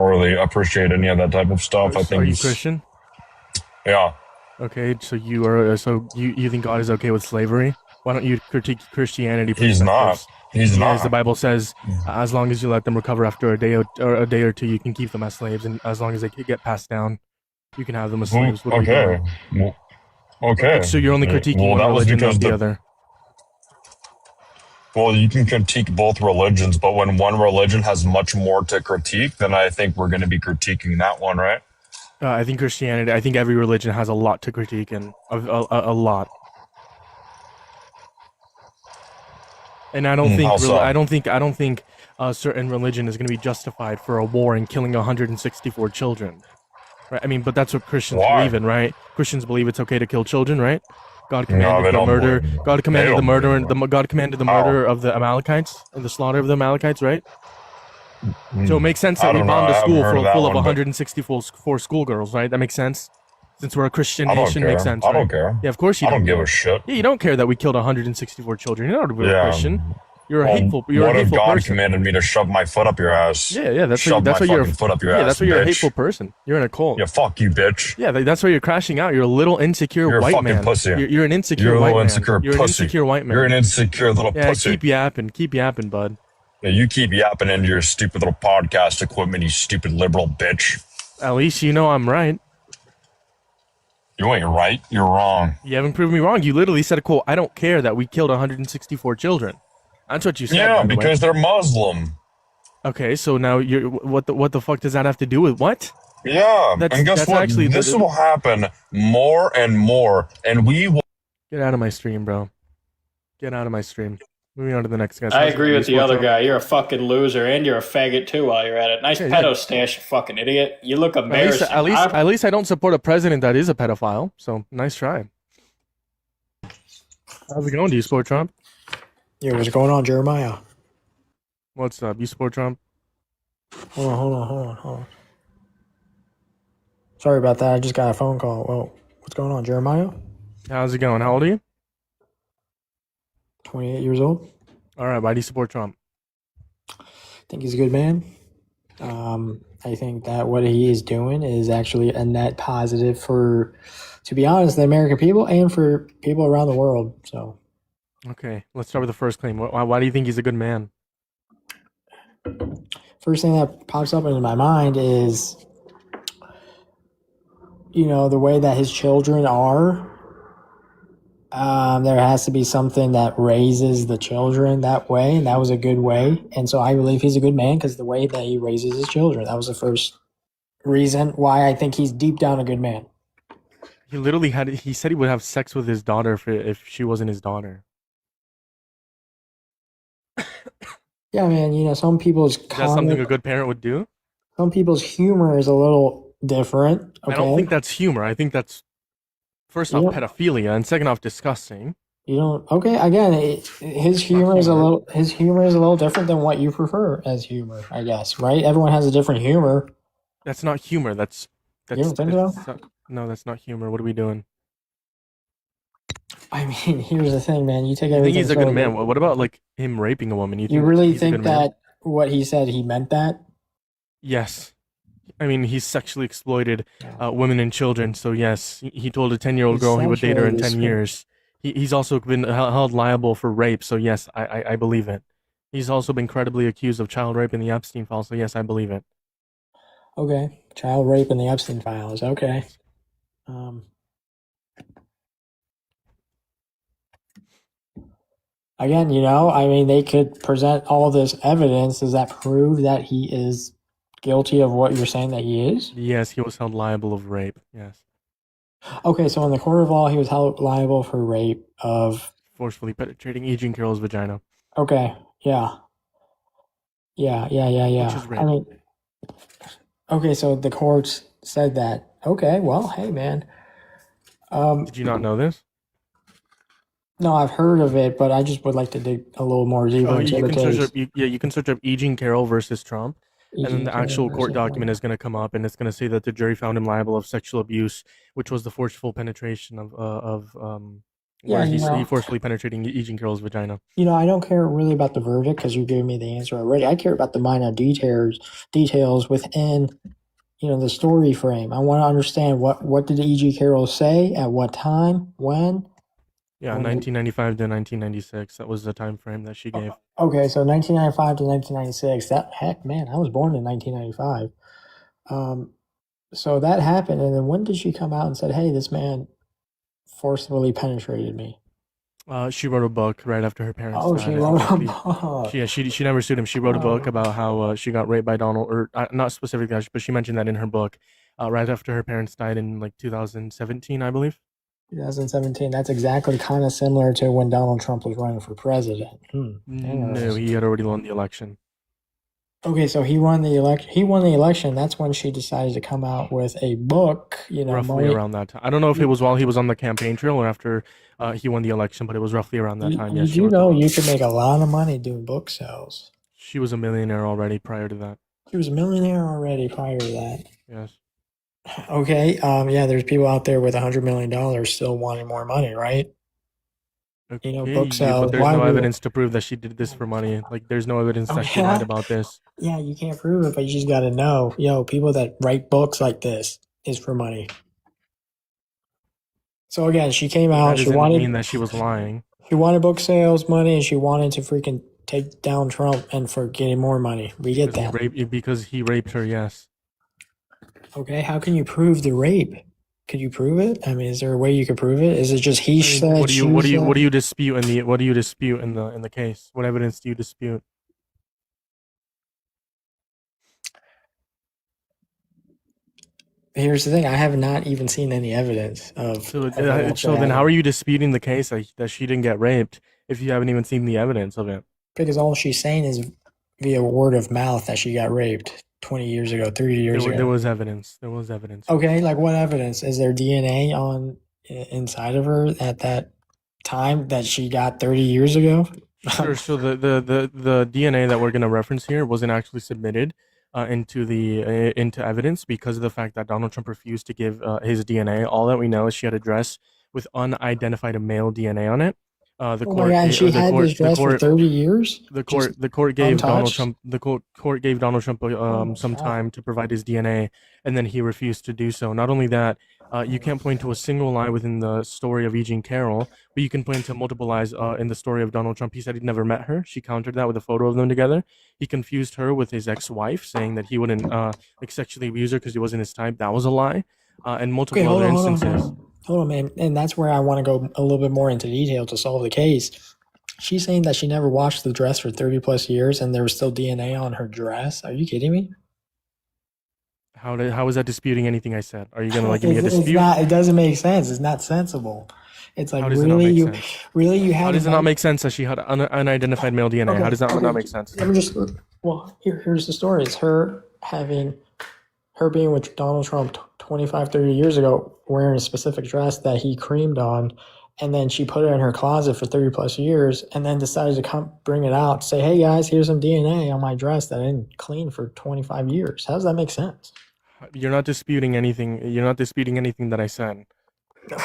really appreciate any of that type of stuff. I Are think you he's, Christian? yeah, Okay, so you think God is okay with slavery? Why don't you critique Christianity he's not. perspectives? He's Yes, the not. Bible says as long as you let them recover after a day or two, you can keep them as slaves, and as long as they get passed down, you can have them as slaves. What are we doing? Okay. Well, Okay, okay. so you're only critiquing Well, one that was religion, because not the other. well, you can critique both religions, but when one religion has much more to critique, then I think we're going to be critiquing that one, right? I think Christianity. I think every religion has a lot to critique, and a lot. And I don't think How really, so? I don't think a certain religion is going to be justified for a war and killing 164 children. Right? I mean, but that's what Christians Why? believe in, right? Christians believe it's okay to kill children, right? God No, commanded they the don't murder. believe. God They commanded the don't believe murder. that. God commanded the How? murder of the Amalekites and the slaughter of the Amalekites, right? So it makes sense that I we don't know. bombed a I haven't school heard of that full of one, but 164 schoolgirls, right? That makes sense. Since we're a Christian I don't nation, makes care. sense, I right? don't care. Yeah, of course you I don't don't give a care. shit. Yeah, you don't care that we killed 164 children. You're not a real Yeah. Christian. Well, You're a what if hateful God person. commanded me to shove my foot up your ass? Yeah, Shove my fucking foot up your yeah, ass, that's why you're a hateful bitch. person. You're in a cult. Yeah, fuck you, bitch. Yeah, that's why you're crashing out. You're a little insecure You're a white fucking man. pussy. You're an insecure You're a white little man. insecure You're an pussy. insecure white You're an man. insecure little Yeah, pussy. keep yapping, bud. Yeah, you keep yapping into your stupid little podcast equipment, you stupid liberal bitch. At least you know I'm right. You ain't right. You're wrong. You haven't proved me wrong. You literally said, "quote I don't care that we killed 164 children." That's what you said, Yeah, by the way. because they're Muslim. Okay, so now you're what the fuck does that have to do with what? Yeah, and guess That's what? actually This will happen more and more, and we will. get out of my stream, bro. Get out of my stream. Moving on to the next guy. I How's it agree going, with the esports other Trump? guy. You're a fucking loser, and you're a faggot too. While you're at it, nice Yeah, yeah. pedo stash, you fucking idiot. You look embarrassing. At least I don't support a president that is a pedophile. So nice try. How's it going? Do you support Trump? Yo, what's going on, Jeremiah? What's up? You support Trump? Hold on. Sorry about that. I just got a phone call. Well, what's going on, Jeremiah? How's it going? How old are you? 28 years old. All right. Why do you support Trump? I think he's a good man. I think that what he is doing is actually a net positive for, to be honest, the American people and for people around the world. So, Okay, let's start with the first claim. Why do you think he's a good man? first thing that pops up into my mind is, the way that his children are. There has to be something that raises the children that way, and that was a good way. And so I believe he's a good man because the way that he raises his children. That was the first reason why I think he's deep down a good man. He literally he said he would have sex with his daughter if she wasn't his daughter. Yeah, man, some people's Is that something a good parent would do? some people's humor is a little different. Okay. I don't think that's humor. I think that's, first off, pedophilia, and second off, disgusting. You don't. Okay, again, his humor is a little different than what you prefer as humor, I guess. Right? Everyone has a different humor. That's not humor. That's You don't think so? no, that's not humor. What are we doing? I mean, here's the thing, man. You take I think everything. he's a so good man. What about like him raping a woman? You really he's a think good man? that what he said, he meant that? Yes. I mean, he's sexually exploited women and children. So yes, he told a 10-year-old girl he would date her in 10 years. He's also been held liable for rape. So yes, I believe it. He's also been credibly accused of child rape in the Epstein files. So yes, I believe it. Okay, child rape in the Epstein files. Okay. Again, I mean, they could present all this evidence. Does that prove that he is guilty of what you're saying that he is? Yes, he was held liable of rape. Yes. Okay, so in the court of law, he was held liable for rape of Forcefully penetrating E. Jean Carroll's vagina. Okay, yeah. Which is rape. I mean, okay, so the courts said that. Okay, well, hey, man. Did you not know this? No, I've heard of it, but I just would like to dig a little more deeper into You the can search case. up. You can search up E. Jean Carroll versus Trump, and then the actual court document is going to come up, and it's going to say that the jury found him liable of sexual abuse, which was the forceful penetration where Yeah, he forcefully penetrating E. Jean Carroll's vagina. I don't care really about the verdict because you gave me the answer already. I care about the minor details within the story frame. I want to understand what did E.G. Carroll say at what time, when. Yeah, 1995 to 1996. That was the time frame that she gave. Okay, so 1995 to 1996. That heck, man, I was born in 1995. So that happened, and then when did she come out and said, "Hey, this man forcibly penetrated me"? She wrote a book right after her parents Oh, died. she wrote a book. She never sued him. She wrote a book about how she got raped by Donald, or not specifically, but she mentioned that in her book right after her parents died in like 2017, I believe. 2017. That's exactly kind of similar to when Donald Trump was running for president. No, he had already won the election. Okay, so he won the election. He won the election. That's when she decided to come out with a book. Roughly around that time. I don't know if it was while he was on the campaign trail or after he won the election, but it was roughly around that time. You know, you could make a lot of money doing book sales. She was a millionaire already prior to that. She was a millionaire already prior to that. Yes. Okay. Yeah, there's people out there with $100 million still wanting more money, right? Okay, book sales. But there's no evidence to prove that she did this for money. Like, there's no evidence that she lied about this. Yeah, you can't prove it, but you just got to know, people that write books like this is for money. So again, she came out. That doesn't mean that she was lying. She wanted book sales money, and she wanted to freaking take down Trump and for getting more money. We get that. Because he raped her, yes. Okay, how can you prove the rape? Could you prove it? I mean, is there a way you could prove it? Is it just he said? What do you dispute in the case? What evidence do you dispute? Here's the thing: I have not even seen any evidence of. So then, how are you disputing the case that she didn't get raped if you haven't even seen the evidence of it? Because all she's saying is via word of mouth that she got raped 20 years ago, 30 years ago. There was evidence. There was evidence. Okay, like what evidence? Is there DNA on inside of her at that time that she got 30 years ago? Sure. So the DNA that we're going to reference here wasn't actually submitted into evidence because of the fact that Donald Trump refused to give his DNA. All that we know is she had a dress with unidentified male DNA on it. She had this dress for 30 years. The court gave Donald Trump some time to provide his DNA, and then he refused to do so. Not only that, you can't point to a single lie within the story of E. Jean Carroll, but you can point to multiple lies in the story of Donald Trump. He said he'd never met her. She countered that with a photo of them together. He confused her with his ex-wife, saying that he wouldn't sexually abuse her because he wasn't his type. That was a lie. And multiple other instances. Hold on, man. And that's where I want to go a little bit more into detail to solve the case. She's saying that she never washed the dress for 30 plus years and there was still DNA on her dress. Are you kidding me? How is that disputing anything I said? Are you going to give me a dispute? It doesn't make sense. It's not sensible. It's like, really, you have. How does it not make sense that she had unidentified male DNA? Okay, how does that not make sense? Here's the story. It's her being with Donald Trump 25, 30 years ago, wearing a specific dress that he creamed on, and then she put it in her closet for 30 plus years, and then decided to come bring it out, say, hey guys, here's some DNA on my dress that I didn't clean for 25 years. How does that make sense? You're not disputing anything. You're not disputing anything that I said.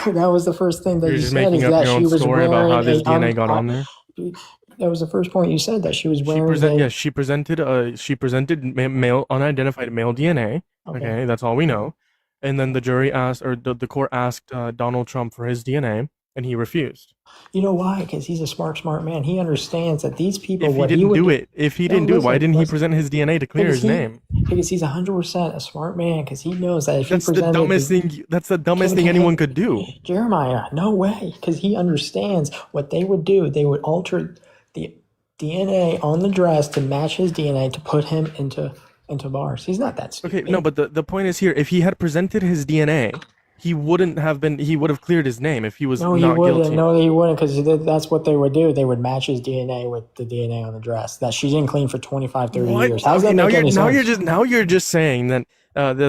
That was the first thing that You're you just said. making up your own story about how this DNA got on there. That was the first point you said, that she was wearing. She presented unidentified male DNA. Okay, that's all we know. And then the jury asked, or the court asked Donald Trump for his DNA, and he refused. You know why? Because he's a smart man. He understands that these people. If he didn't do it, why didn't he present his DNA to clear his name? Because he's 100% a smart man. Because he knows that if that's the dumbest thing. That's the dumbest thing anyone could do. Jeremiah, no way. Because he understands what they would do. They would alter the DNA on the dress to match his DNA to put him into bars. He's not that stupid. Okay, no, but the point is here, if he had presented his DNA, he would have cleared his name if he was not guilty. No, he wouldn't, because that's what they would do. They would match his DNA with the DNA on the dress that she didn't clean for 25, 30 years. How's that make any sense? Now you're just saying that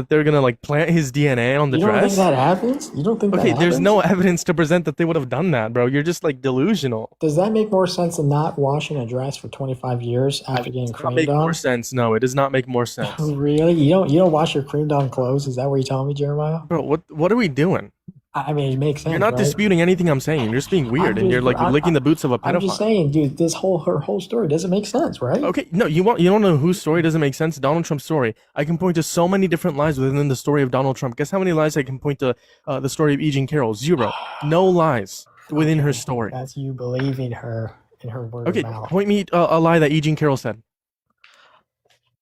they're gonna plant his DNA on the dress. You don't think that happens? You don't think that happens? Okay, there's no evidence to present that they would have done that, bro. You're just delusional. Does that make more sense than not washing a dress for 25 years after getting creamed on? Make more sense. No, it does not make more sense. Really? You don't wash your creamed on clothes? Is that what you're telling me, Jeremiah? Bro, what are we doing? I mean, it makes sense. You're not right? disputing anything I'm saying. You're just being weird, and you're like licking the boots of a I'm just pedophile. saying, dude, her whole story doesn't make sense, right? Okay, no, you don't know whose story doesn't make sense? Donald Trump's story. I can point to so many different lies within the story of Donald Trump. Guess how many lies I can point to the story of E. Jean Carroll? 0. No lies within her story. That's you believing her in her word Okay, of mouth. point me a lie that E. Jean Carroll said.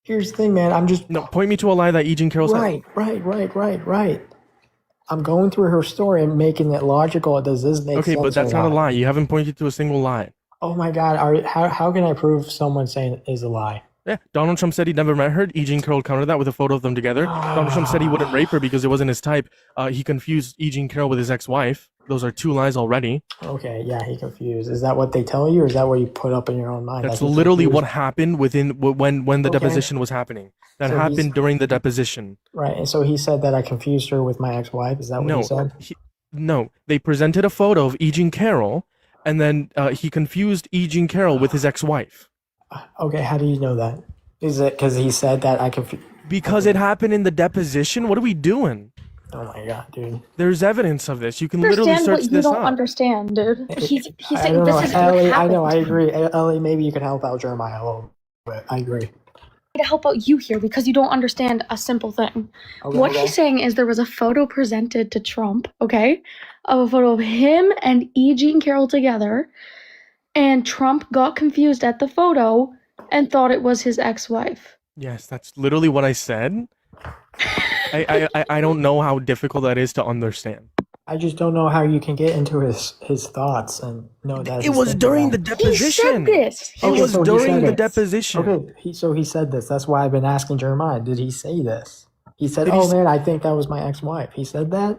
Here's the thing, man. I'm just point me to a lie that E. Jean Carroll said. Right. I'm going through her story and making it logical. Does this make sense? Okay, but that's or not a lie. You haven't pointed to a single lie. Oh my God! How can I prove someone saying it is a lie? Yeah, Donald Trump said he never met her. E. Jean Carroll countered that with a photo of them together. Donald Trump said he wouldn't rape her because it wasn't his type. He confused E. Jean Carroll with his ex-wife. Those are 2 lies already. Okay, yeah, he confused. Is that what they tell you, or is that what you put up in your own mind? That's literally what happened within when the deposition was happening. That happened during the deposition. Right, and so he said that I confused her with my ex-wife. Is that what he said? No, they presented a photo of E. Jean Carroll, and then he confused E. Jean Carroll with his ex-wife. Okay, how do you know that? Is it because he said that I confused? Because it happened in the deposition. What are we doing? Oh my God, dude! There's evidence of this. You can literally search this up. You don't understand, dude. He's I saying don't this know, is Ellie. what I know, I happened. agree. Ellie, maybe you could help out Jeremiah a little bit. I agree. To help out you here because you don't understand a simple thing. Okay, What he's saying is there was a photo presented to Trump, okay, of a photo of him and E. Jean Carroll together, and Trump got confused at the photo and thought it was his ex-wife. Yes, that's literally what I said. I don't know how difficult that is to understand. I just don't know how you can get into his thoughts and know that It was during the He deposition. said this. It was so he during said the it. deposition. Okay, he said this. That's why I've been asking Jeremiah. Did he say this? He said, Did he "Oh say- man, I think that was my ex-wife." He said that.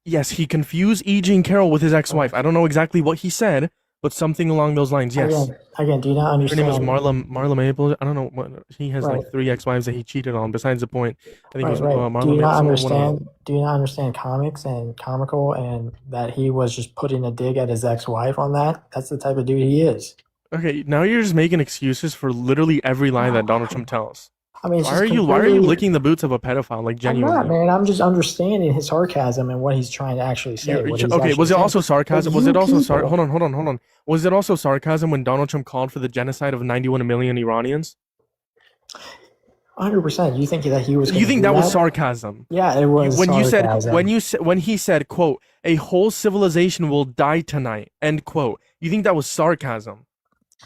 Yes, he confused E. Jean Carroll with his ex-wife. I don't know exactly what he said, but something along those lines. Yes. Again, do you not Her understand? name was Marla Maples. I don't know what he has Right. like 3 ex-wives that he cheated on. Besides the point, I think Right, it was right. Marla. Do you not Maples, someone- understand? Do you not understand comics and comical, and that he was just putting a dig at his ex-wife on that? That's the type of dude he is. Okay, now you're just making excuses for literally every lie that Donald Trump tells. I mean, it's Why just are you completely- licking the boots of a pedophile? Like I'm genuinely. not, man. I'm just understanding his sarcasm and what he's trying to actually say. You're- what he's okay, actually was it saying. also sarcasm? But Was it you also people- hold on. Was it also sarcasm when Donald Trump called for the genocide of 91 million Iranians? 100%. You think that he was? You gonna think do that was sarcasm? Yeah, it was. When you said sarcasm. when he said, quote, a whole civilization will die tonight, end quote. You think that was sarcasm?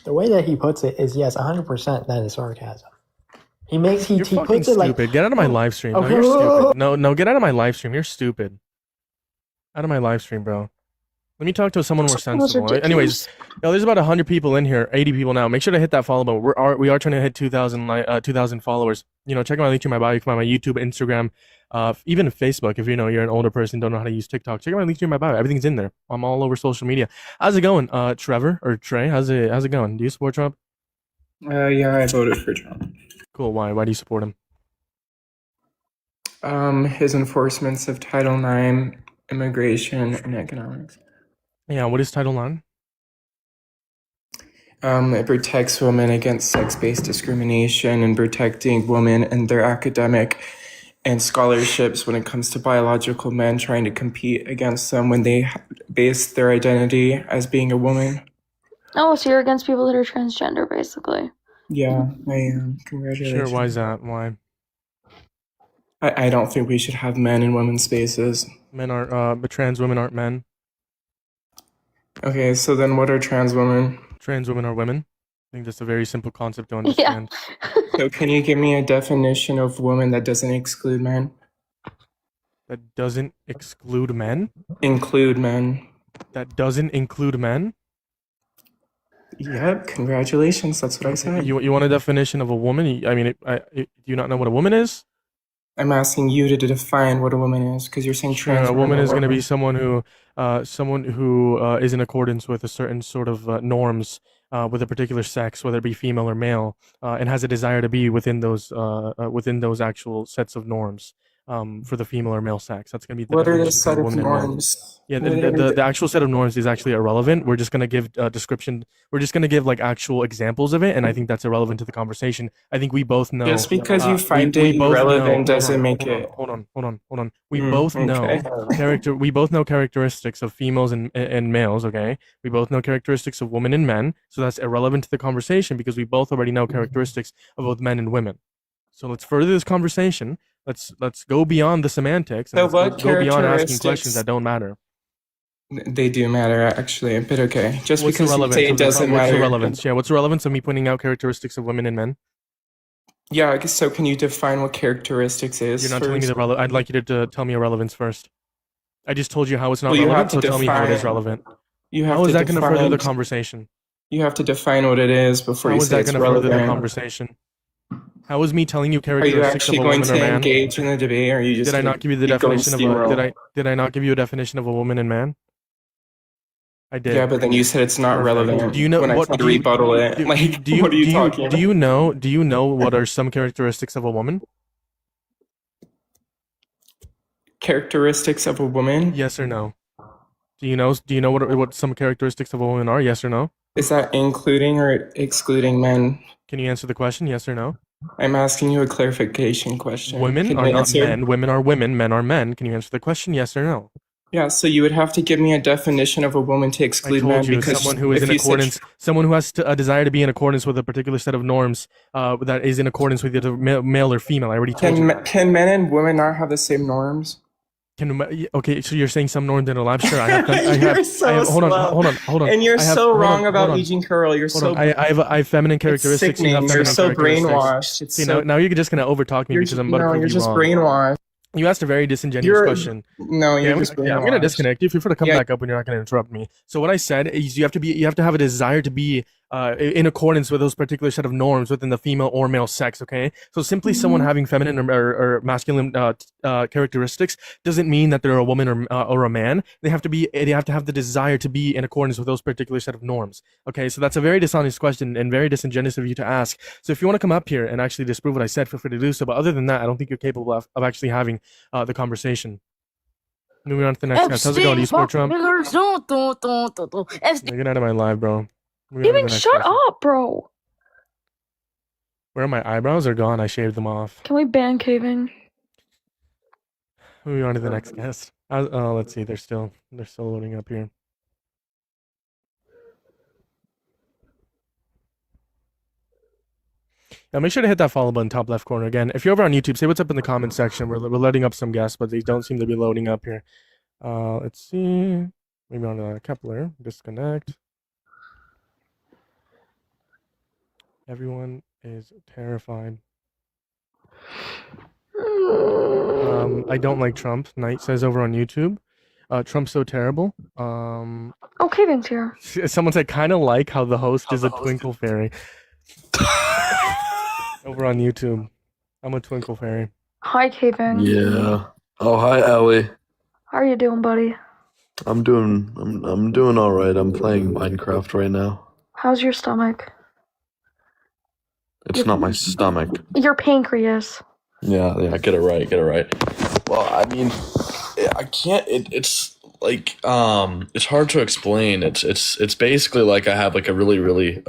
The way that he puts it is, yes, 100%. That is sarcasm. He makes he You're fucking puts it stupid. like. Get out of my live stream. No, Okay. you're stupid. No, get out of my live stream. You're stupid. Out of my live stream, bro. Let me talk to someone more That was sensible. ridiculous. Anyways, there's about 100 people in here, 80 people now. Make sure to hit that follow button. We are trying to hit 2,000 followers. You know, check out my link to my bio. You can find my YouTube, Instagram, even Facebook. If you're an older person, don't know how to use TikTok, check out my link to my bio. Everything's in there. I'm all over social media. How's it going, Trevor or Trey? How's it going? Do you support Trump? Yeah, I voted for Trump. Cool. Why? Why do you support him? His enforcements of Title IX, immigration, and economics. Yeah. What is Title IX? It protects women against sex-based discrimination and protecting women and their academic and scholarships when it comes to biological men trying to compete against them when they base their identity as being a woman. Oh, so you're against people that are transgender, basically. Yeah, I am. Congratulations. Sure. Why is that? Why? I don't think we should have men in women's spaces. Men are, but trans women aren't men. Okay, so then what are trans women? Trans women are women. I think that's a very simple concept to understand. So can you give me a definition of woman that doesn't exclude men? That doesn't exclude men. Include men. That doesn't include men. Yep, congratulations. That's what I said. You want a definition of a woman? I mean, do you not know what a woman is? I'm asking you to define what a woman is because you're saying trans. A woman women is are going to be women. someone who is in accordance with a certain sort of norms with a particular sex, whether it be female or male, and has a desire to be within those actual sets of norms. for the female or male sex. That's going to be the What are the definition for set of woman and man. norms? Yeah, What are the actual set of norms is actually irrelevant. We're just going to give a description. We're just going to give like actual examples of it, and I think that's irrelevant to the conversation. I think we both know. Just because you find we it both irrelevant know, doesn't make it. Hold on. We both know Okay. We both know characteristics of females and males. Okay, we both know characteristics of women and men. So that's irrelevant to the conversation because we both already know characteristics of both men and women. So let's further this conversation. Let's go beyond the semantics and So let's go beyond asking characteristics- questions that don't matter. They do matter, actually, but okay. Just What's the because you relevance say of it doesn't what's matter. the relevance? Yeah, what's the relevance of me pointing out characteristics of women and men? Yeah, I guess so. Can you define what characteristics is? You're not telling me first? the relevance. I'd like you to tell me a relevance first. I just told you how it's not Well, you relevant, have so to tell me how it is define- relevant. You have How is to that going to further the define- conversation? You have to define what it is before How you is say that it's going to further the relevant. conversation? How is me telling you Are you characteristics of actually a going woman or to man? engage in the debate, or are you just? Did I gonna not give you the keep going definition of steamroll? did I not give you a definition of a woman and man? I did. Yeah, but then you said it's not Perfect. relevant. Do you know when I what? tried to do you- rebuttal it? do- Like, do you, what are you do talking Do you know? Do you know what are some characteristics of a woman? Characteristics of a woman? Yes or no? Do you know? Do you know what some characteristics of a woman are? Yes or no? Is that including or excluding men? Can you answer the question? Yes or no? I'm asking you a clarification question. Women Can are you not answer? men. Women are women. Men are men. Can you answer the question? Yes or no? Yeah, so you would have to give me a definition of a woman to I exclude told men you, because someone who is if in you said accordance, someone who has a desire to be in accordance with a particular set of norms, that is in accordance with either male or female. I already told you. can men and women not have the same norms? Okay, so you're saying some norms in a lab? Sure, I have. You're so hold on, slow. hold on. And you're I have- so hold on, wrong hold about on, Eugene Curl. You're hold so on. I have feminine it's characteristics. You have sickening. You're feminine so characteristics. brainwashed. It's See, so now you're just gonna overtalk me you're because I'm about to prove you're you just wrong. brainwashed. You asked a very disingenuous You're question. no, you're just brainwashed. I'm gonna disconnect you. Feel free to come Yeah. back up when you're not gonna interrupt me. So what I said is you have to have a desire to be in accordance with those particular set of norms within the female or male sex. Okay, so simply someone having feminine or masculine characteristics doesn't mean that they're a woman or a man. They have to have the desire to be in accordance with those particular set of norms. Okay, so that's a very dishonest question and very disingenuous of you to ask. So if you want to come up here and actually disprove what I said, feel free to do so. But other than that, I don't think you're capable of actually having the conversation. Moving on to the next guest. How's it going? Do you support Trump? Yeah, get out of my live, bro. Moving on to the Even next shut person. up, bro. Where are my eyebrows? Are gone. I shaved them off. Can we ban caving? Moving on to the next guest. Oh, let's see. They're still loading up here. Now make sure to hit that follow button top left corner again. If you're over on YouTube, say what's up in the comment section. We're letting up some guests, but they don't seem to be loading up here. Let's see. Maybe on Kepler. Disconnect. Everyone is terrified. I don't like Trump. Knight says over on YouTube. Trump's so terrible. Oh, caving's here. Someone said kind of like how the host is a twinkle fairy. Over on YouTube. I'm a twinkle fairy. Hi, caving. Yeah. Oh, hi, Ellie. How are you doing, buddy? I'm doing all right. I'm playing Minecraft right now. How's your stomach? It's not my stomach. Your pancreas. Yeah, get it right. Well, I mean, I can't. It's like it's hard to explain. It's basically like I have like a really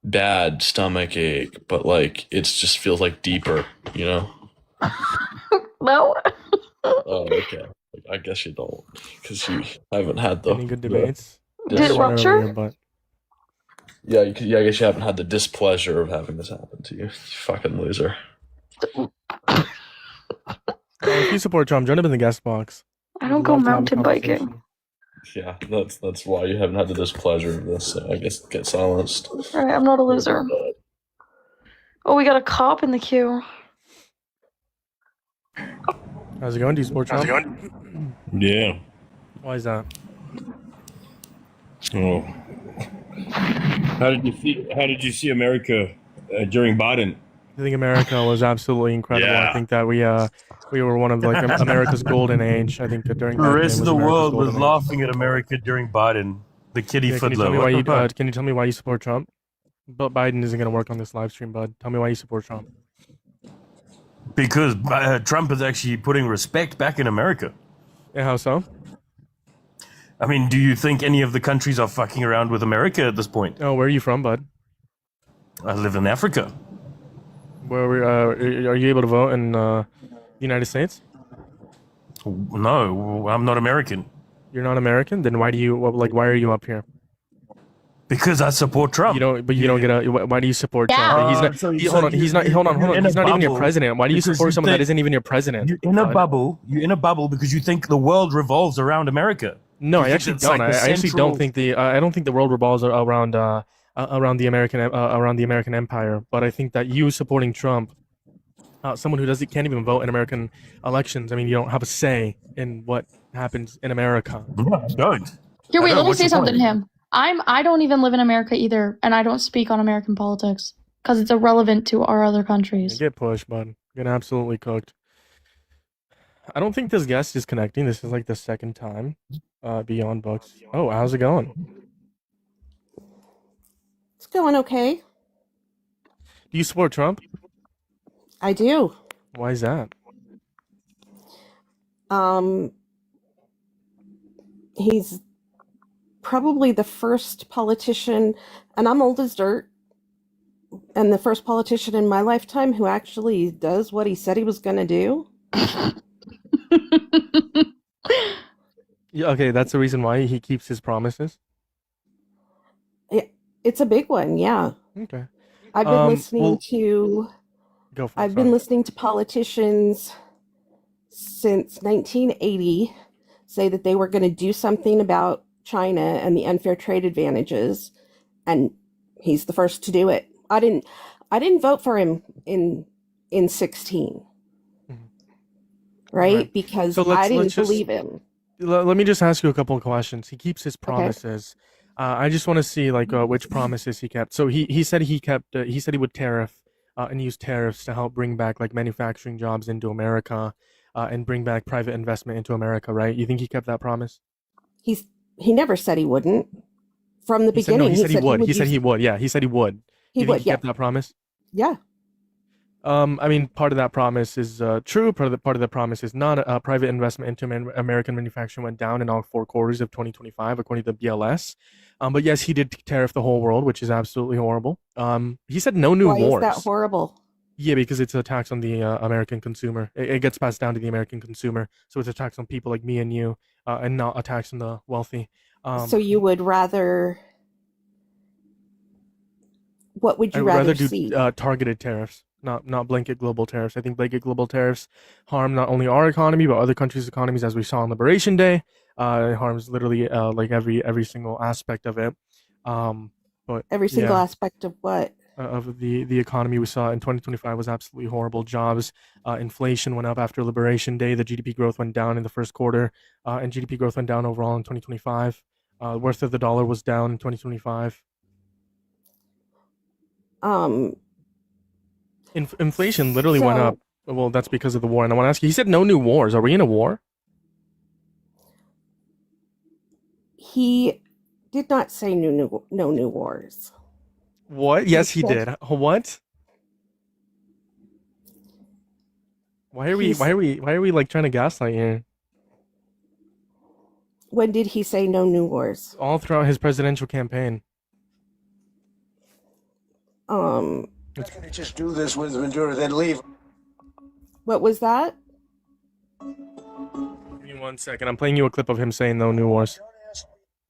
bad stomach ache, but like it's just feels like deeper, you know. No. Oh, okay. I guess you don't, because you haven't had the Any good debates? Did it rupture? Earlier, but Yeah, I guess you haven't had the displeasure of having this happen to you. You fucking loser. if you support Trump, join up in the guest box. I don't We'd go love to have a mountain biking. conversation. Yeah, that's why you haven't had the displeasure of this. So I guess get silenced. Alright, I'm not a loser. Oh, we got a cop in the queue. How's it going? Do you support Trump? Yeah. Why is that? Oh. How did you see America during Biden? I think America was absolutely incredible. Yeah. I think that we were one of like America's golden age. I think that during The that rest time of the America's world was golden age. laughing at America during Biden. The kitty Yeah, can you fiddler. tell me why What you the fuck? can you tell me why you support Trump? But Biden isn't going to work on this live stream, bud. Tell me why you support Trump. Because Trump is actually putting respect back in America. And how so? I mean, do you think any of the countries are fucking around with America at this point? Oh, where are you from, bud? I live in Africa. Are you able to vote in the United States? No, I'm not American. You're not American? Then why are you up here? Because I support Trump. You don't get a. Why do you support Yeah. Trump? He's not. Hold on. you're in He's a not even your bubble president. Why do you because support you someone that think- isn't even your president? You're in a bubble. You're in a bubble because you think the world revolves around America. No, You I think actually it's don't. like the I actually central- don't think I don't think the world revolves around the American empire. But I think that you supporting Trump, someone who can't even vote in American elections. I mean, you don't have a say in what happens in America. No, I don't. Here, I wait, know, let me what's say your something to point? him. I don't even live in America either, and I don't speak on American politics because it's irrelevant to our other You countries. get pushed, bud. Get absolutely cooked. I don't think this guest is connecting. This is like the second time. Beyond books. Oh, how's it going? It's going okay. Do you support Trump? I do. Why is that? He's probably the first politician, and I'm old as dirt, and the first politician in my lifetime who actually does what he said he was going to do. Yeah, okay, that's the reason why he keeps his promises. It's a big one, yeah. Okay, I've been listening well, to go for it. I've been sorry. listening to politicians since 1980 say that they were going to do something about China and the unfair trade advantages, and he's the first to do it. I didn't vote for him in 16. Mhm. Right? Because So I didn't let's just- believe him. Let me just ask you a couple of questions. He keeps his promises. I just want to see which promises he kept. So he said he said he would tariff and use tariffs to help bring back like manufacturing jobs into America and bring back private investment into America, right? You think he kept that promise? He never said he wouldn't. From the He said, no, beginning, he said he would. He said use- he would. Yeah, he said he would. he You think would. he Yeah, kept that promise? yeah. I mean, part of that promise is true. Part of the promise is not. Private investment into American manufacturing went down in all 4 quarters of 2025, according to the BLS. But yes, he did tariff the whole world, which is absolutely horrible. He said no new Why wars. is that horrible? Yeah, because it's a tax on the American consumer. It gets passed down to the American consumer, so it's a tax on people like me and you, and not a tax on the wealthy. So you would rather? What would I you would rather see? do targeted tariffs, not blanket global tariffs. I think blanket global tariffs harm not only our economy but other countries' economies, as we saw on Liberation Day. It harms literally like every single aspect of it. But Every single yeah, aspect of what? of the economy we saw in 2025 was absolutely horrible. Jobs, inflation went up after Liberation Day. The GDP growth went down in the first quarter, and GDP growth went down overall in 2025. Worth of the dollar was down in 2025. Inflation literally went up. Well, that's because of the war. And I want to ask you, he said no new wars. Are we in a war? He did not say no new wars. What? Yes, he said- did. What? Why are we like trying to gaslight here? When did he say no new wars? All throughout his presidential campaign. Just do this with Maduro, then leave. What was that? Give me 1 second. I'm playing you a clip of him saying no new wars.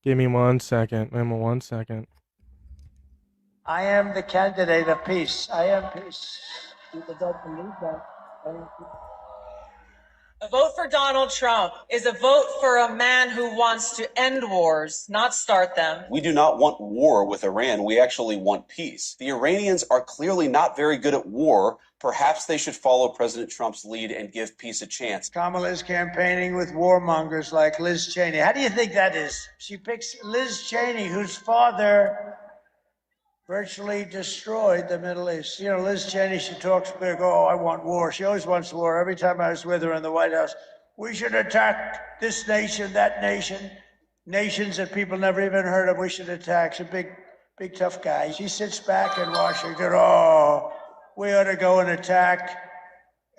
Give me 1 second. Memo, 1 second. I am the candidate of peace. I am peace. People don't believe that. A vote for Donald Trump is a vote for a man who wants to end wars, not start them. We do not want war with Iran. We actually want peace. The Iranians are clearly not very good at war. Perhaps they should follow President Trump's lead and give peace a chance. Kamala is campaigning with warmongers like Liz Cheney. How do you think that is? She picks Liz Cheney, whose father virtually destroyed the Middle East. You know, Liz Cheney, she talks big, oh, I want war. She always wants war. Every time I was with her in the White House, we should attack this nation, that nation, nations that people never even heard of, we should attack. She's a big tough guy. She sits back in Washington, oh, we ought to go and attack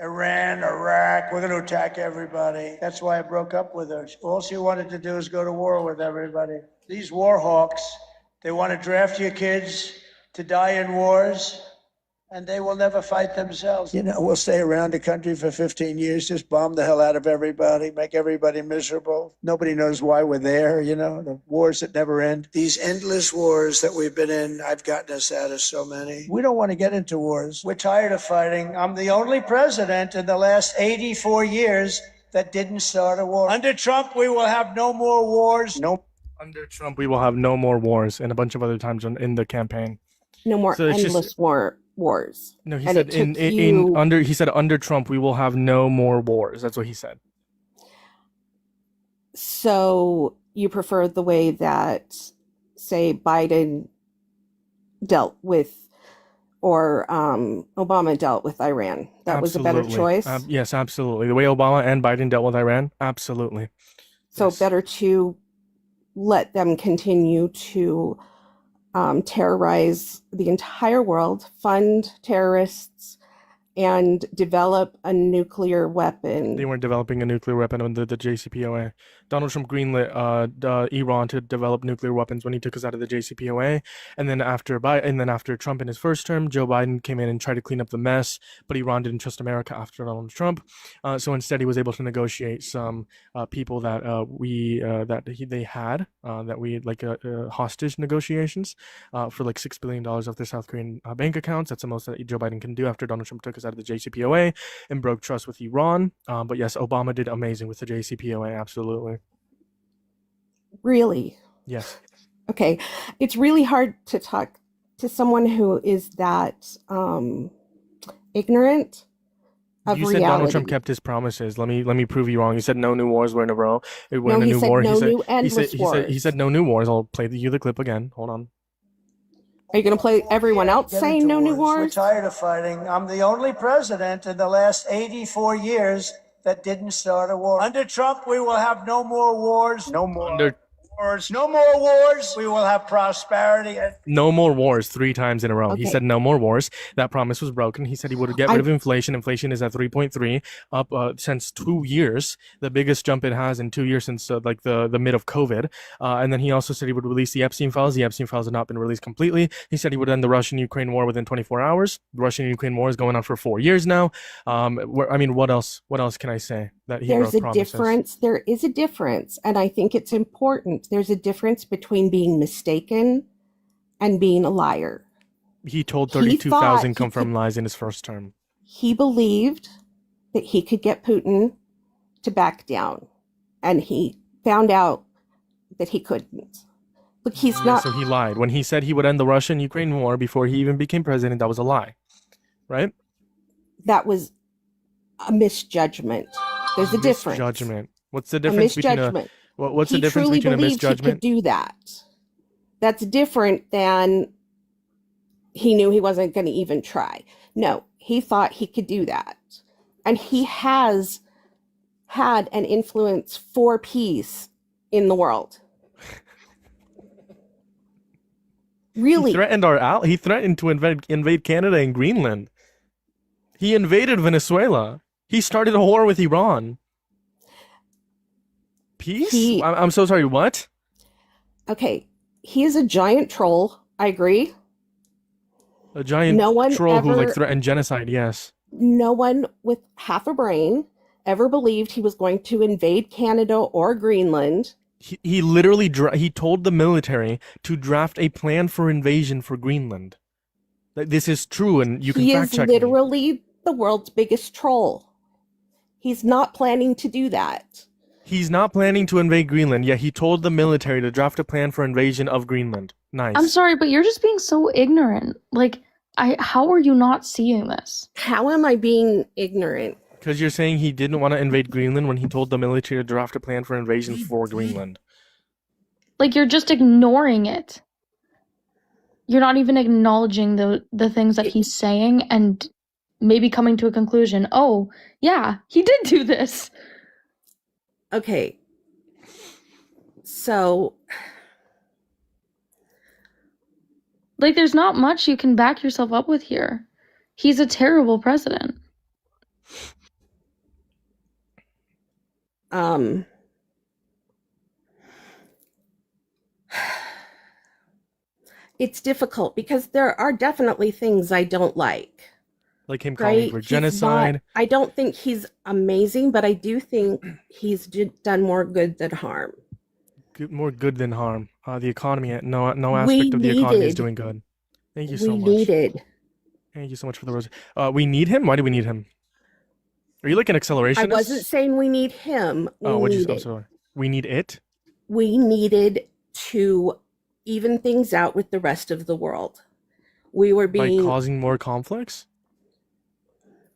Iran, Iraq, we're going to attack everybody. That's why I broke up with her. All she wanted to do is go to war with everybody. These war hawks, they want to draft your kids to die in wars, and they will never fight themselves. You know, we'll stay around the country for 15 years, just bomb the hell out of everybody, make everybody miserable. Nobody knows why we're there, you know, the wars that never end. These endless wars that we've been in, I've gotten us out of so many. We don't want to get into wars. We're tired of fighting. I'm the only president in the last 84 years that didn't start a war. Under Trump, we will have no more wars. Under Trump, we will have no more wars, and a bunch of other times in the campaign. No more So it's endless just- wars. No, he And said it took he said under Trump we will have no more wars. That's what he said. So you prefer the way that, say, Biden dealt with, or Obama dealt with Iran? That was a better Absolutely. choice? Yes, absolutely. The way Obama and Biden dealt with Iran, absolutely. So Yes. better to let them continue to terrorize the entire world, fund terrorists, and develop a nuclear weapon. They weren't developing a nuclear weapon under the JCPOA. Donald Trump greenlit Iran to develop nuclear weapons when he took us out of the JCPOA, and then after Trump in his first term, Joe Biden came in and tried to clean up the mess, but Iran didn't trust America after Donald Trump, so instead he was able to negotiate some people that they had hostage negotiations for like $6 billion off their South Korean bank accounts. That's the most that Joe Biden can do after Donald Trump took us out of the JCPOA and broke trust with Iran. But yes, Obama did amazing with the JCPOA, absolutely. Really? Yes. Okay. It's really hard to talk to someone who is that ignorant of You said reality. Donald Trump kept his promises. Let me prove you wrong. You said no new wars were in a row. We're in a he new said war. no he said, new endless wars. He said no new wars. I'll play you the clip again. Hold on. Are you going to play everyone else Get saying into no new wars. We're wars? tired of fighting. I'm the only president in the last 84 years that didn't start a war. Under Trump, we will have no more wars. No more wars. No more wars. We will have prosperity. No more wars 3 times in a row. He Okay. said no more wars. That promise was broken. He said he would get rid of inflation. Inflation is at 3.3 up since 2 years, the biggest jump it has in 2 years since the mid of COVID. And then he also said he would release the Epstein files. The Epstein files have not been released completely. He said he would end the Russian-Ukraine war within 24 hours. The Russian-Ukraine war is going on for 4 years now. What else can I say that he There's broke a promises? difference. There is a difference. And I think it's important. There's a difference between being mistaken and being a liar. He told He 32,000 thought he confirmed lies in his first term. He believed that he could get Putin to back down. And he found out that he couldn't. Look, he's not. So he lied. When he said he would end the Russian-Ukraine war before he even became president, that was a lie. Right? That was a misjudgment. There's a difference. Misjudgment. What's the A difference between misjudgment. what's the He difference truly between a believed he could misjudgment? do that. That's different than he knew he wasn't going to even try. No, he thought he could do that. And he has had an influence for peace in the world. Really? He threatened to invade Canada and Greenland. He invaded Venezuela. He started a war with Iran. Peace? I'm so sorry, what? Okay, he is a giant troll. I agree. A giant No one troll who ever- threatened genocide, yes. No one with half a brain ever believed he was going to invade Canada or Greenland. He literally he told the military to draft a plan for invasion for Greenland. This is true, and you can He fact is check me. literally the world's biggest troll. He's not planning to do that. He's not planning to invade Greenland, yet he told the military to draft a plan for invasion of Greenland. Nice. I'm sorry, but you're just being so ignorant. Like, how are you not seeing this? How am I being ignorant? Because you're saying he didn't want to invade Greenland when he told the military to draft a plan for invasion for Greenland. Like, you're just ignoring it. You're not even acknowledging the things that he's saying and maybe coming to a conclusion. Oh, yeah, he did do this. Okay. So, Like, there's not much you can back yourself up with here. He's a terrible president. Um, it's difficult because there are definitely things I don't like. Like him calling Right? for He's not, genocide. I don't think he's amazing, but I do think he's done more good than harm. More good than harm. The economy, no We aspect of the economy is needed, doing good. Thank you we so much. needed. Thank you so much for the rose. We need him? Why do we need him? Are you like an I accelerationist? wasn't saying we need him. We Oh, I'm needed. sorry. We need it? We needed to even things out with the rest of the world. We were By being, causing more conflicts?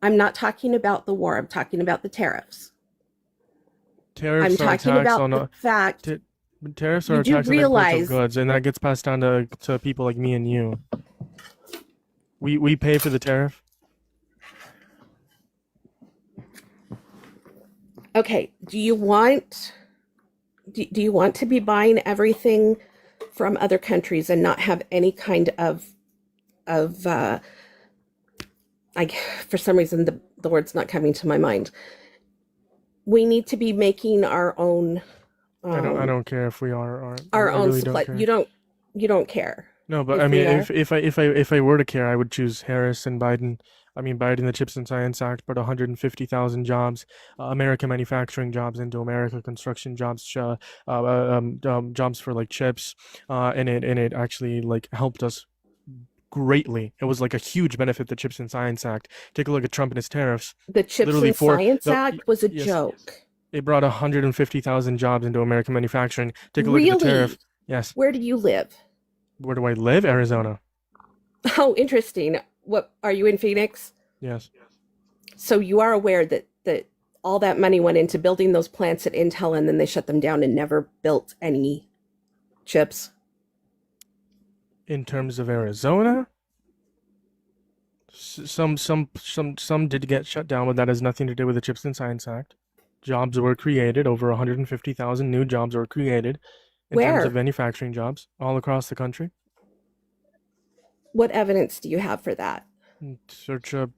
I'm not talking about the war, I'm talking about the tariffs. I'm Tariffs are talking attacks about on the fact tariffs are you do attacks on imports of realize goods, and that gets passed down to people like me and you. We pay for the tariff. okay, do you want to be buying everything from other countries and not have any kind of like, for some reason the word's not coming to my mind. We need to be making our own I don't care if we are or aren't. our I own really supply. don't care. You don't care. No, but if I mean, we are. if I were to care, I would choose Harris and Biden. I mean, Biden, the Chips and Science Act, brought 150,000 jobs, American manufacturing jobs into America, construction jobs, jobs for like chips, and it actually like helped us greatly. It was like a huge benefit, the Chips and Science Act. Take a look at Trump and his tariffs. The Chips Literally and Science Act was a joke. It brought 150,000 jobs into American manufacturing. Take a look at the tariff. Yes. Where do you live? Where do I live? Arizona. Oh, interesting. What are you in Phoenix? Yes. So you are aware that all that money went into building those plants at Intel, and then they shut them down and never built any chips. In terms of Arizona, some did get shut down, but that has nothing to do with the Chips and Science Act. Jobs were created. Over 150,000 new jobs were created in terms of manufacturing jobs all across the country. What evidence do you have for that? Search up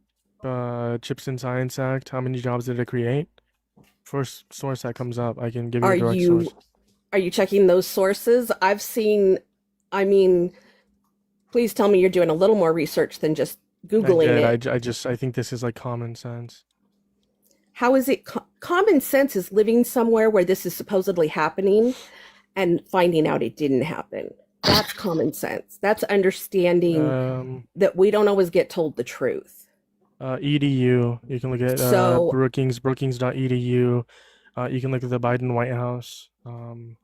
Chips and Science Act. How many jobs did it create? First source that comes up. I can give you a direct source. Are you checking those sources? I've seen, I mean, please tell me you're doing a little more research than just Googling it. I think this is like common sense. How is it common sense is living somewhere where this is supposedly happening and finding out it didn't happen. That's common sense. That's understanding that we don't always get told the truth. EDU. You can look at Brookings.edu. You can look at the Biden White House. You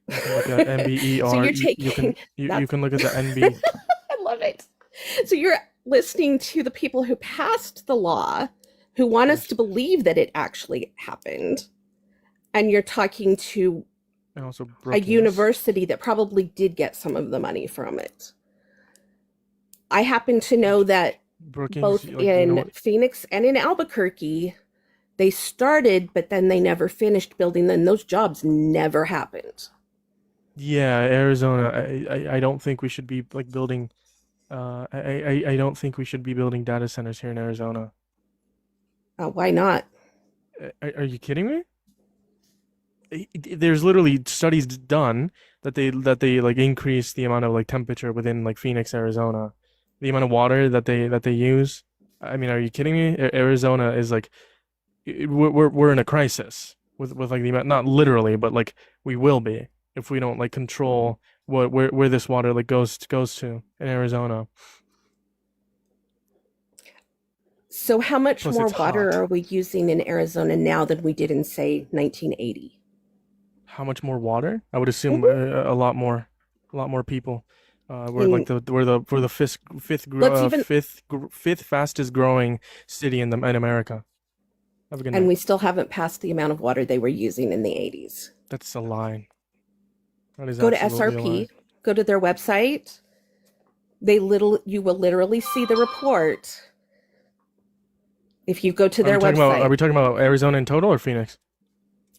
can look at NBER. So you're taking, you can look at the NB. I love it. So you're listening to the people who passed the law, who want us to believe that it actually happened, and you're talking to and also a university that probably did get some of the money from it. I happen to know that both in Phoenix and in Albuquerque, they started, but then they never finished building them. Those jobs never happened. Yeah, Arizona. I don't think we should be like building. I don't think we should be building data centers here in Arizona. Why not? Are you kidding me? There's literally studies done that they like increase the amount of like temperature within like Phoenix, Arizona, the amount of water that they use. I mean, are you kidding me? Arizona is like we're in a crisis with like the amount, not literally, but like we will be if we don't like control where this water like goes to in Arizona. So how much more water are we using in Arizona now than we did in, say, 1980? How much more water? I would assume a lot more people. We're like we're the fifth fastest growing city in America. Have a good night. And we still haven't passed the amount of water they were using in the 80s. That's a lie. That is go to absolutely a lie. SRP. Go to their website. You will literally see the report. If you go to their website. Are we talking about Arizona in total or Phoenix?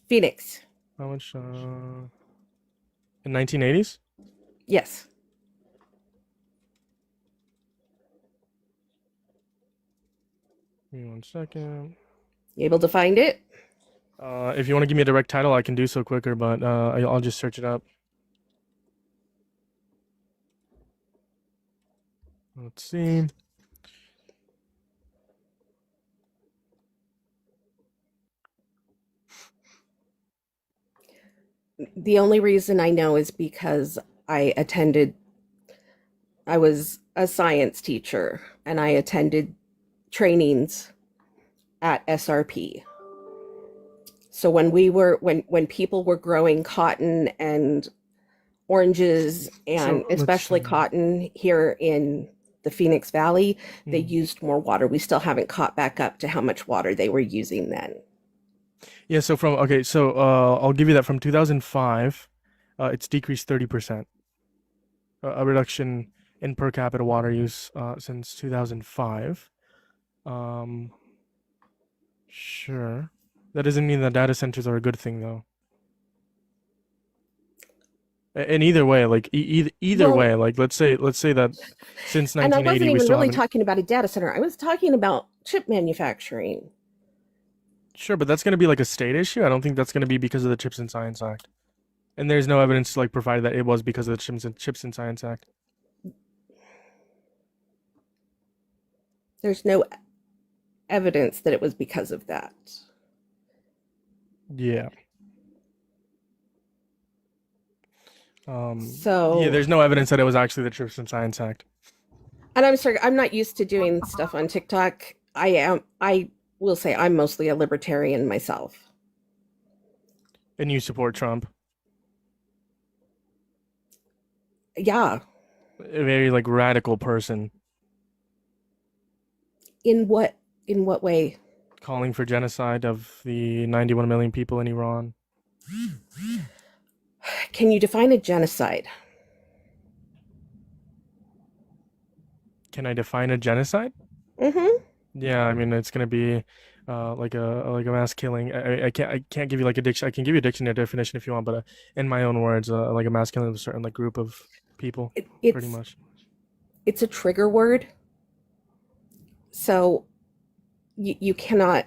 Phoenix. How much? In 1980s? Yes. Give me 1 second. You able to find it? If you want to give me a direct title, I can do so quicker, but I'll just search it up. Let's see. The only reason I know is because I was a science teacher and I attended trainings at SRP. So when people were growing cotton and oranges and especially cotton here in the Phoenix Valley, they used more water. We still haven't caught back up to how much water they were using then. Yeah, so I'll give you that from 2005, it's decreased 30%. A reduction in per capita water use since 2005. Sure. That doesn't mean that data centers are a good thing, though. And either way, like either way, like let's say that since 1980 and I wasn't we even still really haven't. talking about a data center. I was talking about chip manufacturing. Sure, but that's going to be like a state issue. I don't think that's going to be because of the Chips and Science Act. And there's no evidence to like provide that it was because of the Chips and Science Act. There's no evidence that it was because of that. Yeah. So yeah, there's no evidence that it was actually the Chips and Science Act. And I'm sorry, I'm not used to doing stuff on TikTok. I will say I'm mostly a libertarian myself. And you support Trump? Yeah. A very like radical person. In what way? Calling for genocide of the 91 million people in Iran. Can you define a genocide? Can I define a genocide? Mm-hmm. Yeah, I mean it's gonna be like a mass killing. I can't give you like a diction. I can give you a dictionary definition if you want, but in my own words, like a mass killing of a certain like group of people, pretty much. It's a trigger word. So you cannot.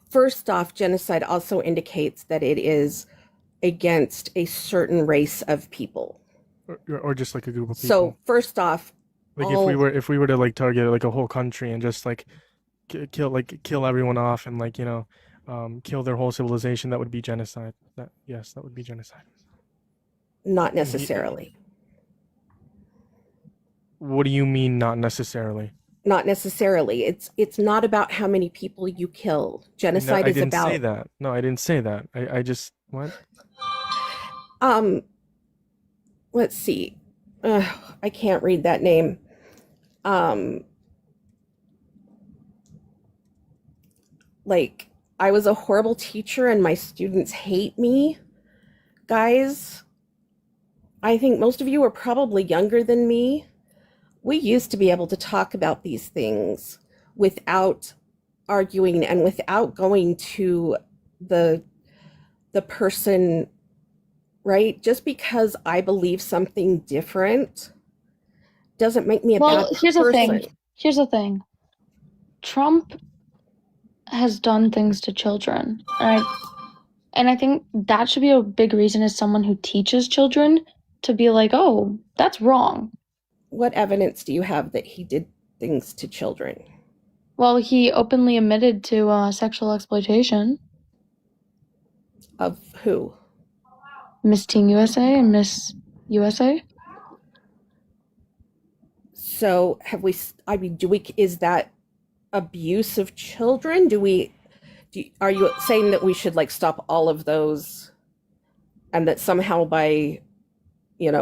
First off, genocide also indicates that it is against a certain race of people. Or just like a group of people. So first off, like if we were to like target like a whole country and just like kill everyone off and like kill their whole civilization, that would be genocide. That would be genocide. Not necessarily. What do you mean not necessarily? Not necessarily. It's not about how many people you kill. Genocide is about. I didn't say that. No, I didn't say that. I just what? Let's see. I can't read that name. Like, I was a horrible teacher and my students hate me. Guys, I think most of you are probably younger than me. We used to be able to talk about these things without arguing and without going to the person, right? Just because I believe something different doesn't make me a bad person. Here's the thing. Trump has done things to children. And I think that should be a big reason as someone who teaches children to be like, oh, that's wrong. What evidence do you have that he did things to children? Well, he openly admitted to sexual exploitation. Of who? Miss Teen USA and Miss USA. So is that abuse of children? Are you saying that we should like stop all of those and that somehow by,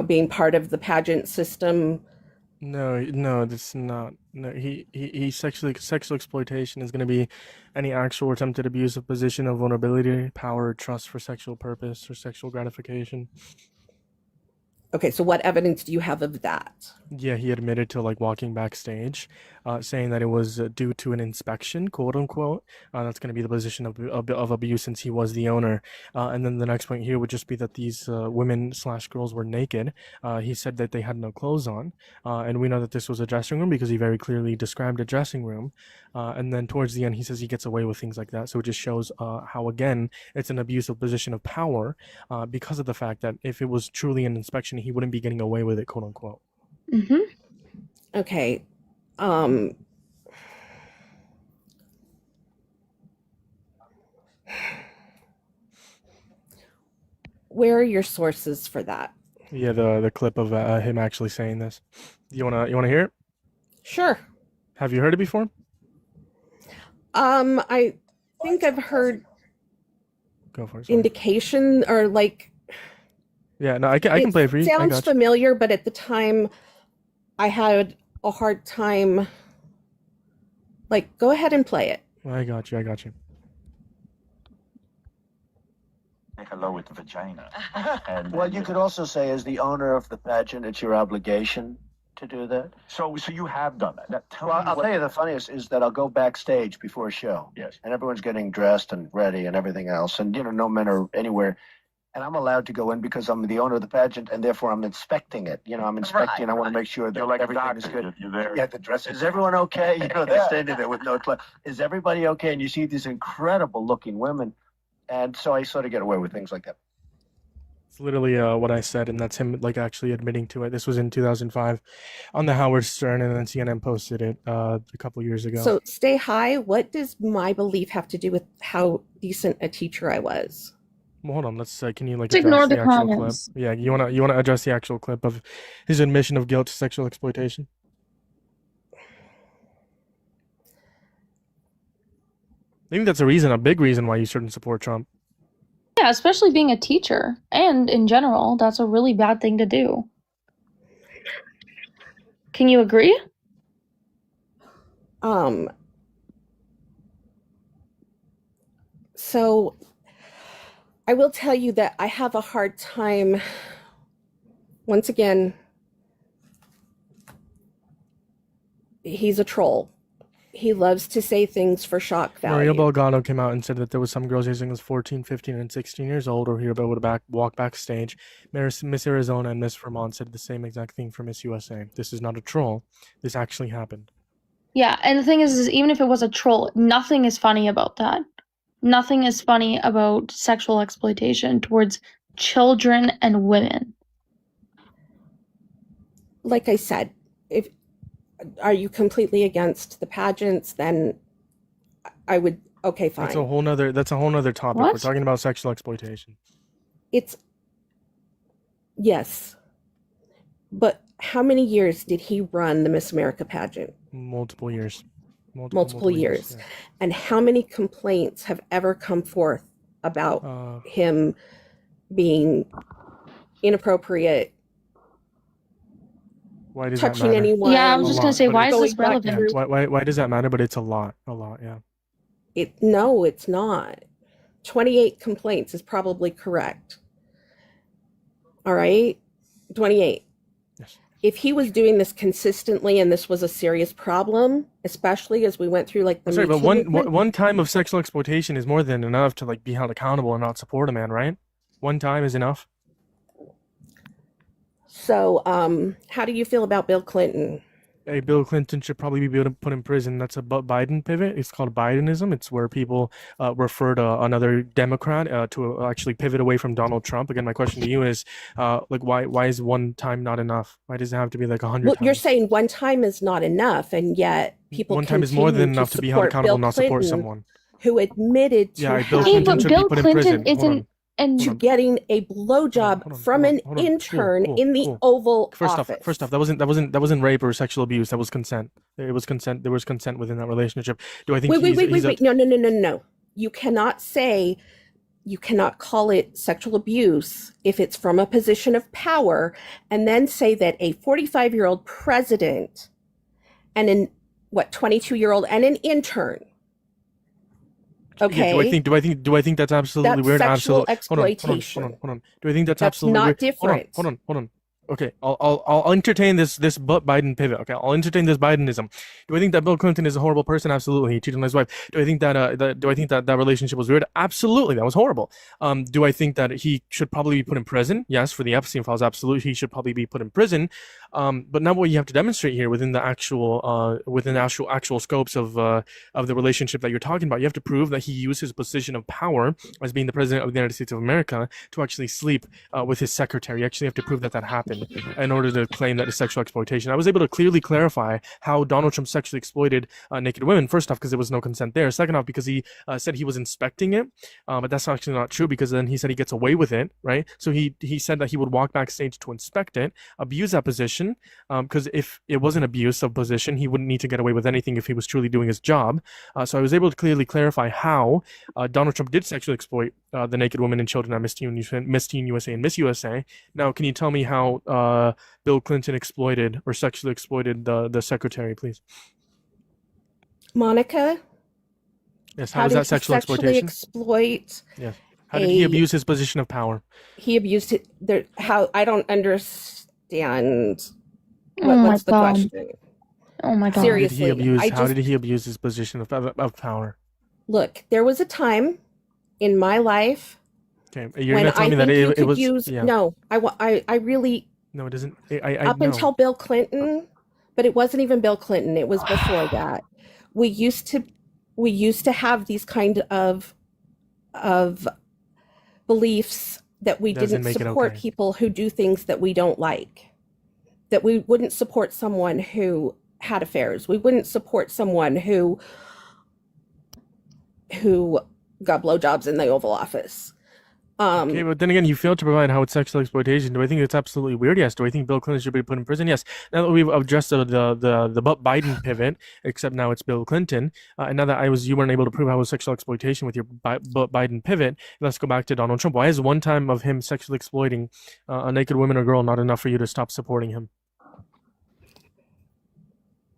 being part of the pageant system? No, that's not. No, he sexual exploitation is going to be any actual or attempted abuse of position of vulnerability, power, or trust for sexual purpose or sexual gratification. Okay, so what evidence do you have of that? Yeah, he admitted to like walking backstage, saying that it was due to an inspection, quote unquote. That's going to be the position of abuse since he was the owner. And then the next point here would just be that these women slash girls were naked. He said that they had no clothes on, and we know that this was a dressing room because he very clearly described a dressing room. And then towards the end, he says he gets away with things like that. So it just shows how again it's an abusive position of power, because of the fact that if it was truly an inspection, he wouldn't be getting away with it, quote unquote. Mm-hmm. Okay. Where are your sources for that? Yeah, the clip of him actually saying this. You wanna hear it? Sure. Have you heard it before? I think I've heard Go for it. Sorry. indication or like. Yeah, no, I can play it for you. I Sounds got you. familiar, but at the time, I had a hard time. Like, go ahead and play it. I got you. Say hello with the vagina. And Well, you could also say, as the owner of the pageant, it's your obligation to do that. so you have done that. Tell Well, me I'll what- tell you the funniest is that I'll go backstage before a show. Yes. And everyone's getting dressed and ready and everything else. And, no men are anywhere. And I'm allowed to go in because I'm the owner of the pageant and therefore I'm inspecting it. I'm inspecting. I want to make sure that You're like a everything is doctor. good. You're there. Yeah, the dress. Is everyone okay? They're standing there with no clothes. Is everybody okay? And you see these incredible looking women. And so I sort of get away with things like that. It's literally what I said, and that's him like actually admitting to it. This was in 2005 on the Howard Stern, and then CNN posted it a couple years ago. So, stay high. What does my belief have to do with how decent a teacher I was? Well, hold on. Let's can you like Just ignore address the the actual comments. clip? Yeah, you wanna address the actual clip of his admission of guilt to sexual exploitation? I think that's a big reason why you shouldn't support Trump. Yeah, especially being a teacher. And in general, that's a really bad thing to do. Can you agree? So I will tell you that I have a hard time, once again, he's a troll. He loves to say things for shock value. Maria Belgrano came out and said that there was some girls using was 14, 15, and 16 years old or here but would walk backstage. Miss Arizona and Miss Vermont said the same exact thing for Miss USA. This is not a troll. This actually happened. Yeah, and the thing is even if it was a troll, nothing is funny about that. Nothing is funny about sexual exploitation towards children and women. Like I said, are you completely against the pageants? Then I would, okay, fine. That's a whole nother topic. What? We're talking about sexual exploitation. Yes. But how many years did he run the Miss America pageant? Multiple years. Multiple years. Yeah. And how many complaints have ever come forth about him being inappropriate, Why does that touching matter? anyone? Yeah, I was just A gonna lot, say, but why is going this back relevant? through- Why does that matter? But it's a lot, yeah. No, it's not. 28 complaints is probably correct. All right? 28. Yes. If he was doing this consistently and this was a serious problem, especially as we went through like the Sorry, Me but Too one movement, one time of sexual exploitation is more than enough to like be held accountable and not support a man, right? One time is enough. So, how do you feel about Bill Clinton? Hey, Bill Clinton should probably be put in prison. That's a Biden pivot. It's called Bidenism. It's where people refer to another Democrat to actually pivot away from Donald Trump. Again, my question to you is, why is one time not enough? Why does it have to be like 100 Well, times? you're saying one time is not enough, and yet people One time is more than continue enough to be held support accountable Bill and not support Clinton, someone. who admitted to Yeah, Bill Hey, Clinton but should Bill be put in Clinton prison. Hold on. isn't and to getting a blowjob Hold on, from hold on, an hold on. intern Cool, in the cool. Oval First Office. off, that wasn't rape or sexual abuse. That was consent. It was consent. There was consent within that relationship. Do I think Wait. No. You cannot call it sexual abuse if it's from a position of power and then say that a 45-year-old president and an 22-year-old and an intern. Okay. Yeah, do I think that's absolutely That's weird? sexual Absolutely. exploitation. Hold on. Do I think that's That's absolutely not weird? different. Hold on. Okay, I'll entertain this Biden pivot. Okay, I'll entertain this Bidenism. Do I think that Bill Clinton is a horrible person? Absolutely. He cheated on his wife. Do I think that relationship was weird? Absolutely. That was horrible. Do I think that he should probably be put in prison? Yes, for the Epstein files, absolutely. He should probably be put in prison. But not what you have to demonstrate here within the actual scopes of the relationship that you're talking about. You have to prove that he used his position of power as being the president of the United States of America to actually sleep with his secretary. You actually have to prove that happened in order to claim that it's sexual exploitation. I was able to clearly clarify how Donald Trump sexually exploited naked women. First off, because there was no consent there. Second off, because he said he was inspecting it, but that's actually not true, because then he said he gets away with it, right? So he said that he would walk backstage to inspect it, abuse that position, because if it wasn't abuse of position, he wouldn't need to get away with anything if he was truly doing his job. So I was able to clearly clarify how Donald Trump did sexually exploit the naked women and children at Miss Teen USA and Miss USA. Now, can you tell me how Bill Clinton exploited or sexually exploited the secretary, please? Monica? Yes, how was that sexual exploitation? Exploit? Yes. How did he abuse his position of power? He abused it. How? I don't understand. What's the question? Oh my God. Seriously, How did he abuse his position of power? Look, there was a time in my life. Okay, you're gonna tell me that it was. Yeah. No, I really. No, it doesn't. Up until Bill Clinton, but it wasn't even Bill Clinton. It was before that. We used to have these kind of beliefs that we didn't support people who do things that we don't like. That we wouldn't support someone who had affairs. We wouldn't support someone who got blowjobs in the Oval Office. Okay, but then again, you failed to provide how it's sexual exploitation. Do I think it's absolutely weird? Yes. Do I think Bill Clinton should be put in prison? Yes. Now that we've addressed the Biden pivot, except now it's Bill Clinton, and now that you weren't able to prove how it was sexual exploitation with your Biden pivot, let's go back to Donald Trump. Why is one time of him sexually exploiting a naked woman or girl not enough for you to stop supporting him?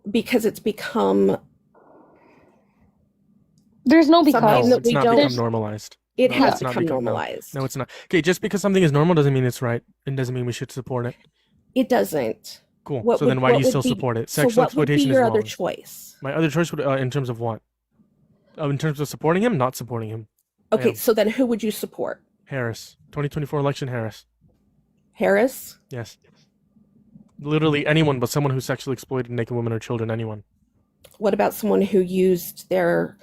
Because it's become. There's no because. Something that it's we not don't. become normalized. It No, has it's not become become normalized. No, it's not. Okay, just because something is normal doesn't mean it's right. It doesn't mean we should support it. It doesn't. Cool. So then why do you still support it? Sexual exploitation is your wrong. other choice? My other choice would, in terms of what? In terms of supporting him, not supporting him. Okay, so then who would you support? Harris. 2024 election, Harris. Harris? Yes. Literally anyone but someone who sexually exploited naked women or children, anyone. What about someone who used their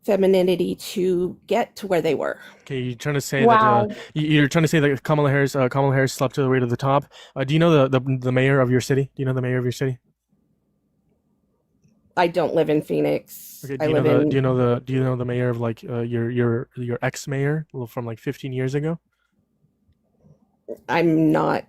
femininity to get to where they were? Okay, you're trying to say that you're trying to say that Kamala Harris slept to the way to the top. Do you know the mayor of your city? Do you know the mayor of your city? I don't live in Phoenix. Okay, do you know the mayor of like your ex-mayor from like 15 years ago? I'm not.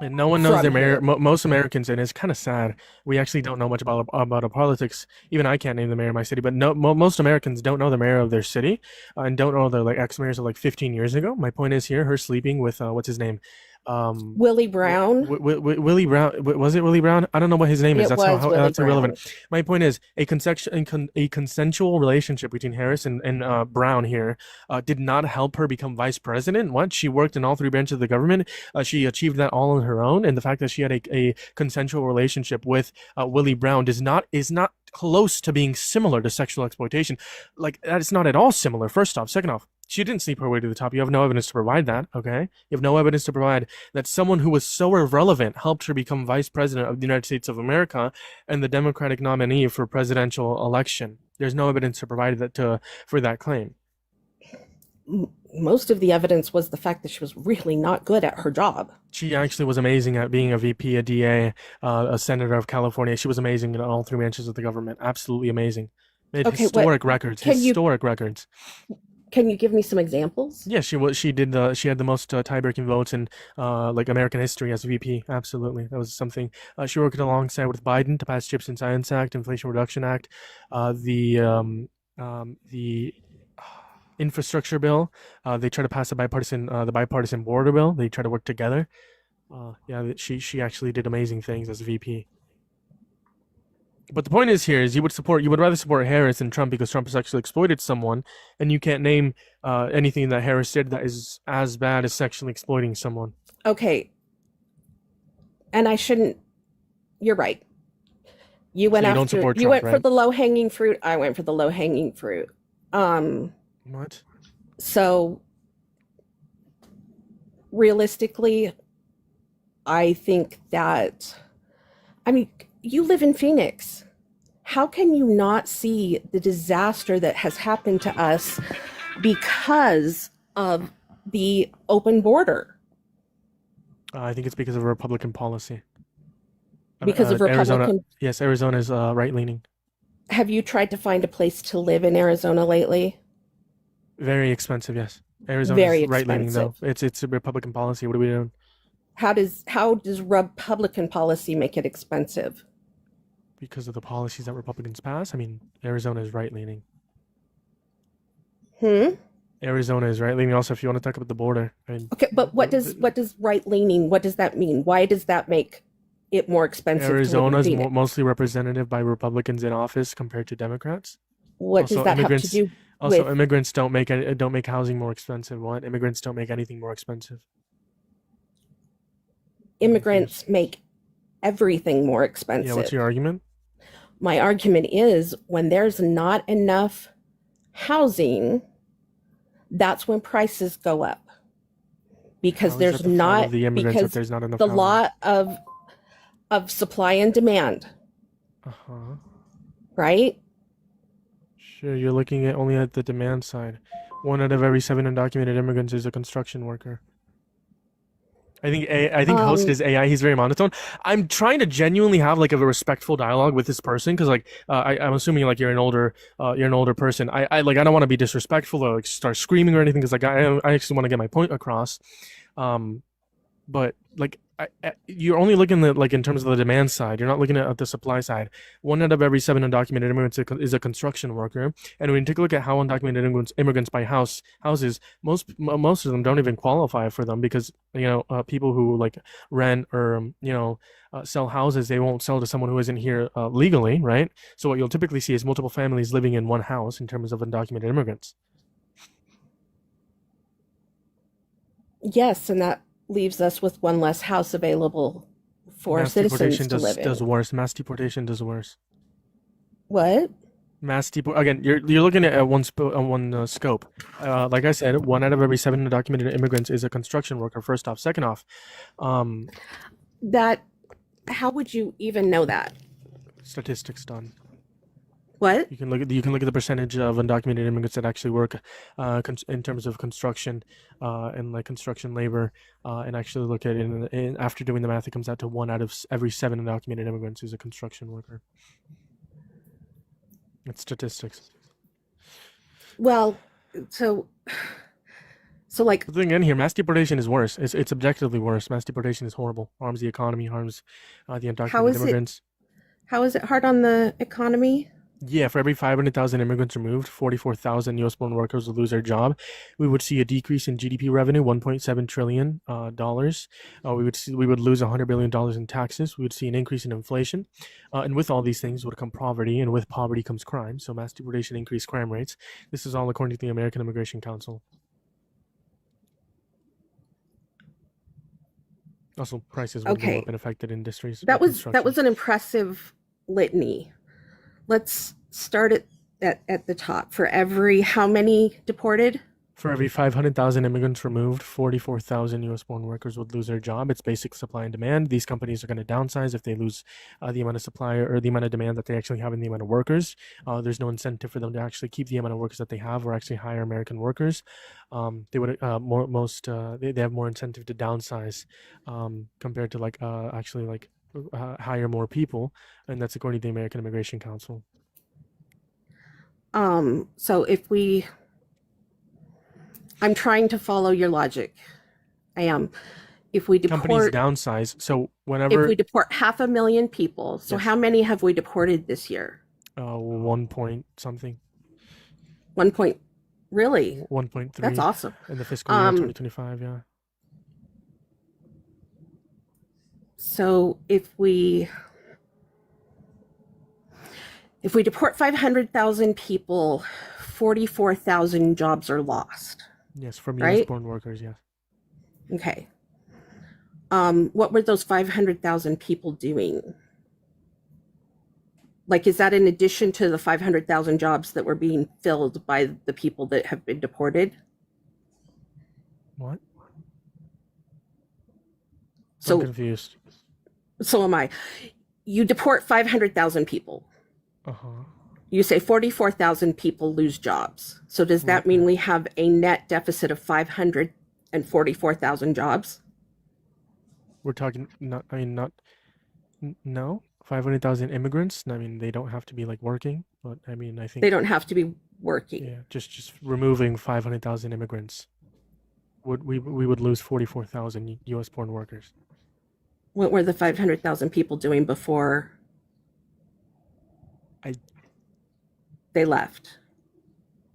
And no one knows their mayor. Most Americans, and it's kind of sad, we actually don't know much about our politics. Even I can't name the mayor of my city, but most Americans don't know the mayor of their city, and don't know the like ex-mayors of like 15 years ago. My point is here, her sleeping with what's his name? Willie Brown. Willie Brown. Was it Willie Brown? I don't know what his name is. That's Willie irrelevant. Brown. My point is a consensual relationship between Harris and Brown here did not help her become vice president. What? She worked in all three branches of the government. She achieved that all on her own, and the fact that she had a consensual relationship with Willie Brown is not close to being similar to sexual exploitation. Like, that is not at all similar. First off. Second off, she didn't sleep her way to the top. You have no evidence to provide that, okay? You have no evidence to provide that someone who was so irrelevant helped her become vice president of the United States of America and the Democratic nominee for presidential election. There's no evidence to provide for that claim. Most of the evidence was the fact that she was really not good at her job. She actually was amazing at being a VP, a DA, a senator of California. She was amazing in all three branches of the government. Absolutely amazing. Made historic records. Records. Can you give me some examples? Yeah, she had the most tie-breaking votes in like American history as VP. Absolutely, that was something. She worked alongside with Biden to pass CHIPS and Science Act, Inflation Reduction Act, the infrastructure bill. They tried to pass the bipartisan border bill. They tried to work together. She actually did amazing things as VP. But the point is you would rather support Harris than Trump because Trump has actually exploited someone, and you can't name anything that Harris did that is as bad as sexually exploiting someone. Okay, and I shouldn't. You're right. You went So you don't after. support You Trump, went for right? the low hanging fruit. I went for the low hanging fruit. What? So realistically, I think that. I mean, you live in Phoenix. How can you not see the disaster that has happened to us because of the open border? I think it's because of Republican policy. Because of Arizona, Republican. yes, Arizona is right-leaning. Have you tried to find a place to live in Arizona lately? Very expensive, yes. Arizona Very is right-leaning, though. expensive. It's a Republican policy. What are we doing? How does Republican policy make it expensive? Because of the policies that Republicans pass? I mean, Arizona is right-leaning. Arizona is right-leaning. Also, if you want to talk about the border, I mean, Okay, but what does right leaning? What does that mean? Why does that make it more expensive Arizona is to live in Phoenix? mostly representative by Republicans in office compared to Democrats. What does that have to do with Immigrants don't make housing more expensive. What? Immigrants don't make anything more expensive. immigrants make everything more expensive? Yeah, what's your argument? My argument is when there's not enough housing, that's when prices go up. Because How is there's that the fault not of the immigrants because if there's not enough the housing? law of supply and demand, Uh-huh. right? Sure, you're looking at only at the demand side. 1 out of every 7 undocumented immigrants is a construction worker. I think host is AI. He's very monotone. I'm trying to genuinely have like a respectful dialogue with this person because like I'm assuming like you're an older person. I don't want to be disrespectful or like start screaming or anything because like I actually want to get my point across. But like you're only looking at like in terms of the demand side. You're not looking at the supply side. 1 out of every 7 undocumented immigrants is a construction worker. And when you take a look at how undocumented immigrants buy houses, most of them don't even qualify for them because people who like rent or sell houses, they won't sell to someone who isn't here legally, right? So what you'll typically see is multiple families living in one house in terms of undocumented immigrants. Yes, and that leaves us with one less house available for citizens to live in. Does worse. Mass deportation does worse. What? Again, you're looking at one scope. Like I said, 1 out of every 7 undocumented immigrants is a construction worker. First off, second off, That, how would you even know that? statistics done. What? You can look at the percentage of undocumented immigrants that actually work in terms of construction and like construction labor, and actually look at it. And after doing the math, it comes out to 1 out of every 7 undocumented immigrants is a construction worker. It's statistics. Well, so like The thing in here, mass deportation is worse. It's objectively worse. Mass deportation is horrible. Harms the economy. Harms the undocumented immigrants. How is it hard on the economy? Yeah, for every 500,000 immigrants removed, 44,000 U.S.-born workers would lose their job. We would see a decrease in GDP revenue, $1.7 trillion dollars. We would lose $100 billion in taxes. We would see an increase in inflation, and with all these things would come poverty, and with poverty comes crime. So mass deportation increased crime rates. This is all according to the American Immigration Council. Also, prices would go up in affected industries. That was an impressive litany. Let's start at the top. For every how many deported? For every 500,000 immigrants removed, 44,000 U.S.-born workers would lose their job. It's basic supply and demand. These companies are going to downsize if they lose the amount of supply or the amount of demand that they actually have in the amount of workers. There's no incentive for them to actually keep the amount of workers that they have or actually hire American workers. They would they have more incentive to downsize compared to hire more people, and that's according to the American Immigration Council. So I'm trying to follow your logic. I am. If we deport Companies downsize, so whenever if we deport 500,000 people, so how many have we deported this year? 1 point something. 1 point, really? 1.3. That's awesome. In the fiscal year 2025, yeah. So if we deport 500,000 people, 44,000 jobs are lost. Yes, from right? U.S.-born workers, yes. Okay. What were those 500,000 people doing? Like, is that in addition to the 500,000 jobs that were being filled by the people that have been deported? What? So, I'm confused. So am I. You deport 500,000 people. Uh-huh. You say 44,000 people lose jobs. So does that mean we have a net deficit of 544,000 jobs? We're talking not. I mean, not. No, 500,000 immigrants. I mean, they don't have to be like working, but I mean, I think They don't have to be working. yeah, just removing 500,000 immigrants, we would lose 44,000 U.S. born workers. What were the 500,000 people doing before they left?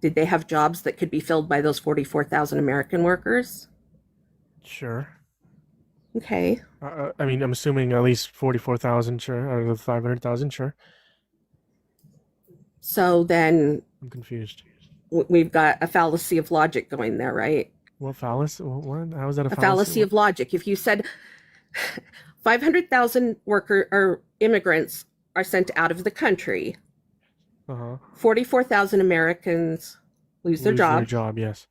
Did they have jobs that could be filled by those 44,000 American workers? Sure. Okay. I mean, I'm assuming at least 44,000, sure, out of the 500,000, sure. So then I'm confused. We've got a fallacy of logic going there, right? What fallacy? What? How is that a fallacy? A fallacy of logic. If you said 500,000 immigrants are sent out of the country, 44,000 Americans lose their job. Their job, yes.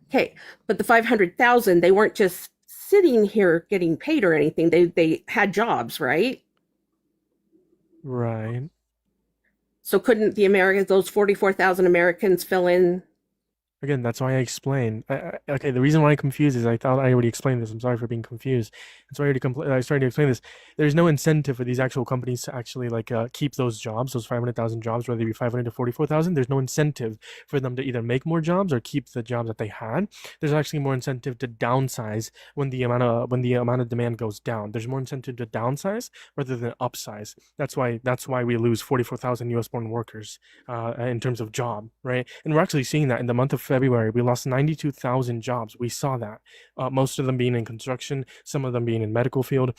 Okay, but the 500,000, they weren't just sitting here getting paid or anything. They had jobs, right? Right. So couldn't those 44,000 Americans fill in? Again, that's why I explained. Okay, the reason why I'm confused is I thought I already explained this. I'm sorry for being confused. That's why I started to explain this. There's no incentive for these actual companies to actually keep those jobs, those 500,000 jobs, whether they be 500 to 44,000. There's no incentive for them to either make more jobs or keep the jobs that they had. There's actually more incentive to downsize when the amount of demand goes down. There's more incentive to downsize rather than upsize. That's why we lose 44,000 U.S. born workers in terms of job, right? And we're actually seeing that in the month of February, we lost 92,000 jobs. We saw that. Most of them being in construction, some of them being in medical field.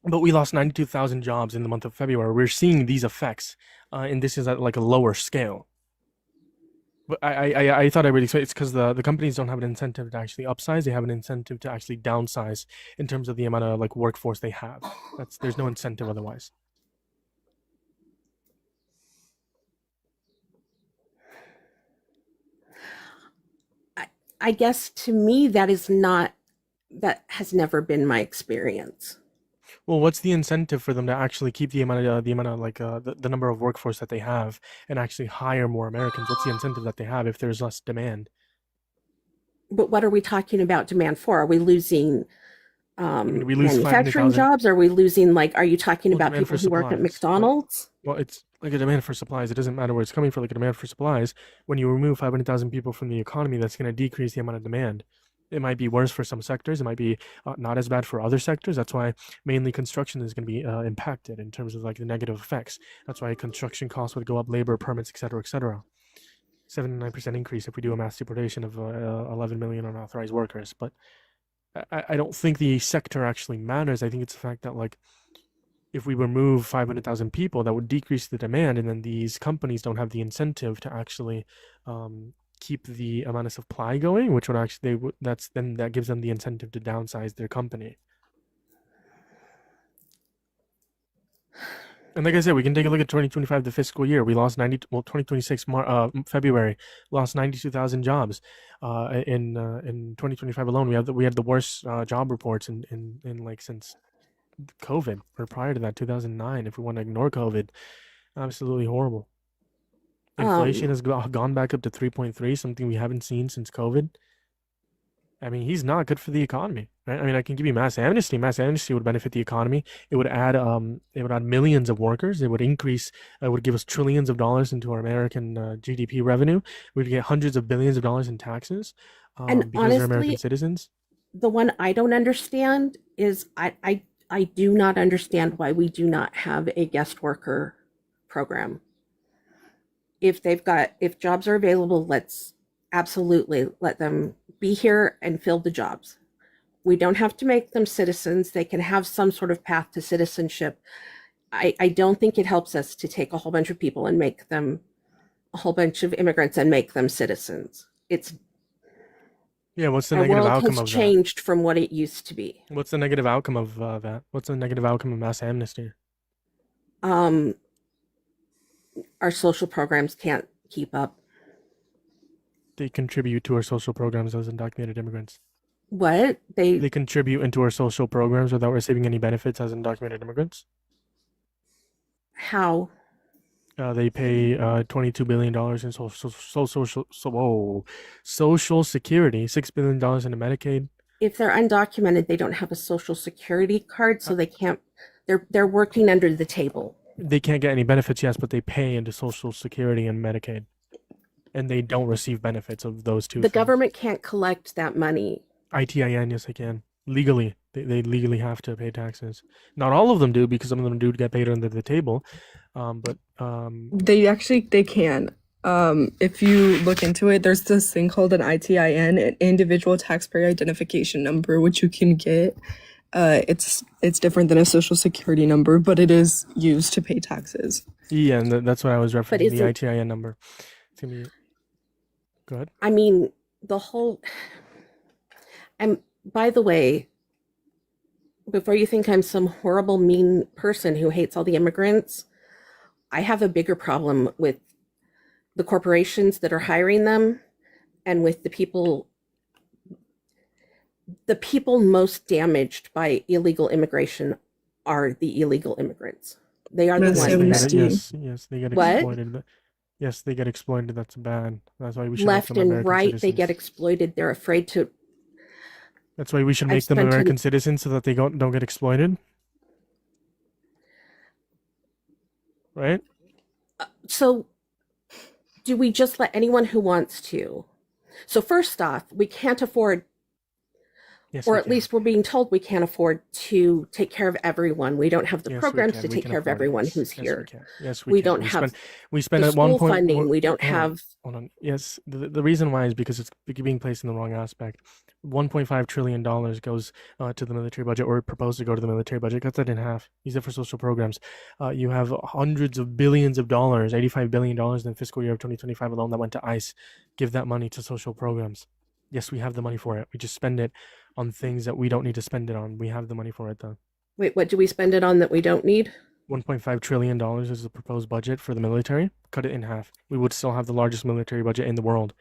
But we lost 92,000 jobs in the month of February. We're seeing these effects, and this is at like a lower scale. But I thought I really explained it's because the companies don't have an incentive to actually upsize. They have an incentive to actually downsize in terms of the amount of workforce they have. There's no incentive otherwise. I guess to me that has never been my experience. Well, what's the incentive for them to actually keep the amount of the number of workforce that they have and actually hire more Americans? What's the incentive that they have if there's less demand? But what are we talking about demand for? Are we losing we lose manufacturing jobs? Are we losing are you talking about people who work at McDonald's? Well, it's like a demand for supplies. It doesn't matter where it's coming from, like a demand for supplies. When you remove 500,000 people from the economy, that's going to decrease the amount of demand. It might be worse for some sectors. It might be not as bad for other sectors. That's why mainly construction is going to be impacted in terms of the negative effects. That's why construction costs would go up, labor, permits, et cetera, et cetera. 79% increase if we do a mass deportation of 11 million unauthorized workers. But I don't think the sector actually matters. I think it's the fact that if we remove 500,000 people, that would decrease the demand, and then these companies don't have the incentive to actually keep the amount of supply going, which would actually that gives them the incentive to downsize their company. And like I said, we can take a look at 2025, the fiscal year. We lost 2026 February, lost 92,000 jobs. In 2025 alone, we had the worst job reports in since COVID, or prior to that, 2009. If we want to ignore COVID, absolutely horrible. Inflation has gone back up to 3.3, something we haven't seen since COVID. I mean, he's not good for the economy, right? I mean, I can give you mass amnesty. Mass amnesty would benefit the economy. It would add millions of workers. It would would give us trillions of dollars into our American GDP revenue. We'd get hundreds of billions of dollars in taxes And because honestly, they're American citizens. The one I don't understand is I do not understand why we do not have a guest worker program. If jobs are available, let's absolutely let them be here and fill the jobs. We don't have to make them citizens. They can have some sort of path to citizenship. I don't think it helps us to take a whole bunch of people and make them a whole bunch of immigrants and make them citizens. Yeah, what's the Our negative world outcome has of that? changed from what it used to be. What's the negative outcome of that? What's the negative outcome of mass amnesty? Our social programs can't keep up. They contribute to our social programs as undocumented immigrants. What? They contribute into our social programs without receiving any benefits as undocumented immigrants. How? They pay $22 billion in social security, $6 billion into Medicaid. If they're undocumented, they don't have a social security card, so they can't. They're working under the table. They can't get any benefits, yes, but they pay into Social Security and Medicaid, and they don't receive benefits of those two. The government can't collect that money. ITIN, yes, they can legally. They legally have to pay taxes. Not all of them do, because some of them do get paid under the table, but they can. If you look into it, there's this thing called an ITIN, an individual taxpayer identification number, which you can get. It's different than a social security number, but it is used to pay taxes. Yeah, and that's what I was referencing, the ITIN number. It's gonna be... Go ahead. I mean, the whole... And by the way, before you think I'm some horrible, mean person who hates all the immigrants, I have a bigger problem with the corporations that are hiring them and with the people most damaged by illegal immigration are the illegal immigrants. They are the ones that... Yes, they get what? exploited. Yes, they get exploited. That's bad. That's why we should left make them and American right, citizens. they get exploited. They're afraid to... That's why we should make them American citizens so that they don't get exploited. Right? So do we just let anyone who wants to? So first off, we can't afford, or at least we're being told we can't afford to take care of everyone. We don't have the programs to take care of everyone who's here. Yes, we don't have we spend the at one school point funding. We don't have. Hold on. Yes, the reason why is because it's being placed in the wrong aspect. $1.5 trillion goes to the military budget, or proposed to go to the military budget. Cut that in half. Use it for social programs. You have hundreds of billions of dollars, $85 billion in the fiscal year of 2025 alone that went to ICE. Give that money to social programs. Yes, we have the money for it. We just spend it on things that we don't need to spend it on. We have the money for it, though. Wait, what do we spend it on that we don't need? $1.5 trillion is the proposed budget for the military. Cut it in half. We would still have the largest military budget in the world.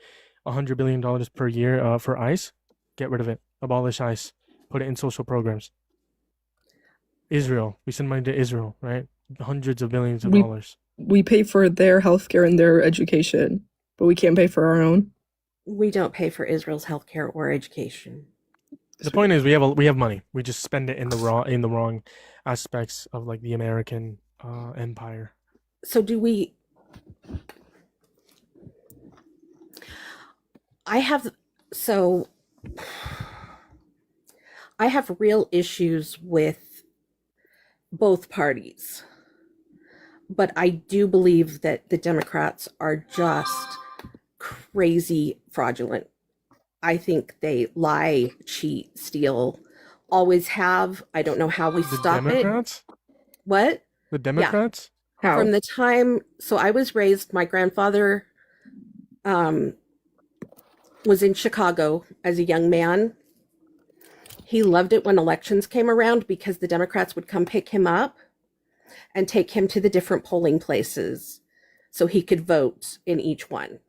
$100 billion per year for ICE. Get rid of it. Abolish ICE. Put it in social programs. Israel. We send money to Israel, right? Hundreds of billions of dollars. We pay for their healthcare and their education, but we can't pay for our own. We don't pay for Israel's healthcare or education. The point is, we have money. We just spend it in the wrong aspects of like the American empire. So do we? I have real issues with both parties, but I do believe that the Democrats are just crazy fraudulent. I think they lie, cheat, steal, always have. I don't know how we stop Democrats? it. What? The Democrats? Yeah. From the time, so I was raised, my grandfather was in Chicago as a young man. He loved it when elections came around because the Democrats would come pick him up and take him to the different polling places so he could vote in each one.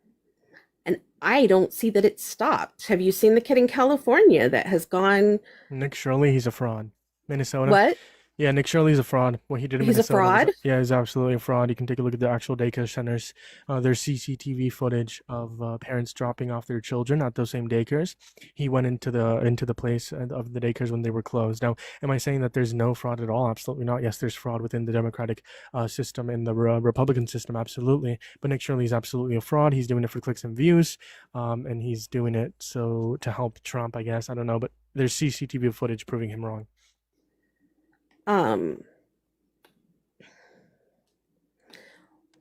And I don't see that it stopped. Have you seen the kid in California that has gone? Nick Shirley, he's a fraud. Minnesota. What? Yeah, Nick Shirley's a fraud. What he did in He's Minnesota. a fraud? Yeah, he's absolutely a fraud. You can take a look at the actual daycare centers. There's CCTV footage of parents dropping off their children at those same daycares. He went into the place of the daycares when they were closed. Now, am I saying that there's no fraud at all? Absolutely not. Yes, there's fraud within the Democratic system and the Republican system, absolutely. But Nick Shirley's absolutely a fraud. He's doing it for clicks and views, and he's doing it to help Trump, I guess. I don't know, but there's CCTV footage proving him wrong.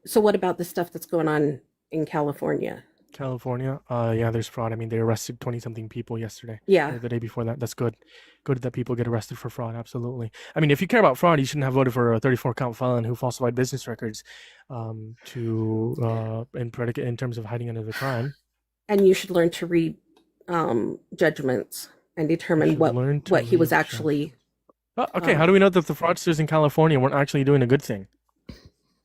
So what about the stuff that's going on in California? California, yeah, there's fraud. I mean, they arrested 20-something people yesterday. Yeah. The day before that. That's good. Good that people get arrested for fraud, absolutely. I mean, if you care about fraud, you shouldn't have voted for a 34-count felon who falsified business records in terms of hiding under the crime. And you should learn to read judgments and You determine should learn to what he was read actually. okay, how do we know that the fraudsters in California weren't actually doing a good thing?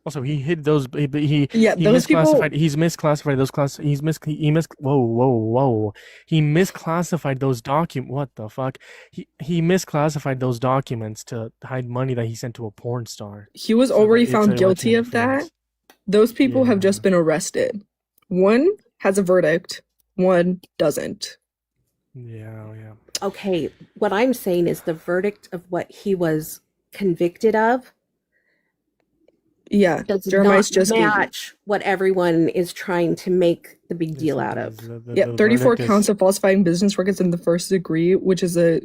Also, he hid those. He those people. misclassified. He's misclassified those class. Whoa. He misclassified those document. What the fuck? He misclassified those documents to hide money that he sent to a porn star. He was So already it's found election guilty of that. interference. Those people have Yeah. just been arrested. One has a verdict, one doesn't. Yeah. Okay, what I'm saying is the verdict of what he was convicted of Yeah, does Jeremiah's not just match what everyone is trying to make the big deal out of. Yeah, 34 counts of falsifying business records in the first degree, which is a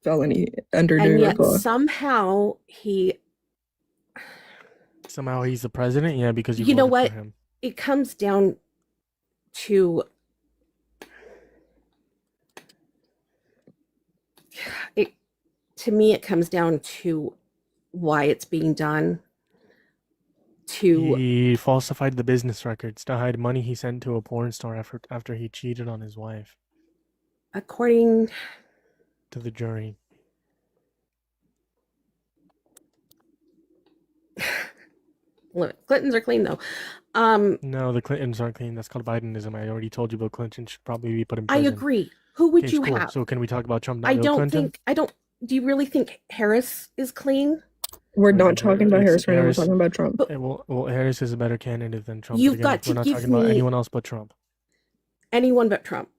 felony under New And York yet law. somehow Somehow he's the president. Yeah, because you know voted what? for him. It comes down to it. To me, it comes down to why it's being done. He falsified the business records to hide money he sent to a porn star after he cheated on his wife. According to the jury. Look, Clintons are clean though. No, the Clintons aren't clean. That's called Bidenism. I already told you Bill Clinton should probably be put in I prison. agree. Who would Okay, you cool. have? So can we talk about Trump, not I Bill don't Clinton? think. I don't. Do you really think Harris is clean? We're not talking about Harris right now. We're Harris- talking about Trump. Well, Harris is a better candidate than Trump. You've Again, got to we're not give talking about me- anyone else but Trump. Anyone but Trump.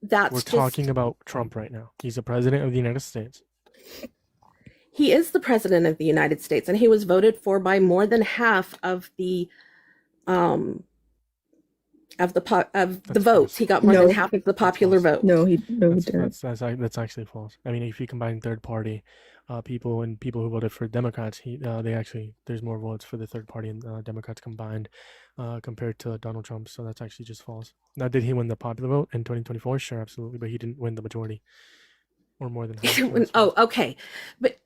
That's We're just, talking about Trump right now. He's the president of the United States. He is the president of the United States, and he was voted for by more than half of the votes. He got more No. than half of the popular vote. No, he didn't. That's actually false. I mean, if you combine third party people and people who voted for Democrats, there's more votes for the third party and Democrats combined compared to Donald Trump. So that's actually just false. Now, did he win the popular vote in 2024? Sure, absolutely, but he didn't win the majority or more than half. so that's false. Okay, but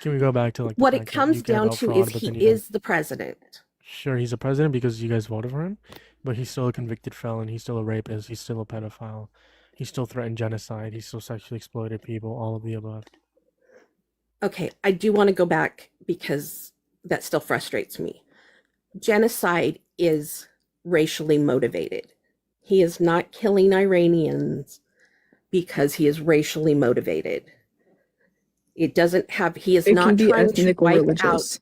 Can we go back to like the what it fact that comes you care down about to fraud, is but he then you don't? is the president. Sure, he's a president because you guys voted for him, but he's still a convicted felon. He's still a rapist. He's still a pedophile. He still threatened genocide. He still sexually exploited people. All of the above. Okay, I do want to go back because that still frustrates me. Genocide is racially motivated. He is not killing Iranians because he is racially motivated. It doesn't have, he is It not can be trying to ethnic or wipe out religious.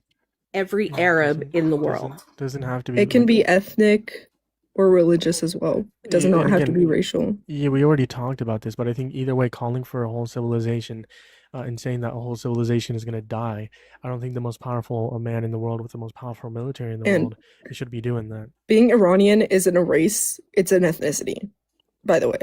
every Arab in the world. Doesn't have to be. It can be ethnic or religious as well. It does Yeah, not and have to again, be racial. Yeah, we already talked about this, but I think either way, calling for a whole civilization and saying that a whole civilization is going to die, I don't think the most powerful man in the world with the most powerful military in the And- world should be doing that. Being Iranian isn't a race, it's an ethnicity, by the way.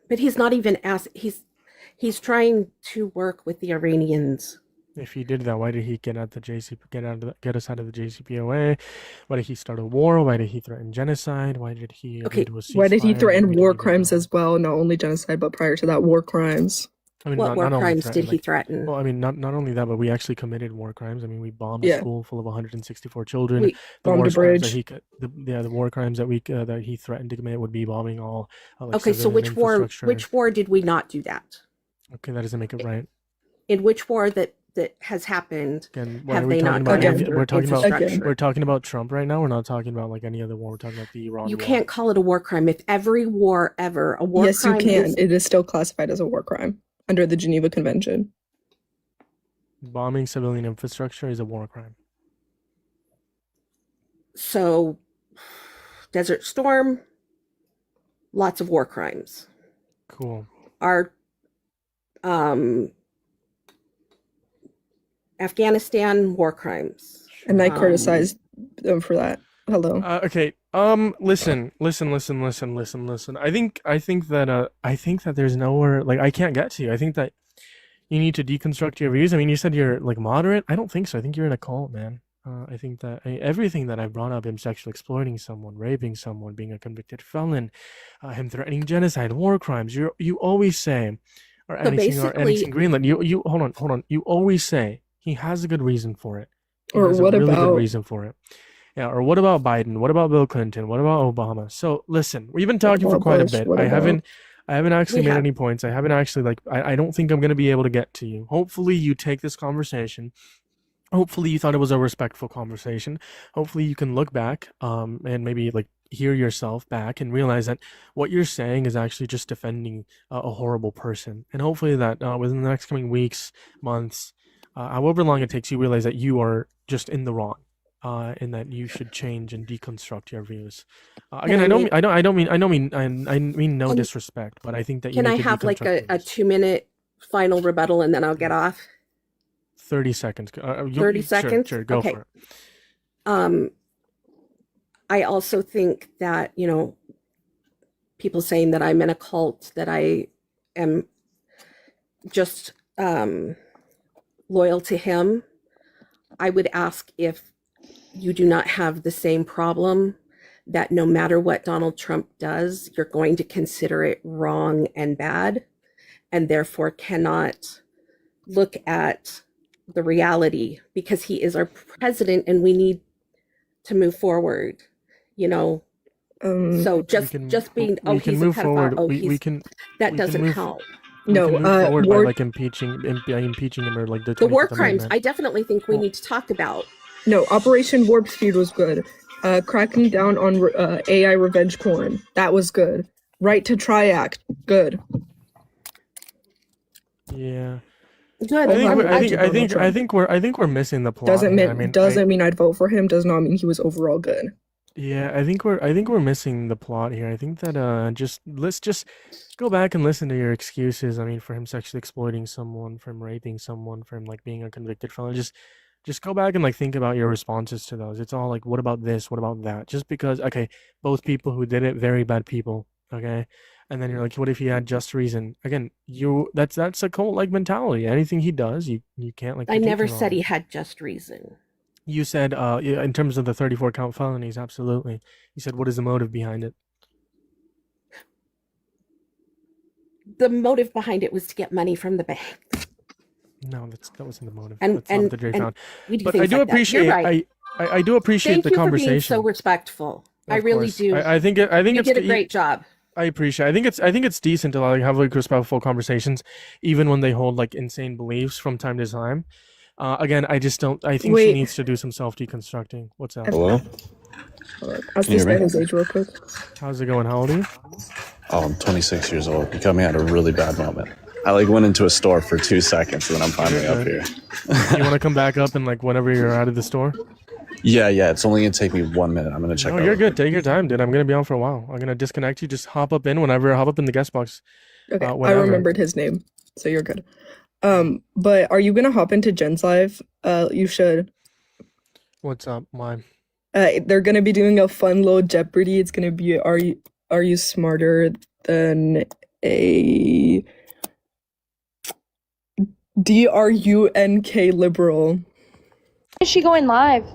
But he's not even he's trying to work with the Iranians. If he did that, why did he get us out of the JCPOA? Why did he start a war? Why did he threaten genocide? Why did he agree to a ceasefire? Why did he Why threaten did war he do crimes that? as well? Not only genocide, but prior to that, war crimes. I mean, What war only crimes did he like- threaten? Well, I mean, not only that, but we actually committed war crimes. I mean, we bombed a Yeah. school full of 164 children. We The bombed war a crimes that bridge. the war crimes that he threatened to commit would be bombing all. Like, Okay, so civilian infrastructure. which war did we not do that? Okay, that doesn't make it right. In which war that has happened Again, why have are we they talking not about? gone Again, after We're talking about. infrastructure? We're talking about Trump right now. We're not talking about like any other war. We're talking about the Iran You war. can't call it a war crime if every war ever a war Yes, you crime can. is It is still classified as a war crime under the Geneva Convention. Bombing civilian infrastructure is a war crime. so Desert Storm, lots of war crimes. Cool. Our Afghanistan war crimes. And I Um, criticized them for that. Hello. Okay. Listen. I think that there's nowhere like I can't get to you. I think that you need to deconstruct your views. I mean, you said you're like moderate. I don't think so. I think you're in a cult, man. I think that everything that I brought up, him sexually exploiting someone, raping someone, being a convicted felon, him threatening genocide, war crimes. You always say, or So annexing basically, Greenland. You hold on. You always say he has a good reason for it. He Or has a what really good about reason for it. Yeah, or what about Biden? What about Bill Clinton? What about Obama? So listen, we've been talking for quite a Bush? bit. What I about haven't actually we made have. any points. I haven't actually I don't think I'm gonna be able to get to you. Hopefully you take this conversation. Hopefully you thought it was a respectful conversation. Hopefully you can look back and maybe like hear yourself back and realize that what you're saying is actually just defending a horrible person. And hopefully that within the next coming weeks, months, however long it takes, you realize that you are just in the wrong. And that you should change and deconstruct your views. Can Again, I make I mean no and disrespect, but I think that you can I need to have like deconstruct your a views. 2-minute final rebuttal and then I'll get off? 30 seconds. 30 seconds? Sure, go Okay. for it. I also think that, people saying that I'm in a cult, that I am just loyal to him. I would ask if you do not have the same problem, that no matter what Donald Trump does, you're going to consider it wrong and bad, and therefore cannot look at the reality, because he is our president and we need to move forward, So just being, we can he's a move pedophile, forward. that we can doesn't move help. we no can move forward by war like impeaching him or like the The war 25th crimes, Amendment. I definitely think we need to talk about. no Operation Warp Speed was good. Cracking down on AI revenge porn, that was good. Right to Try Act, good. Yeah. Good. I think we're missing the plot. Doesn't here. mean I'd vote for him. Does not mean he was overall good. Yeah, I think we're missing the plot here. I think that let's just go back and listen to your excuses. I mean, for him sexually exploiting someone, for him raping someone, for him like being a convicted felon. Just go back and like think about your responses to those. It's all like, what about this? What about that? Just because, okay, both people who did it, very bad people. Okay. And then you're like, what if he had just reason? Again, that's a cult-like mentality. Anything he does, you can't like. I critique never him on said it. he had just reason. You said, in terms of the 34 count felonies, absolutely. You said, what is the motive behind it? The motive behind it was to get money from the bank. No, that wasn't the motive. And That's not what the jury found. we do But I things do like that. appreciate. You're right. I do appreciate Thank the you for conversation. being so respectful. I Of really course. do. I think You it's did a great job. I appreciate. I think it's decent to like have like respectful conversations, even when they hold like insane beliefs from time to time. Again, I just don't. I think she Wait. needs to do some self deconstructing. What's up? Hello? Ask Can you this hear guy me? his age real quick. How's it going? How old are you? Oh, I'm 26 years old. You caught me at a really bad moment. I like went into a store for 2 seconds and then I'm finally up here. You want to come back up and like whenever you're out of the store? Yeah, it's only gonna take me 1 minute. I'm gonna check No, out. you're good. Take your time, dude. I'm gonna be on for a while. I'm gonna disconnect you. Just hop up in whenever. Hop up in the guest box. Okay, I whenever. remembered his name, so you're good. But are you gonna hop into Jen's live? You should. What's up? Why? They're gonna be doing a fun little Jeopardy. It's gonna be are you smarter than a DRUNK liberal? Is she going live?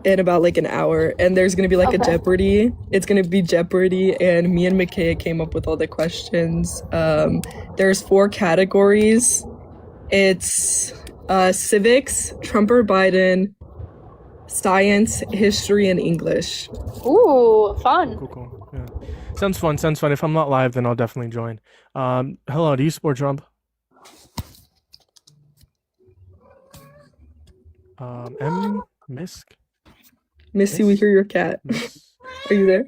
In about like an hour, and there's gonna be like a Okay. Jeopardy. It's gonna be Jeopardy, and me and Makaya came up with all the questions. There's 4 categories. It's civics, Trump or Biden, science, history, and English. Ooh, fun. Cool. Yeah. Sounds fun. If I'm not live, then I'll definitely join. Hello. Do you support Trump? Misk. Missy, we hear your cat. Are you there?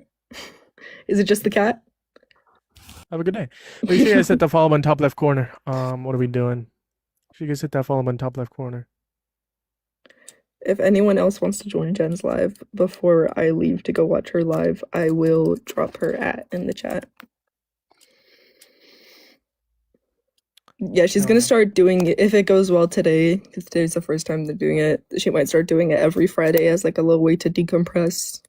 Is it just the cat? Have a good day. Make sure you guys hit the follow button top left corner. What are we doing? Make sure you guys hit that follow button top left corner. If anyone else wants to join Jen's live before I leave to go watch her live, I will drop her in the chat. Yeah, she's gonna start doing it if it goes well today, because today's the first time they're doing it. She might start doing it every Friday as like a little way to decompress.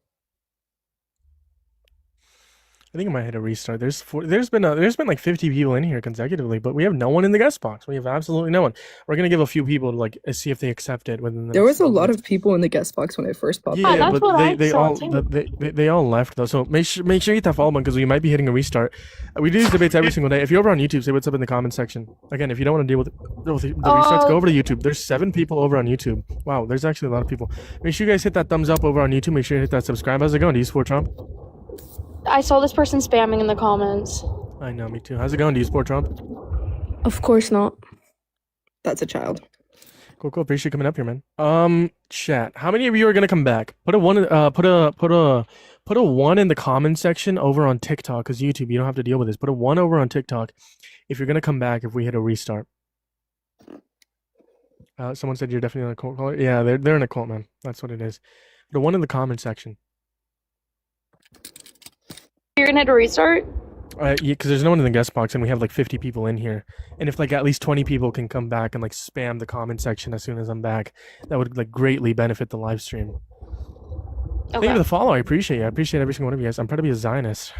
I think I might hit a restart. There's been like 50 people in here consecutively, but we have no one in the guest box. We have absolutely no one. We're gonna give a few people to like see if they accept it within the There next was a couple lot minutes. of people in the guest box when I first popped Yeah, in. that's but what I they saw, all too. they all left though. So make sure you hit that follow button because we might be hitting a restart. We do these debates every single day. If you're over on YouTube, say what's up in the comment section. Again, if you don't want to deal with the restarts, go over to YouTube. There's 7 people over on YouTube. Wow, there's actually a lot of people. Make sure you guys hit that thumbs up over on YouTube. Make sure you hit that subscribe. How's it going? Do you support Trump? I saw this person spamming in the comments. I know, me too. How's it going? Do you support Trump? Of course not. That's a child. Cool. Appreciate you coming up here, man. Chat. How many of you are gonna come back? Put a 1. Put a 1 in the comment section over on TikTok, because YouTube, you don't have to deal with this. Put a 1 over on TikTok if you're gonna come back if we hit a restart. Someone said you're definitely in a cult caller. Yeah, they're in a cult, man. That's what it is. Put a 1 in the comment section. You're gonna hit a restart? Yeah, because there's no one in the guest box, and we have like 50 people in here. And if like at least 20 people can come back and like spam the comment section as soon as I'm back, that would like greatly benefit the live stream. Thank you for the follow. I appreciate you. I appreciate every single one of you guys. I'm proud to be a Zionist.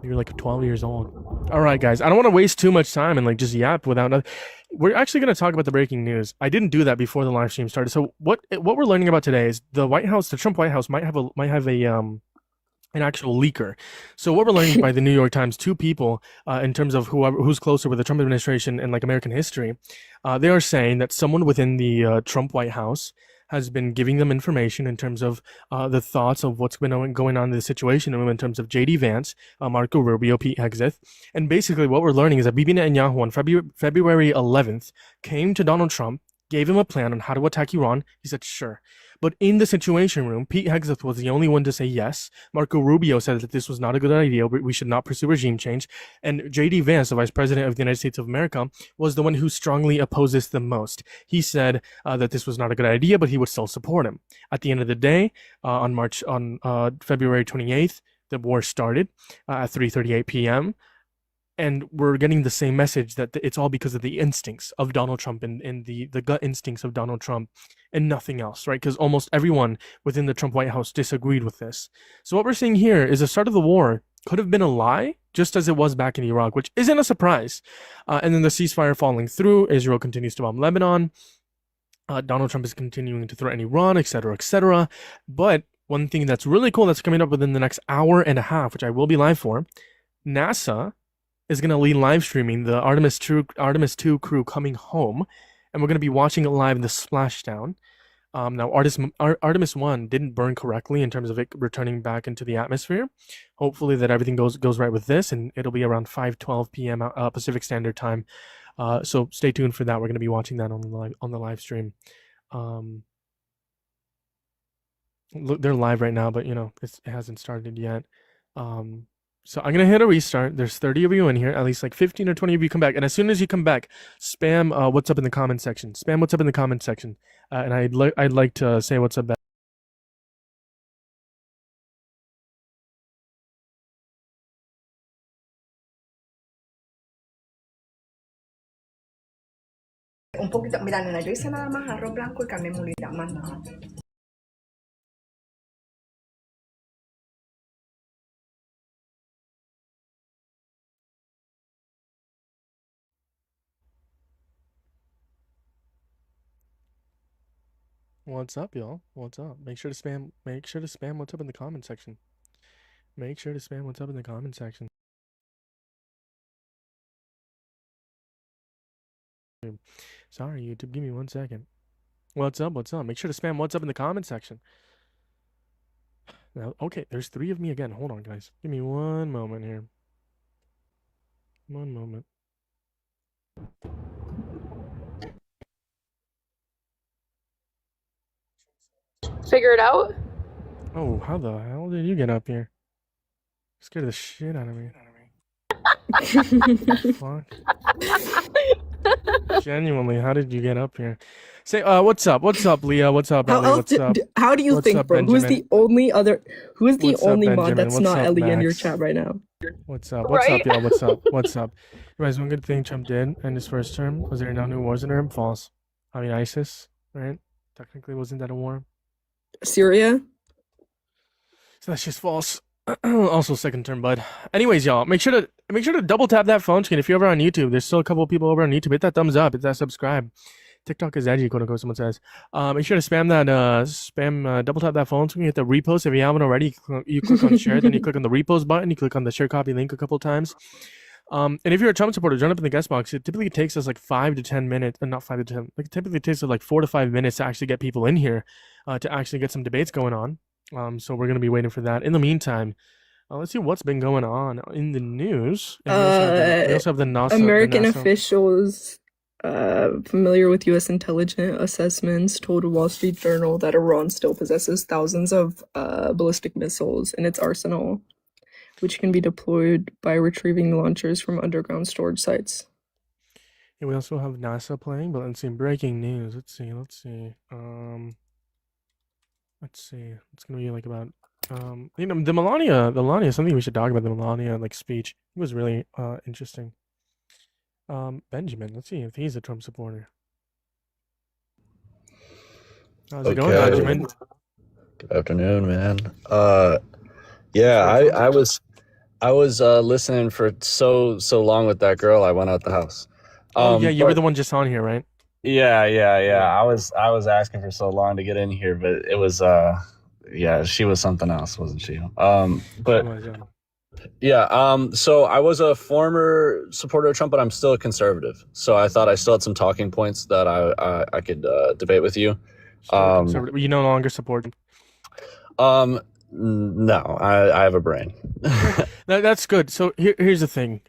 You're like 12 years old. All right, guys. I don't want to waste too much time and like just yap without. We're actually going to talk about the breaking news. I didn't do that before the live stream started. So what we're learning about today is the White House, the Trump White House, might have an actual leaker. So what we're learning by the New York Times, 2 people in terms of who's closer with the Trump administration and like American history, they are saying that someone within the Trump White House has been giving them information in terms of the thoughts of what's been going on in the situation in terms of J.D. Vance, Marco Rubio, Pete Hegseth. And basically what we're learning is that Bibi Netanyahu on February 11th came to Donald Trump, gave him a plan on how to attack Iran. He said, sure. But in the Situation Room, Pete Hegseth was the only one to say yes. Marco Rubio said that this was not a good idea. We should not pursue regime change. And J.D. Vance, the Vice President of the United States of America, was the one who strongly opposed this the most. He said that this was not a good idea, but he would still support him. At the end of the day, on February 28th, the war started at 3:38 p.m. And we're getting the same message that it's all because of the instincts of Donald Trump and the gut instincts of Donald Trump and nothing else, right? Because almost everyone within the Trump White House disagreed with this. So what we're seeing here is the start of the war could have been a lie, just as it was back in Iraq, which isn't a surprise. And then the ceasefire falling through, Israel continues to bomb Lebanon, Donald Trump is continuing to threaten Iran, etc., etc. But one thing that's really cool that's coming up within the next hour and a half, which I will be live for, NASA is going to lead live streaming the Artemis 2 crew coming home, and we're going to be watching it live in the splashdown. Now, Artemis 1 didn't burn correctly in terms of it returning back into the atmosphere. Hopefully that everything goes right with this, and it'll be around 5:12 p.m. Pacific Standard Time. So stay tuned for that. We're going to be watching that on the live stream. Look, they're live right now, but it hasn't started yet. So I'm going to hit a restart. There's 30 of you in here, at least like 15 or 20 of you come back. And as soon as you come back, spam what's up in the comment section. Spam what's up in the comment section. And I'd like to say what's up back. Un poquito, mira, nena, yo hice nada más arroz blanco y carne molida, más nada. What's up, y'all? What's up? Make sure to spam what's up in the comment section. Make sure to spam what's up in the comment section. Sorry, YouTube. Give me 1 second. What's up? What's up? Make sure to spam what's up in the comment section. Now, okay, there's 3 of me again. Hold on, guys. Give me 1 moment here. 1 moment. Figure it out? Oh, how the hell did you get up here? Scared the shit out of me. Fuck. Genuinely, how did you get up here? Say, what's up? What's up, Leah? What's up, Ellie? What's up? How do you What's think, up, bro? Who's Benjamin? the only Benjamin? mod that's What's not up, Ellie in your Max? chat right now? What's up? What's up, y'all? What's up? What's up? You guys, one good thing Trump did in his first term was there no new wars in Europe? False. I mean, ISIS, right? Technically, wasn't that a war? Syria? So that's just false. Also second term, bud. Anyways, y'all, make sure to double tap that phone screen if you're over on YouTube. There's still a couple of people over on YouTube. Hit that thumbs up. Hit that subscribe. TikTok is edgy, quote unquote. Someone says. Make sure to spam that double tap that phone screen. Hit the repost if you haven't already. You click on share, then you click on the repost button. You click on the share copy link a couple times. And if you're a Trump supporter, join up in the guest box. It typically takes us like 5 to 10 minutes, not 5 to 10. Like, it typically takes us like 4 to 5 minutes to actually get people in here, to actually get some debates going on. So we're gonna be waiting for that. In the meantime, let's see what's been going on in the news. And we also have the NASA. American officials familiar with U.S. intelligence assessments told Wall Street Journal that Iran still possesses thousands of ballistic missiles in its arsenal, which can be deployed by retrieving launchers from underground storage sites. Yeah, we also have NASA playing, but let's see, breaking news. Let's see. It's gonna be like about the Melania, something we should talk about, the Melania like speech. It was really interesting. Benjamin, let's see if he's a Trump supporter. How's it going, Benjamin? Good afternoon, man. Yeah, I was listening for so long with that girl. I went out the house. Yeah, you were the one just on here, right? Yeah. I was asking for so long to get in here, but it was yeah, she was something else, wasn't she? So I was a former supporter of Trump, but I'm still a conservative. So I thought I still had some talking points that I could debate with you. You no longer support him? No, I have a brain. That's good. So here's the thing.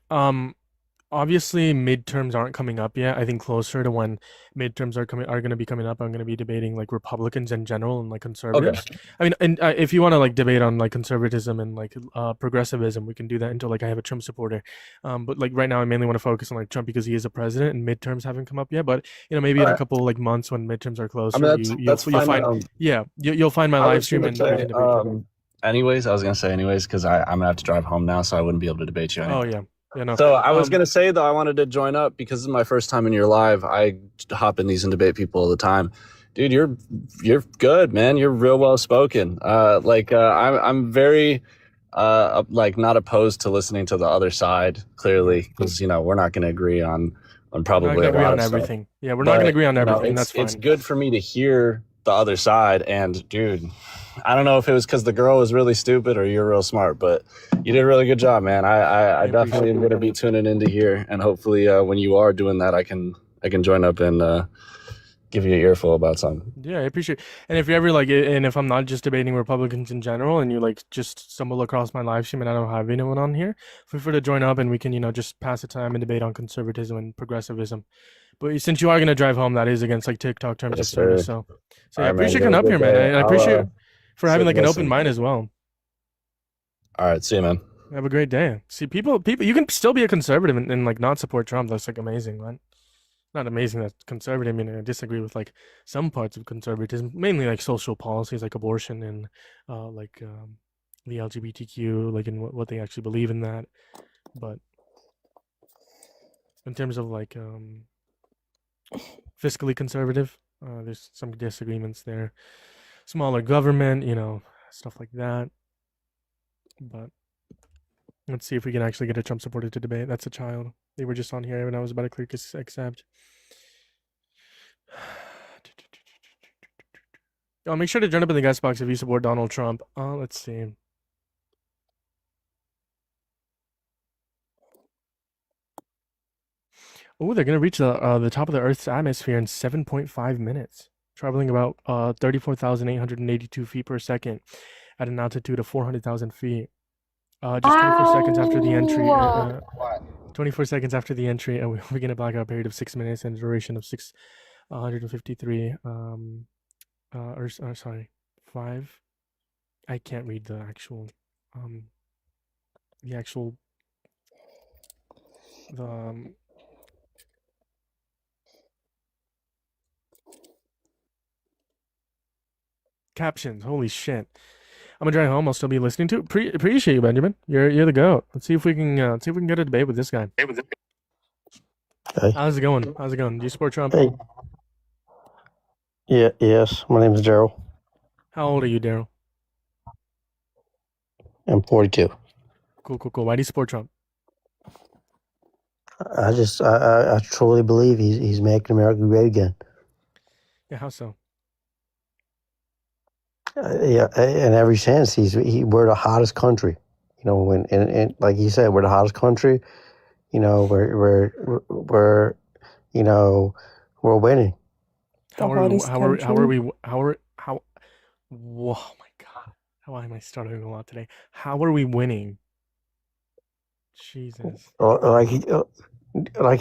Obviously midterms aren't coming up yet. I think closer to when midterms are going to be coming up, I'm going to be debating like Republicans in general and like conservatives. Okay. I mean, and if you want to like debate on like conservatism and like progressivism, we can do that until like I have a Trump supporter. But like right now, I mainly want to focus on like Trump because he is a president and midterms haven't come up yet. But you know, maybe in a couple like months when midterms are closer, you'll find you'll find my live stream and we can debate. Anyways, I was gonna say because I'm gonna have to drive home now, so I wouldn't be able to debate you anyway. Oh yeah. Yeah, no. So I was gonna say though, I wanted to join up because this is my first time in your live. I hop in these and debate people all the time. Dude, you're good, man. You're real well spoken. I'm very like not opposed to listening to the other side. Clearly, because you know we're not gonna agree on probably a lot of everything. Stuff. Yeah, we're not gonna agree on everything. That's fine. It's good for me to hear the other side. And dude, I don't know if it was because the girl was really stupid or you're real smart, but you did a really good job, man. I definitely am going to be tuning into here, and hopefully when you are doing that, I can join up and give you an earful about something. Yeah, I appreciate it. And if you're ever like, and if I'm not just debating Republicans in general, and you like just stumble across my live stream and I don't have anyone on here, feel free to join up and we can just pass the time and debate on conservatism and progressivism. But since you are going to drive home, that is against like TikTok terms of service. So yeah, I appreciate you coming up here, man. And I appreciate for having like an open mind as well. All right, see you, man. Have a great day. See, people, you can still be a conservative and like not support Trump. That's like amazing, right? Not amazing that conservative. I mean, I disagree with like some parts of conservatism, mainly like social policies like abortion and the LGBTQ, like in what they actually believe in that. But in terms of like fiscally conservative, there's some disagreements there. Smaller government, stuff like that. But let's see if we can actually get a Trump supporter to debate. That's a child. They were just on here when I was about to click accept. Oh, make sure to join up in the guest box if you support Donald Trump. Let's see. Oh, they're gonna reach the top of the Earth's atmosphere in 7.5 minutes, traveling about 34,882 feet per second at an altitude of 400,000 feet. Just 24 seconds after the entry. 24 seconds after the entry, and we'll begin a blackout period of 6 minutes and a duration of 653. Sorry, 5. I can't read the actual captions. Holy shit. I'm gonna drive home. I'll still be listening to it. Appreciate you, Benjamin. You're the goat. Let's see if we can get a debate with this guy. Hey. How's it going? Do you support Trump? Hey. Yes. My name is Daryl. How old are you, Daryl? I'm 42. Cool. Why do you support Trump? I truly believe he's making America great again. Yeah, how so? Yeah, in every sense, we're the hottest country. You know, and like he said, we're the hottest country. You know, we're you know, we're winning. How are whoa my god. How am I stuttering a lot today? How are we winning? Jesus. Like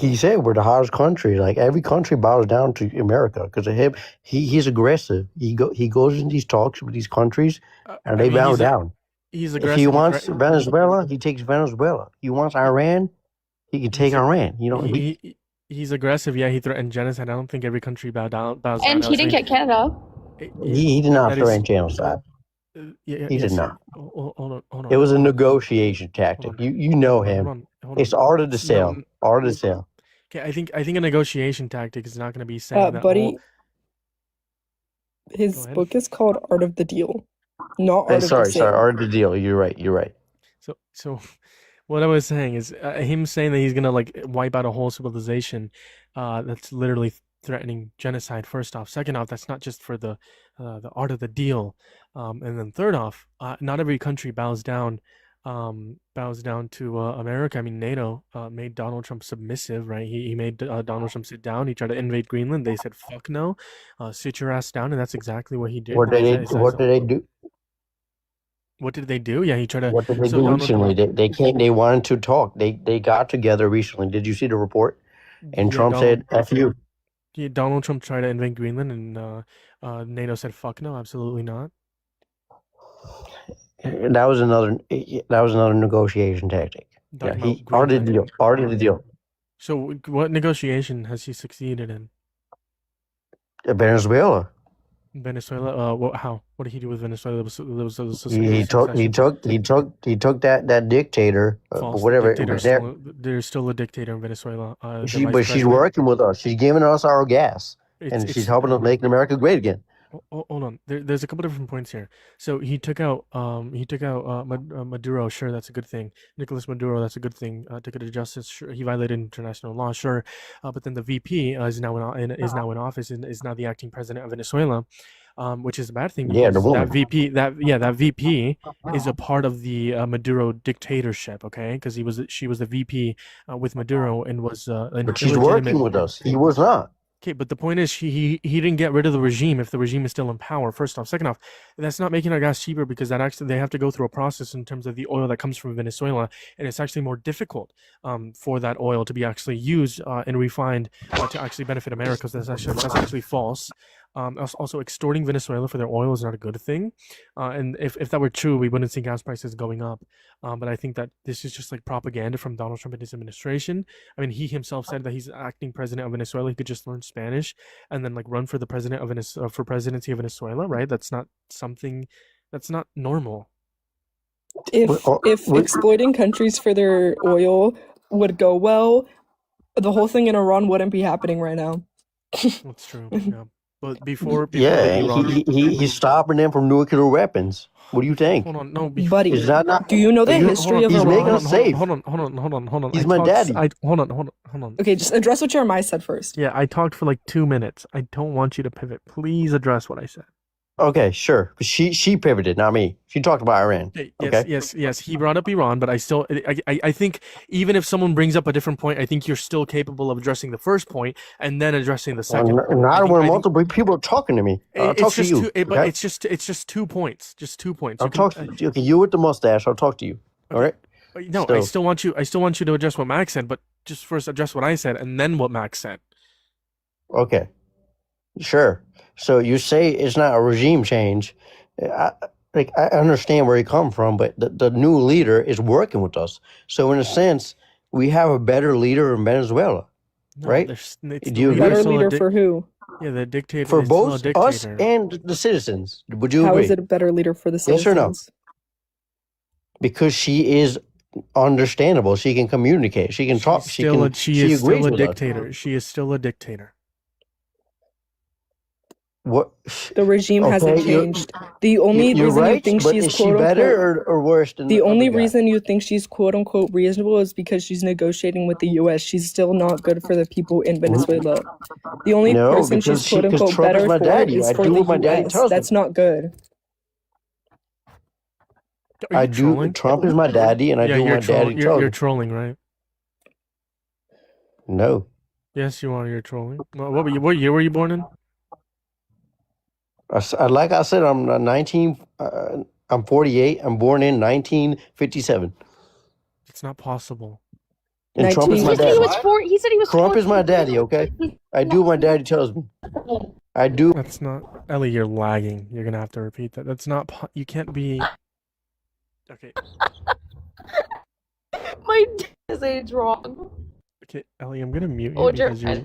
he said, we're the hottest country. Like every country bows down to America because of him. He's aggressive. He goes in these talks with these countries, and they bow down. He's If aggressive. he wants Venezuela, he takes Venezuela. He wants Iran, he can take Iran. You know, he's aggressive. Yeah, he threatened genocide. I don't think every country bows down. And he didn't get Canada. he did not threaten genocide. He did not. Hold on. It was a negotiation tactic. You know him. Hold on. It's art of the sale. Art of the sale. Okay, I think a negotiation tactic is not going to be saying that. Buddy, his book is called Art of the Deal, not Art of the Sale. Sorry, Art of the Deal. You're right. So what I was saying is him saying that he's going to like wipe out a whole civilization. That's literally threatening genocide. First off, second off, that's not just for the art of the deal. And then third off, not every country bows down to America. I mean, NATO made Donald Trump submissive, right? He made Donald Trump sit down. He tried to invade Greenland. They said, fuck no, sit your ass down. And that's exactly what he did. What did they do? What did they do? Yeah, he tried to. What did they do recently? They came. They wanted to talk. They got together recently. Did you see the report? And Trump said, "F you." Yeah, Donald Trump tried to invade Greenland, and NATO said, "Fuck no, absolutely not." That was another negotiation tactic. Yeah, he part of the deal. So, what negotiation has he succeeded in? Venezuela. How? What did he do with Venezuela? He took that dictator, whatever. There's still a dictator in Venezuela. She's working with us. She's giving us our gas, and she's helping us make America great again. Hold on. There's a couple different points here. So he took out Maduro. Sure, that's a good thing. Nicolas Maduro, that's a good thing. Took it to justice. Sure, he violated international law. Sure, but then the VP is now in office and is now the acting president of Venezuela, which is a bad thing. Yeah, the woman. That VP is a part of the Maduro dictatorship. Okay, because she was the VP with Maduro and was. But she's working with us. He was not. Okay, but the point is, he didn't get rid of the regime if the regime is still in power. First off, second off, that's not making our gas cheaper because that actually they have to go through a process in terms of the oil that comes from Venezuela, and it's actually more difficult for that oil to be actually used and refined to actually benefit America. So that's actually false. Also, extorting Venezuela for their oil is not a good thing. And if that were true, we wouldn't see gas prices going up. But I think that this is just like propaganda from Donald Trump and his administration. I mean, he himself said that he's acting president of Venezuela. He could just learn Spanish and then like run for the president of for presidency of Venezuela, right? That's not something that's not normal. If exploiting countries for their oil would go well, the whole thing in Iran wouldn't be happening right now. That's true. Yeah. But before he's stopping them from nuclear weapons. What do you think? Hold on, no, buddy. Do you know the history of Iran? He's making us safe. Hold on. He's my daddy. Hold on. Okay, just address what Jeremiah said first. Yeah, I talked for like 2 minutes. I don't want you to pivot. Please address what I said. Okay, sure. She pivoted, not me. She talked about Iran. Okay. Yes. He brought up Iran, but I think even if someone brings up a different point, I think you're still capable of addressing the first point and then addressing the second. Not when multiple people are talking to me. I'll talk to you. But it's just 2 points. Just 2 points. I'll talk to you. Okay, you with the mustache. I'll talk to you. Okay. All right. No, I still want you to address what Max said, but just first address what I said and then what Max said. Okay. Sure. So you say it's not a regime change. I understand where you come from, but the new leader is working with us. So in a sense, we have a better leader in Venezuela, right? Do you agree? Better leader for who? Yeah, the dictator. For both us and the citizens. Would you agree? How is it a better leader for the citizens? Yes or no? Because she is understandable. She can communicate. She can talk. She is still a dictator. She is still a dictator. What? The regime hasn't Okay, changed. The only you're reason you right, think but she's is she quote unquote better or worse than the the only other guy? reason you think she's quote unquote reasonable is because she's negotiating with the US. She's still not good for the people in Venezuela. The only No, person she's because quote unquote Trump is better my for daddy. is I for do the what my daddy US. tells me. That's not good. Are I you do. trolling? Trump is my daddy, and I Yeah, do what you're my daddy tells you're me. trolling, right? No, Yes, you are. You're trolling. What were you? What year were you born in? like I said, I'm 19. I'm 48. I'm born in 1957, It's not possible. and Trump is He my said he daddy. was four. He said he was Trump is 14. my daddy. Okay, I do what my daddy tells me. I do. That's not Ellie. You're lagging. You're gonna have to repeat that. That's not. You can't be. Okay. My dad is age wrong. Okay, Ellie. I'm gonna mute you Oh, because you're.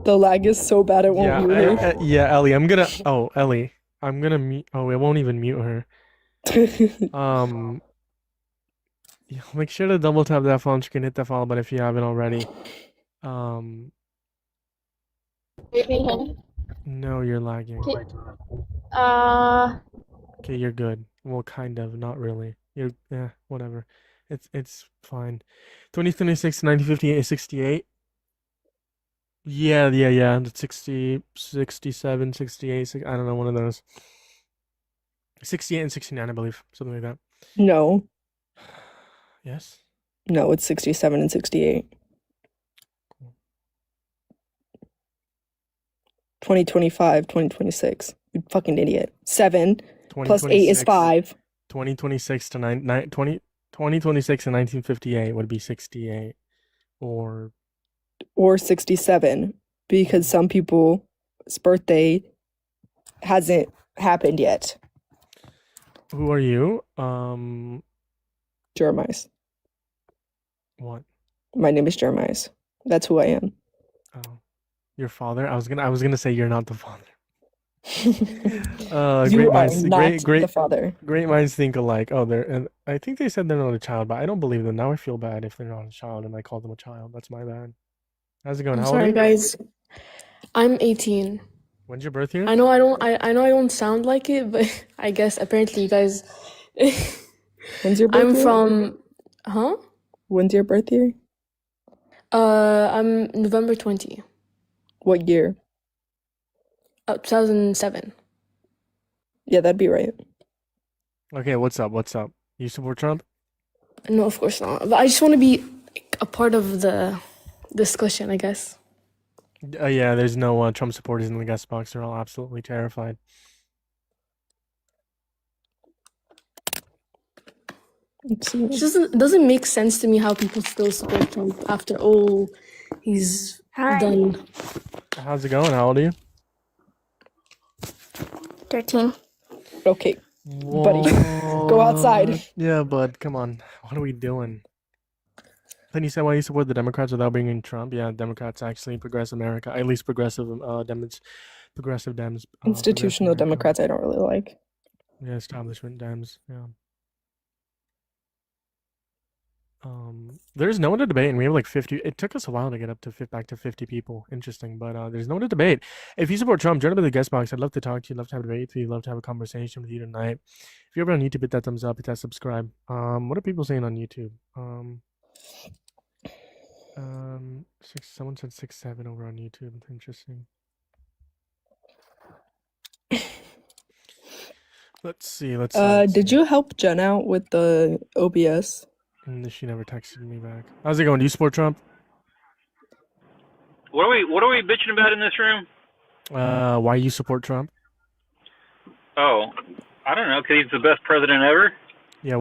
The lag is so bad it won't mute her. Yeah, Ellie. I'm gonna. Oh, Ellie. I'm gonna mute. Oh, it won't even mute her. Yeah, make sure to double tap that phone screen, hit that follow button if you haven't already. No, you're lagging. Okay, you're good. Well, kind of, not really. Yeah, whatever. It's fine. 2026 to 1958 is 68. Yeah. That's 60, 67, 68. I don't know, one of those. 68 and 69, I believe. Something like that. No. Yes? No, it's 67 and 68. 2025, 2026. You fucking idiot. 7 plus 8 is 5. 2026 to 2026 and 1958 would be 68. Or 67, because some people's birthday hasn't happened yet. who are you? Jeremiah. What? My name is Jeremiah. That's who I am. Oh, your father? I was gonna say you're not the father. You Great are minds, not the father. Great minds think alike. Oh, and I think they said they're not a child, but I don't believe them. Now I feel bad if they're not a child and I call them a child. That's my bad. How's it going? I'm How old are sorry, you? guys. I'm 18. When's your birth year? I know I don't sound like it, but I guess apparently you guys. When's your birth I'm year? from, huh? When's your birth year? I'm November 20. What year? 2007. Yeah, that'd be right. Okay, what's up? You support Trump? No, of course not. But I just want to be a part of the discussion, I guess. Yeah, there's no Trump supporters in the guest box. They're all absolutely terrified. It just doesn't make sense to me how people still support Trump after all he's done. How's it going? How old are you? 13. Okay, buddy, go outside. Yeah, bud, come on. What are we doing? Then you said why you support the Democrats without bringing Trump? Yeah, Democrats actually progress America. At least progressive Dems. Institutional Democrats I don't really like. Yeah, establishment Dems. Yeah. There's no one to debate, and we have like 50. It took us a while to get up to back to 50 people. Interesting, but there's no one to debate. If you support Trump, join up in the guest box. I'd love to talk to you. Love to have a debate with you. Love to have a conversation with you tonight. If you're ever on YouTube, hit that thumbs up. Hit that subscribe. What are people saying on YouTube? Someone said 6-7 over on YouTube. Interesting. Let's see. Did you help Jen out with the OBS? She never texted me back. How's it going? Do you support Trump? What are we bitching about in this room? Why you support Trump? Oh, I don't know, because he's the best president ever. Yeah.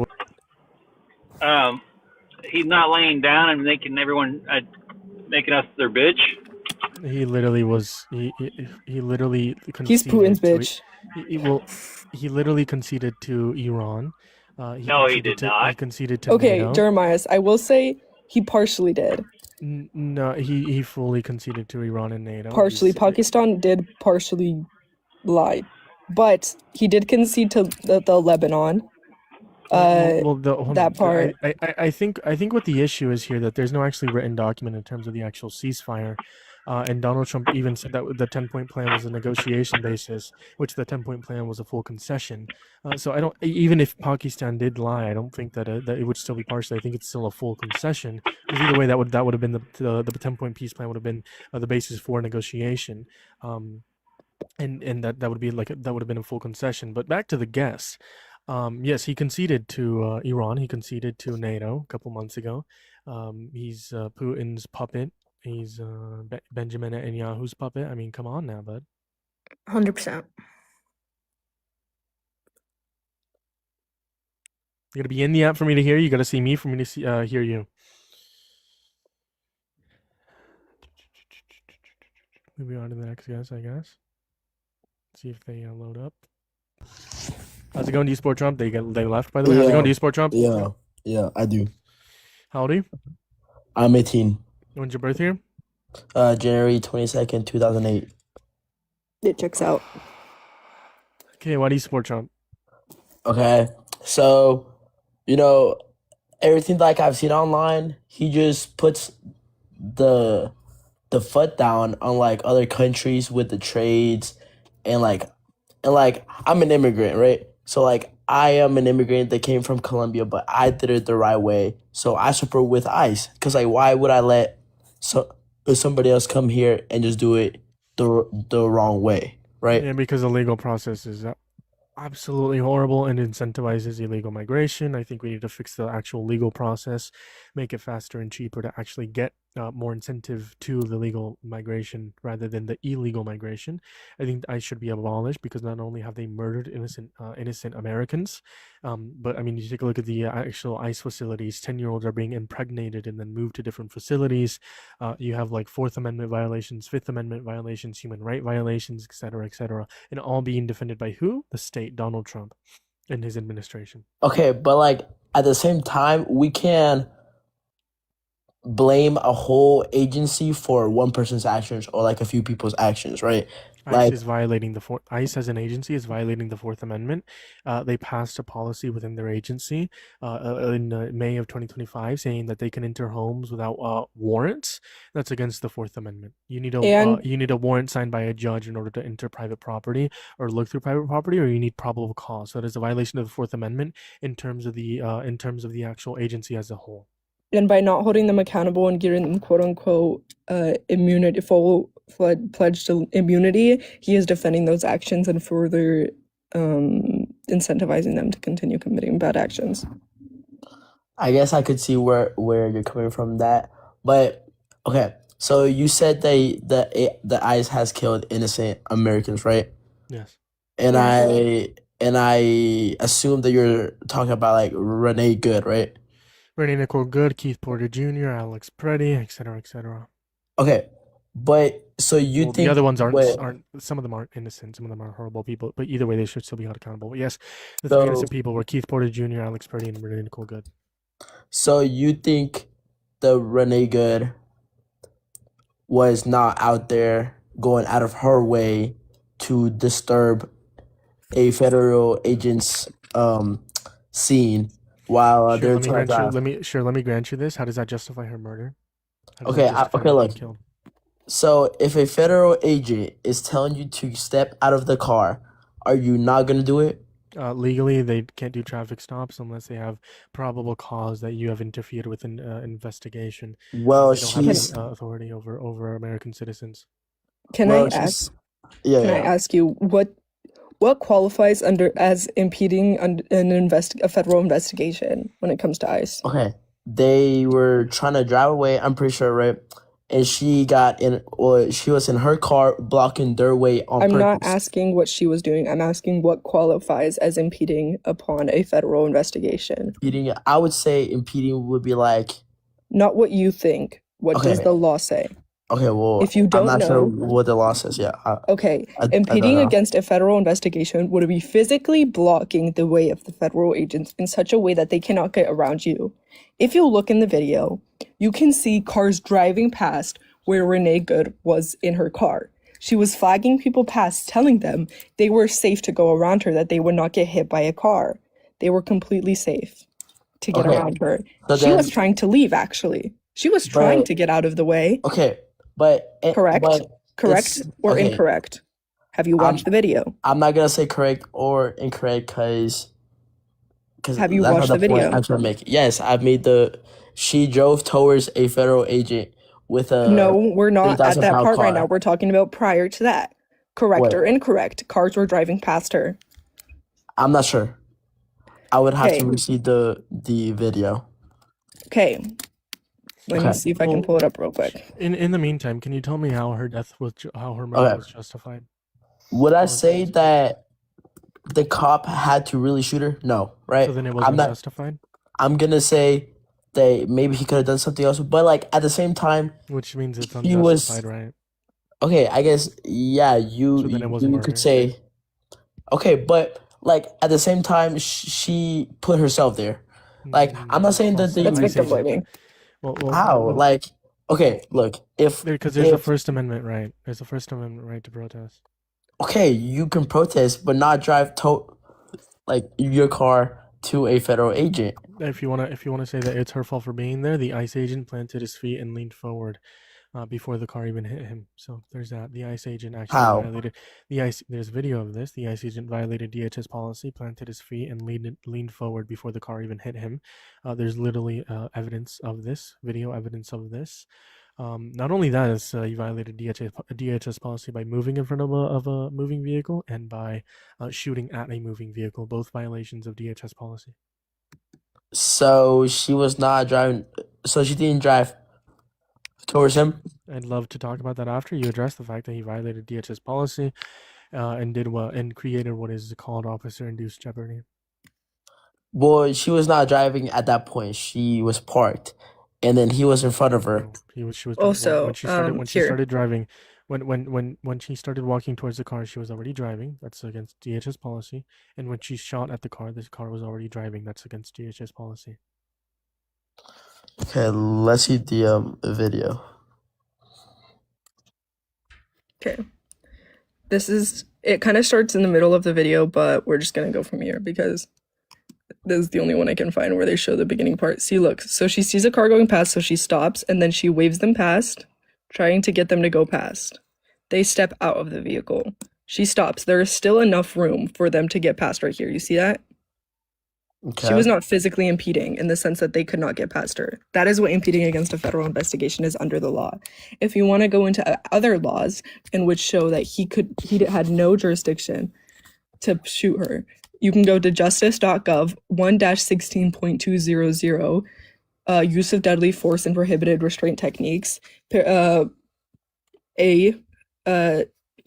He's not laying down and making us their bitch. He literally was. He literally conceded. He's Putin's bitch. He literally conceded to Iran. No, he did not. He conceded to Okay, NATO. Jeremiah, I will say he partially did. No, he fully conceded to Iran and NATO. Partially. Pakistan did partially lie. But he did concede to the Lebanon. Hold that on. part. I think what the issue is here that there's no actually written document in terms of the actual ceasefire, and Donald Trump even said that the 10-point plan was a negotiation basis, which the 10-point plan was a full concession. So I don't even if Pakistan did lie, I don't think that that it would still be partial. I think it's still a full concession because either way that would have been the 10-point peace plan would have been the basis for negotiation. And that would be that would have been a full concession. But back to the guess. Yes, he conceded to Iran. He conceded to NATO a couple months ago. He's Putin's puppet. He's Benjamin Netanyahu's puppet. I mean, come on now, bud. 100%. You gotta be in the app for me to hear you. You gotta see me for me to hear you. Moving on to the next guess, I guess. See if they load up. How's it going, D-Sport Trump? They left, by the way. How's it going, D-Sport Trump? Yeah, I do. How old are you? I'm 18. When's your birth year? January 22nd, 2008. It checks out. Okay, why do you support Trump? Okay, so, everything like I've seen online, he just puts the foot down on like other countries with the trades and I'm an immigrant, right? So like I am an immigrant that came from Colombia, but I did it the right way. So I support with ICE because like why would I let somebody else come here and just do it the wrong way, right? Yeah, because the legal process is absolutely horrible and incentivizes illegal migration. I think we need to fix the actual legal process, make it faster and cheaper to actually get more incentive to the legal migration rather than the illegal migration. I think ICE should be abolished because not only have they murdered innocent Americans, but I mean, you take a look at the actual ICE facilities. 10-year-olds are being impregnated and then moved to different facilities. You have like Fourth Amendment violations, Fifth Amendment violations, human right violations, etc., and all being defended by who? The state, Donald Trump, and his administration. Okay, but like at the same time, we can blame a whole agency for one person's actions or like a few people's actions, right? ICE is violating ICE as an agency is violating the Fourth Amendment. They passed a policy within their agency in May of 2025 saying that they can enter homes without warrants. That's against the Fourth Amendment. You need a warrant signed by a judge in order to enter private property or look through private property, or you need probable cause. So that is a violation of the Fourth Amendment in terms of the actual agency as a whole. And by not holding them accountable and giving them quote unquote immunity, pledge to immunity, he is defending those actions and further incentivizing them to continue committing bad actions. I guess I could see where you're coming from that, but okay. So you said the ICE has killed innocent Americans, right? Yes. And I assume that you're talking about like Renee Good, right? Renee Nicole Good, Keith Porter Jr., Alex Preddy, etc. Okay, but so you think the other ones aren't? Some of them aren't innocent. Some of them are horrible people. But either way, they should still be held accountable. But yes, the three innocent people were Keith Porter Jr., Alex Preddy, and Renee Nicole Good. So you think the Renee Good was not out there going out of her way to disturb a federal agent's scene while they're trying to... Let me grant you this. How does that justify her murder? Okay, look. So if a federal agent is telling you to step out of the car, are you not going to do it? Legally, they can't do traffic stops unless they have probable cause that you have interfered with an investigation. Well, they don't have any authority over American citizens. Can I ask you what qualifies as impeding a federal investigation when it comes to ICE? Okay, they were trying to drive away. I'm pretty sure, right? And she was in her car blocking their way on purpose. I'm not asking what she was doing. I'm asking what qualifies as impeding upon a federal investigation. Impeding, I would say impeding would be like... Not what you think. What does the law say? Okay, well, if you don't I'm not know sure what the law says, yeah. Impeding against a federal investigation would be physically blocking the way of the federal agents in such a way that they cannot get around you. If you look in the video, you can see cars driving past where Renee Good was in her car. She was flagging people past, telling them they were safe to go around her, that they would not get hit by a car. They were completely safe to get Okay. around her. So She then, was trying to leave, actually. She was trying but to get out of the way. okay, but Correct? Correct it's or okay. incorrect? Have you watched the video? I'm not gonna say correct or incorrect because Have you that's not watched the the point video? I'm trying to make. Yes, I've made the. She drove towards a federal agent with No, a we're not at that 3,000 pound part right now. car. We're talking about prior to that. Correct What? or incorrect? Cars were driving past her. I'm not sure. I would have Okay. to see the video. Okay. Let me Okay. see if I can pull it up real quick. In the meantime, can you tell me how her death was, how her murder Okay. was justified? Would I say that the cop had to really shoot her? No, right? So then it I'm wasn't not. justified? I'm gonna say that maybe he could have done something else, but like at the same time, Which means it's he was unjustified, right? okay. I guess yeah. So then it wasn't You could murder. say okay, but like at the same time, she put herself there. Like I'm not saying that That's victim the blaming. how like okay. Look, Because there's a if First Amendment right. There's a First Amendment right to protest. okay, you can protest, but not drive like your car to a federal agent. If you wanna say that it's her fault for being there, the ICE agent planted his feet and leaned forward before the car even hit him. So there's that. The ICE agent actually How? violated the ICE. There's video of this. The ICE agent violated DHS policy, planted his feet, and leaned forward before the car even hit him. There's literally evidence of this. Video evidence of this. Not only that, is he violated DHS policy by moving in front of a moving vehicle and by shooting at a moving vehicle. Both violations of DHS policy. So she was not driving. So she didn't drive towards him. I'd love to talk about that after you address the fact that he violated DHS policy and did what and created what is called officer-induced jeopardy. Well, she was not driving at that point. She was parked, and then he was in front of her. She was Also, when she started here. driving. When she started walking towards the car, she was already driving. That's against DHS policy. And when she shot at the car, this car was already driving. That's against DHS policy. Okay, let's see the video. Okay. It kind of starts in the middle of the video, but we're just going to go from here because this is the only one I can find where they show the beginning part. See, look. So she sees a car going past, so she stops, and then she waves them past, trying to get them to go past. They step out of the vehicle. She stops. There is still enough room for them to get past right here. You see that? Okay. She was not physically impeding in the sense that they could not get past her. That is what impeding against a federal investigation is under the law. If you want to go into other laws in which show that he had no jurisdiction to shoot her, you can go to justice.gov 1-16.200, use of deadly force and prohibited restraint techniques.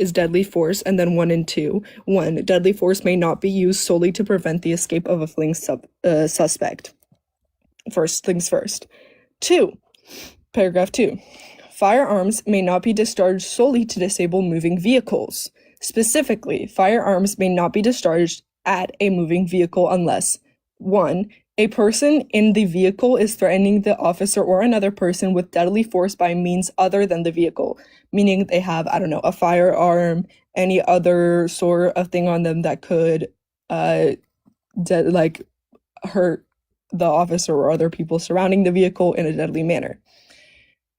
Is deadly force, and then 1 and 2. 1, deadly force may not be used solely to prevent the escape of a fleeing suspect. First things first. 2, paragraph 2. Firearms may not be discharged solely to disable moving vehicles. Specifically, firearms may not be discharged at a moving vehicle unless 1, a person in the vehicle is threatening the officer or another person with deadly force by means other than the vehicle, meaning they have, I don't know, a firearm, any other sort of thing on them that could hurt the officer or other people surrounding the vehicle in a deadly manner.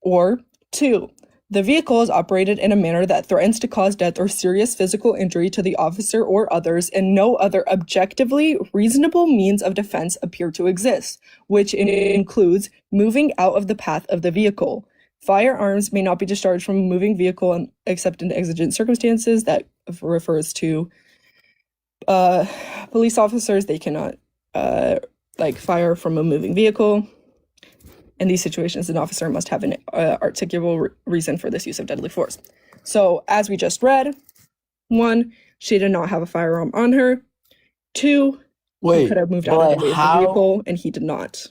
Or 2, the vehicle is operated in a manner that threatens to cause death or serious physical injury to the officer or others, and no other objectively reasonable means of defense appear to exist, which includes moving out of the path of the vehicle. Firearms may not be discharged from a moving vehicle except in exigent circumstances. That refers to police officers. They cannot fire from a moving vehicle. In these situations, an officer must have an articulable reason for this use of deadly force. So, as we just read, 1, she did not have a firearm on her. 2, he could have moved out of the vehicle, and he did not.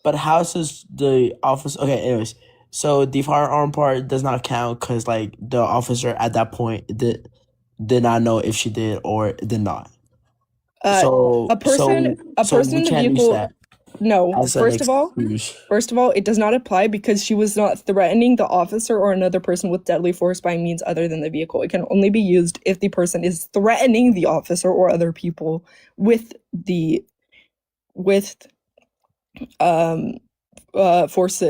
But how does the officer? Okay, anyways, so the firearm part does not count because like the officer at that point did not know if she did or did not. A person in the vehicle. No, first of all, it does not apply because she was not threatening the officer or another person with deadly force by means other than the vehicle. It can only be used if the person is threatening the officer or other people with the with force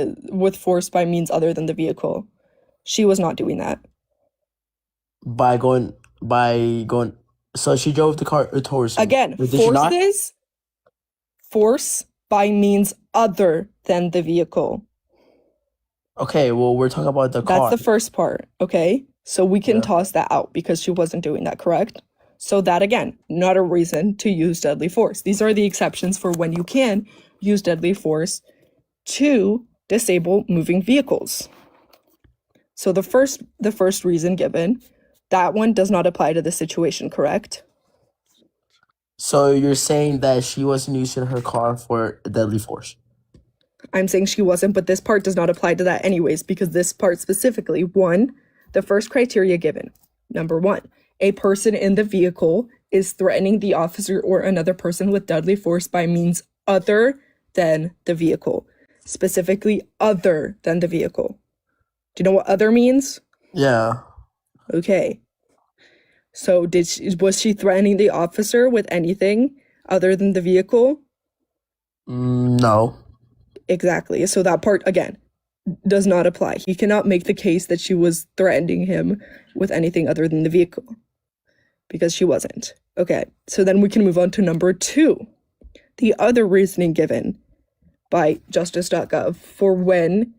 by means other than the vehicle. She was not doing that. by going so she drove the car towards him. Again, Did she not? force by means other than the vehicle. Okay, well, we're talking about the car. That's the first part, okay? So we can Yeah. toss that out because she wasn't doing that, correct? So that, again, not a reason to use deadly force. These are the exceptions for when you can use deadly force to disable moving vehicles. So the first reason given, that one does not apply to the situation, correct? So you're saying that she wasn't using her car for deadly force? I'm saying she wasn't, but this part does not apply to that anyways, because this part specifically, the first criteria given, number 1, a person in the vehicle is threatening the officer or another person with deadly force by means other than the vehicle. Specifically, other than the vehicle. Do you know what other means? Yeah. Okay. So was she threatening the officer with anything other than the vehicle? No. Exactly. So that part, again, does not apply. He cannot make the case that she was threatening him with anything other than the vehicle because she wasn't. Okay. So then we can move on to number 2. The other reasoning given by justice.gov for when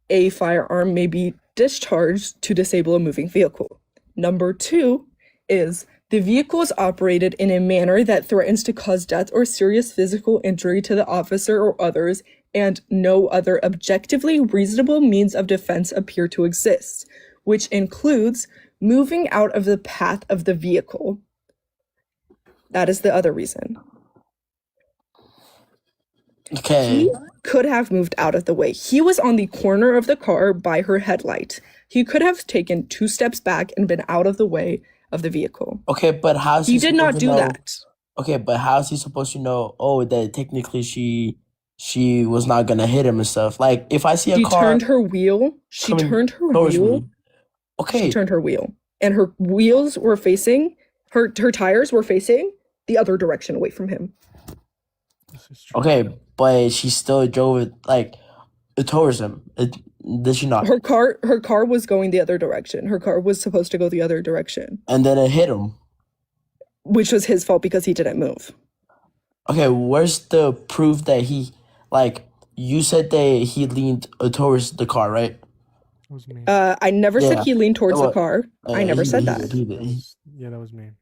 a firearm may be discharged to disable a moving vehicle. Number 2 is the vehicle is operated in a manner that threatens to cause death or serious physical injury to the officer or others, and no other objectively reasonable means of defense appear to exist, which includes moving out of the path of the vehicle. That is the other reason. Okay. He could have moved out of the way. He was on the corner of the car by her headlight. He could have taken 2 steps back and been out of the way of the vehicle. Okay, but how's He did not do that. Okay, but how's he supposed to know, that technically she was not gonna hit him and stuff? Like, if I see a She car turned her wheel. towards me. Okay. She turned her wheel. And her wheels were facing, her tires were facing the other direction away from him. Okay, but she still drove it, like, towards him. Did she not? Her car was going the other direction. Her car was supposed to go the other direction. And then it hit him. Which was his fault because he didn't move. Okay, where's the proof that he, like, you said that he leaned towards the car, right? I never said he leaned towards the car. I never said that. Yeah, that was me.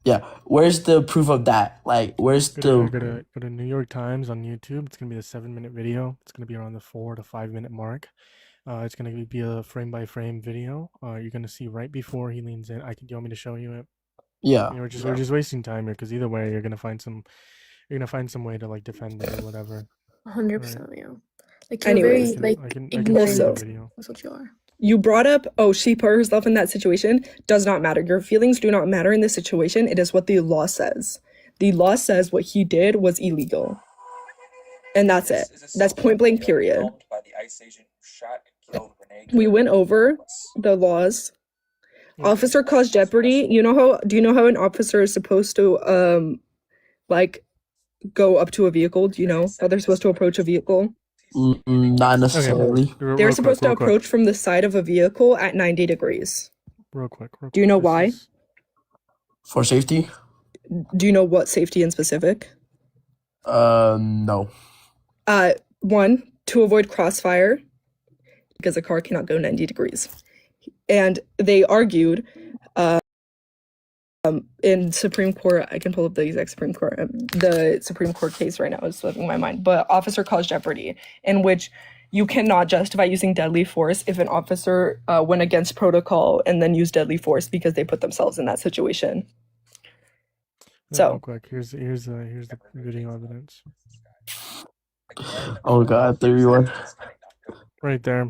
Yeah, where's the proof of that? Like, where's Go to New York Times on YouTube. It's gonna be a 7-minute video. It's gonna be around the 4 to 5 minute mark. It's gonna be a frame by frame video. You're gonna see right before he leans in. Do you want me to show you it? Yeah. We're just wasting time here because either way you're gonna find some way to like defend it or whatever. 100%, yeah. Like you're Anyways, very I can ignorant. show you the video. That's what you are. You brought up, she put herself in that situation. Does not matter. Your feelings do not matter in this situation. It is what the law says. The law says what he did was illegal. And that's it. That's point blank, period. We went over the laws. Officer caused jeopardy. Do you know how an officer is supposed to like go up to a vehicle? Do you know how they're supposed to approach a vehicle? Not necessarily. Okay. They're supposed to approach from the side of a vehicle at 90 degrees. Real quick. Do you know why? For safety? Do you know what safety in specific? No. 1, to avoid crossfire, because a car cannot go 90 degrees. And they argued in Supreme Court, I can pull up the exact Supreme Court, the Supreme Court case right now is slipping my mind, but officer caused jeopardy, in which you cannot justify using deadly force if an officer went against protocol and then used deadly force because they put themselves in that situation. So, real quick, here's the video evidence. Oh God, there you are. Right there.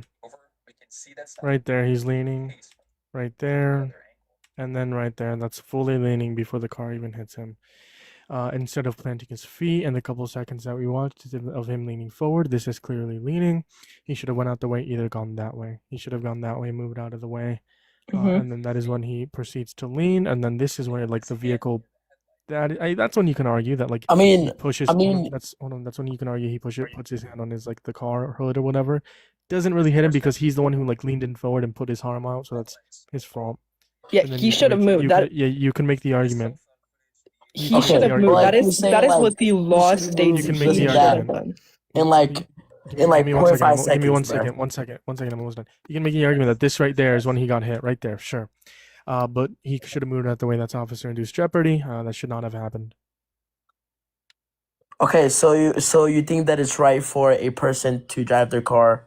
Right there, he's leaning. Right there. And then right there, that's fully leaning before the car even hits him. Instead of planting his feet and the couple seconds that we watched of him leaning forward, this is clearly leaning. He should have went out the way, either gone that way. He should have gone that way, moved out of the way. And then that is when he proceeds to lean. And then this is where like the vehicle That's when you can argue that like I he mean, pushes. I mean, Hold on. That's when you can argue he puts his hand on his like the car hood or whatever. Doesn't really hit him because he's the one who like leaned in forward and put his arm out, so that's his fault. Yeah, And then he should have moved. You can make the argument. He should have moved. like, That is what the law should've states moved You can make he the should have argument. done. in like Give me 1 second. 0.5 Give me 1 seconds, bro. second. 1 second. 1 second. I'm almost done. You can make the argument that this right there is when he got hit. Right there, sure. But he should have moved out the way. That's officer-induced jeopardy. That should not have happened. Okay, so you think that it's right for a person to drive their car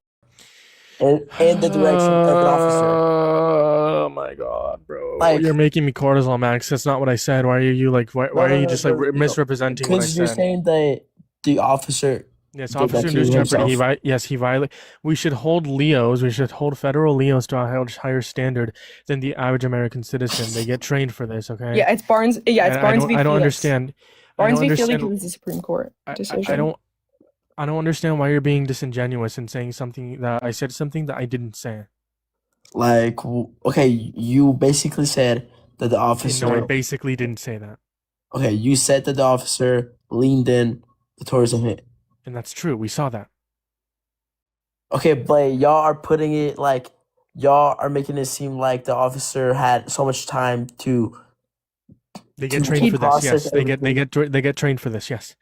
in the direction of an officer? Oh my god, bro! Like, You're making me cortisol, Max. That's not what I said. Why are you like? Why are you just like misrepresenting what I because you're said? saying that the officer. Yes, did that to officer-induced jeopardy. himself. He violated. We should hold Leos. We should hold federal Leos to a higher standard than the average American citizen. They get trained for this, okay? Yeah, it's Barnes. Yeah, it's Barnes v. I don't Felix. understand. Barnes v. understand- Felix is a Supreme Court decision. I don't understand why you're being disingenuous and saying something that I said something that I didn't say. Like, okay, you basically said that the officer. No, I basically didn't say that. Okay, you said that the officer leaned in towards him. And that's true. We saw that. Okay, but y'all are putting it like y'all are making it seem like the officer had so much time to. They get trained for this. Yes, they get trained for this. Yes.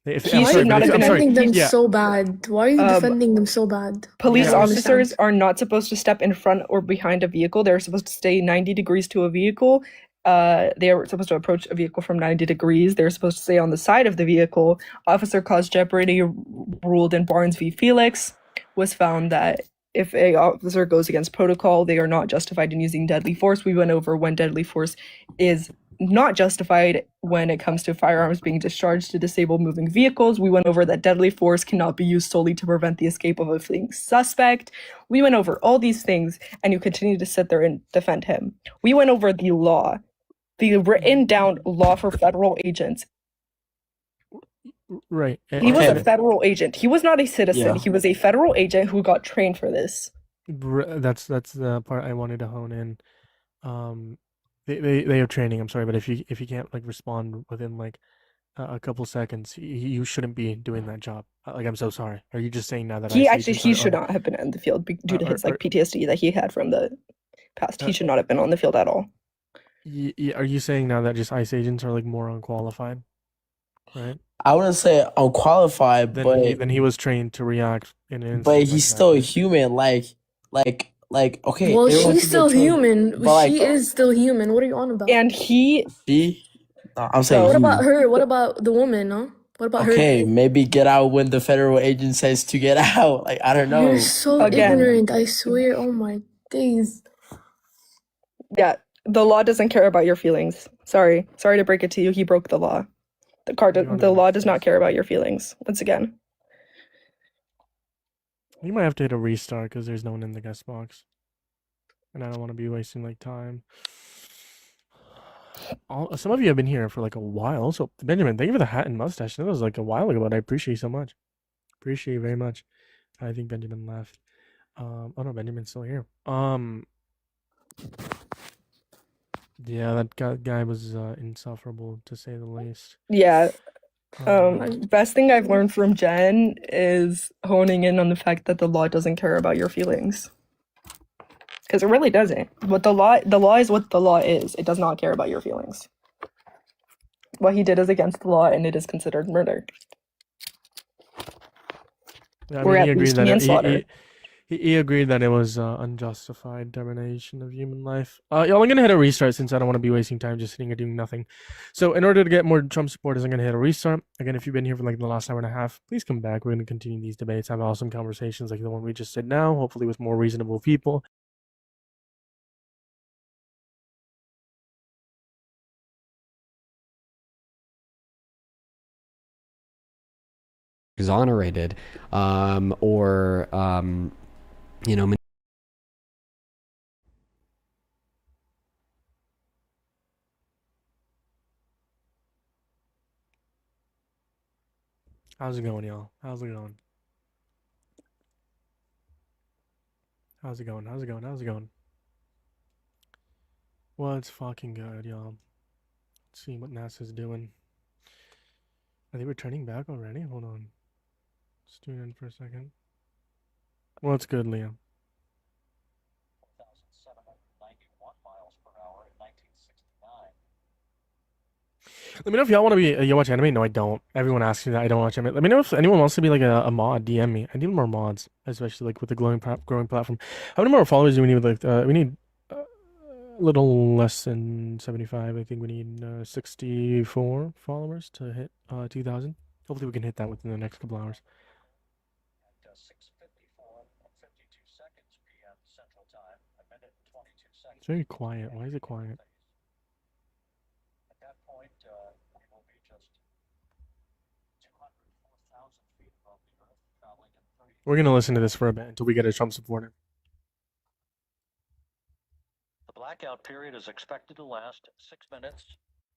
Why are you defending them so bad? Why are you defending them so bad? Police officers are not supposed to step in front or behind a vehicle. They're supposed to stay 90 degrees to a vehicle. They are supposed to approach a vehicle from 90 degrees. They're supposed to stay on the side of the vehicle. Officer caused jeopardy ruled in Barnes v. Felix was found that if a officer goes against protocol, they are not justified in using deadly force. We went over when deadly force is not justified when it comes to firearms being discharged to disable moving vehicles. We went over that deadly force cannot be used solely to prevent the escape of a fleeing suspect. We went over all these things, and you continue to sit there and defend him. We went over the law, the written down law for federal agents. Right. He was a federal agent. He was not a citizen. Yeah. He was a federal agent who got trained for this. That's the part I wanted to hone in. They have training. I'm sorry, but if you can't like respond within like a couple seconds, you shouldn't be doing that job. Like, I'm so sorry. Are you just saying now that he should not have been in the field due to his like PTSD that he had from the past. He should not have been on the field at all. Are you saying now that just ICE agents are like more unqualified? Right. I wouldn't say unqualified, then he was trained to react in an but instance he's like still human. Like okay. Well, everyone she's should still get trained, human. but, She is still human. What are you on about? And he. I'm saying. What about her? What about the woman? Huh? What about her? Okay, maybe get out when the federal agent says to get out. Like, I don't know. You're so ignorant. I swear. Oh my days. Yeah, the law doesn't care about your feelings. Sorry to break it to you. He broke the law. The law does not care about your feelings. Once again. You might have to hit a restart because there's no one in the guest box, and I don't want to be wasting like time. Some of you have been here for like a while. Also, Benjamin, thank you for the hat and mustache. That was like a while ago, but I appreciate you so much. Appreciate you very much. I think Benjamin left. Oh no, Benjamin's still here. Yeah, that guy was insufferable to say the least. Yeah. Best thing I've learned from Jen is honing in on the fact that the law doesn't care about your feelings. Because it really doesn't. But the law is what the law is. It does not care about your feelings. What he did is against the law, and it is considered murder. Yeah, Or at least manslaughter. He agreed that it was unjustified termination of human life. Y'all, I'm gonna hit a restart since I don't want to be wasting time just sitting here doing nothing. So in order to get more Trump supporters, I'm gonna hit a restart. Again, if you've been here for like the last hour and a half, please come back. We're gonna continue these debates, have awesome conversations like the one we just did now, hopefully with more reasonable people. Exonerated, or you know. How's it going, y'all? How's it going? How's it going? How's it going? How's it going? What's fucking good, y'all? Let's see what NASA's doing. Are they returning back already? Hold on. Let's tune in for a second. Well, it's good, Leo. Let me know if y'all want to be. You watch anime? No, I don't. Everyone asks me that. I don't watch anime. Let me know if anyone wants to be like a mod. DM me. I need more mods, especially like with the growing platform. How many more followers do we need? Like, we need a little less than 75. I think we need 64 followers to hit 2,000. Hopefully, we can hit that within the next couple hours. It's very quiet. Why is it quiet? We're gonna listen to this for a bit until we get a Trump supporter. The blackout period is expected to last 6 minutes.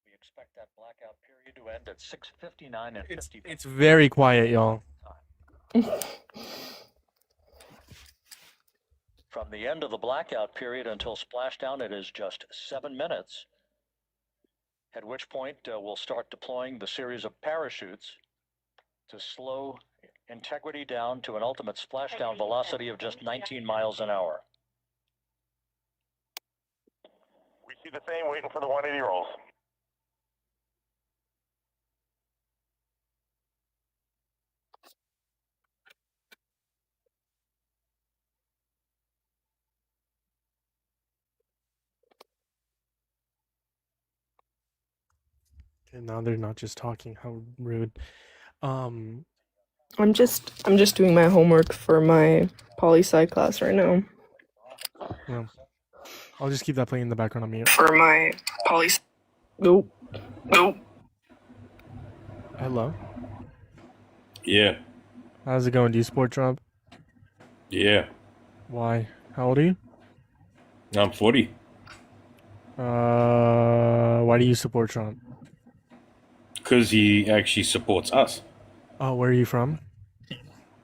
We expect that blackout period to end at 6:59 and 50. It's very quiet, y'all. From the end of the blackout period until splashdown, it is just 7 minutes. At which point we'll start deploying the series of parachutes to slow integrity down to an ultimate splashdown velocity of just 19 miles an hour. We see the same waiting for the 180 rolls. And now they're not just talking. How rude. I'm just doing my homework for my poli-sci class right now. Well, I'll just keep that playing in the background on mute. For my poli. Nope. Hello. Yeah. How's it going? Do you support Trump? Yeah. Why? How old are you? I'm 40. Why do you support Trump? Because he actually supports us. Oh, where are you from?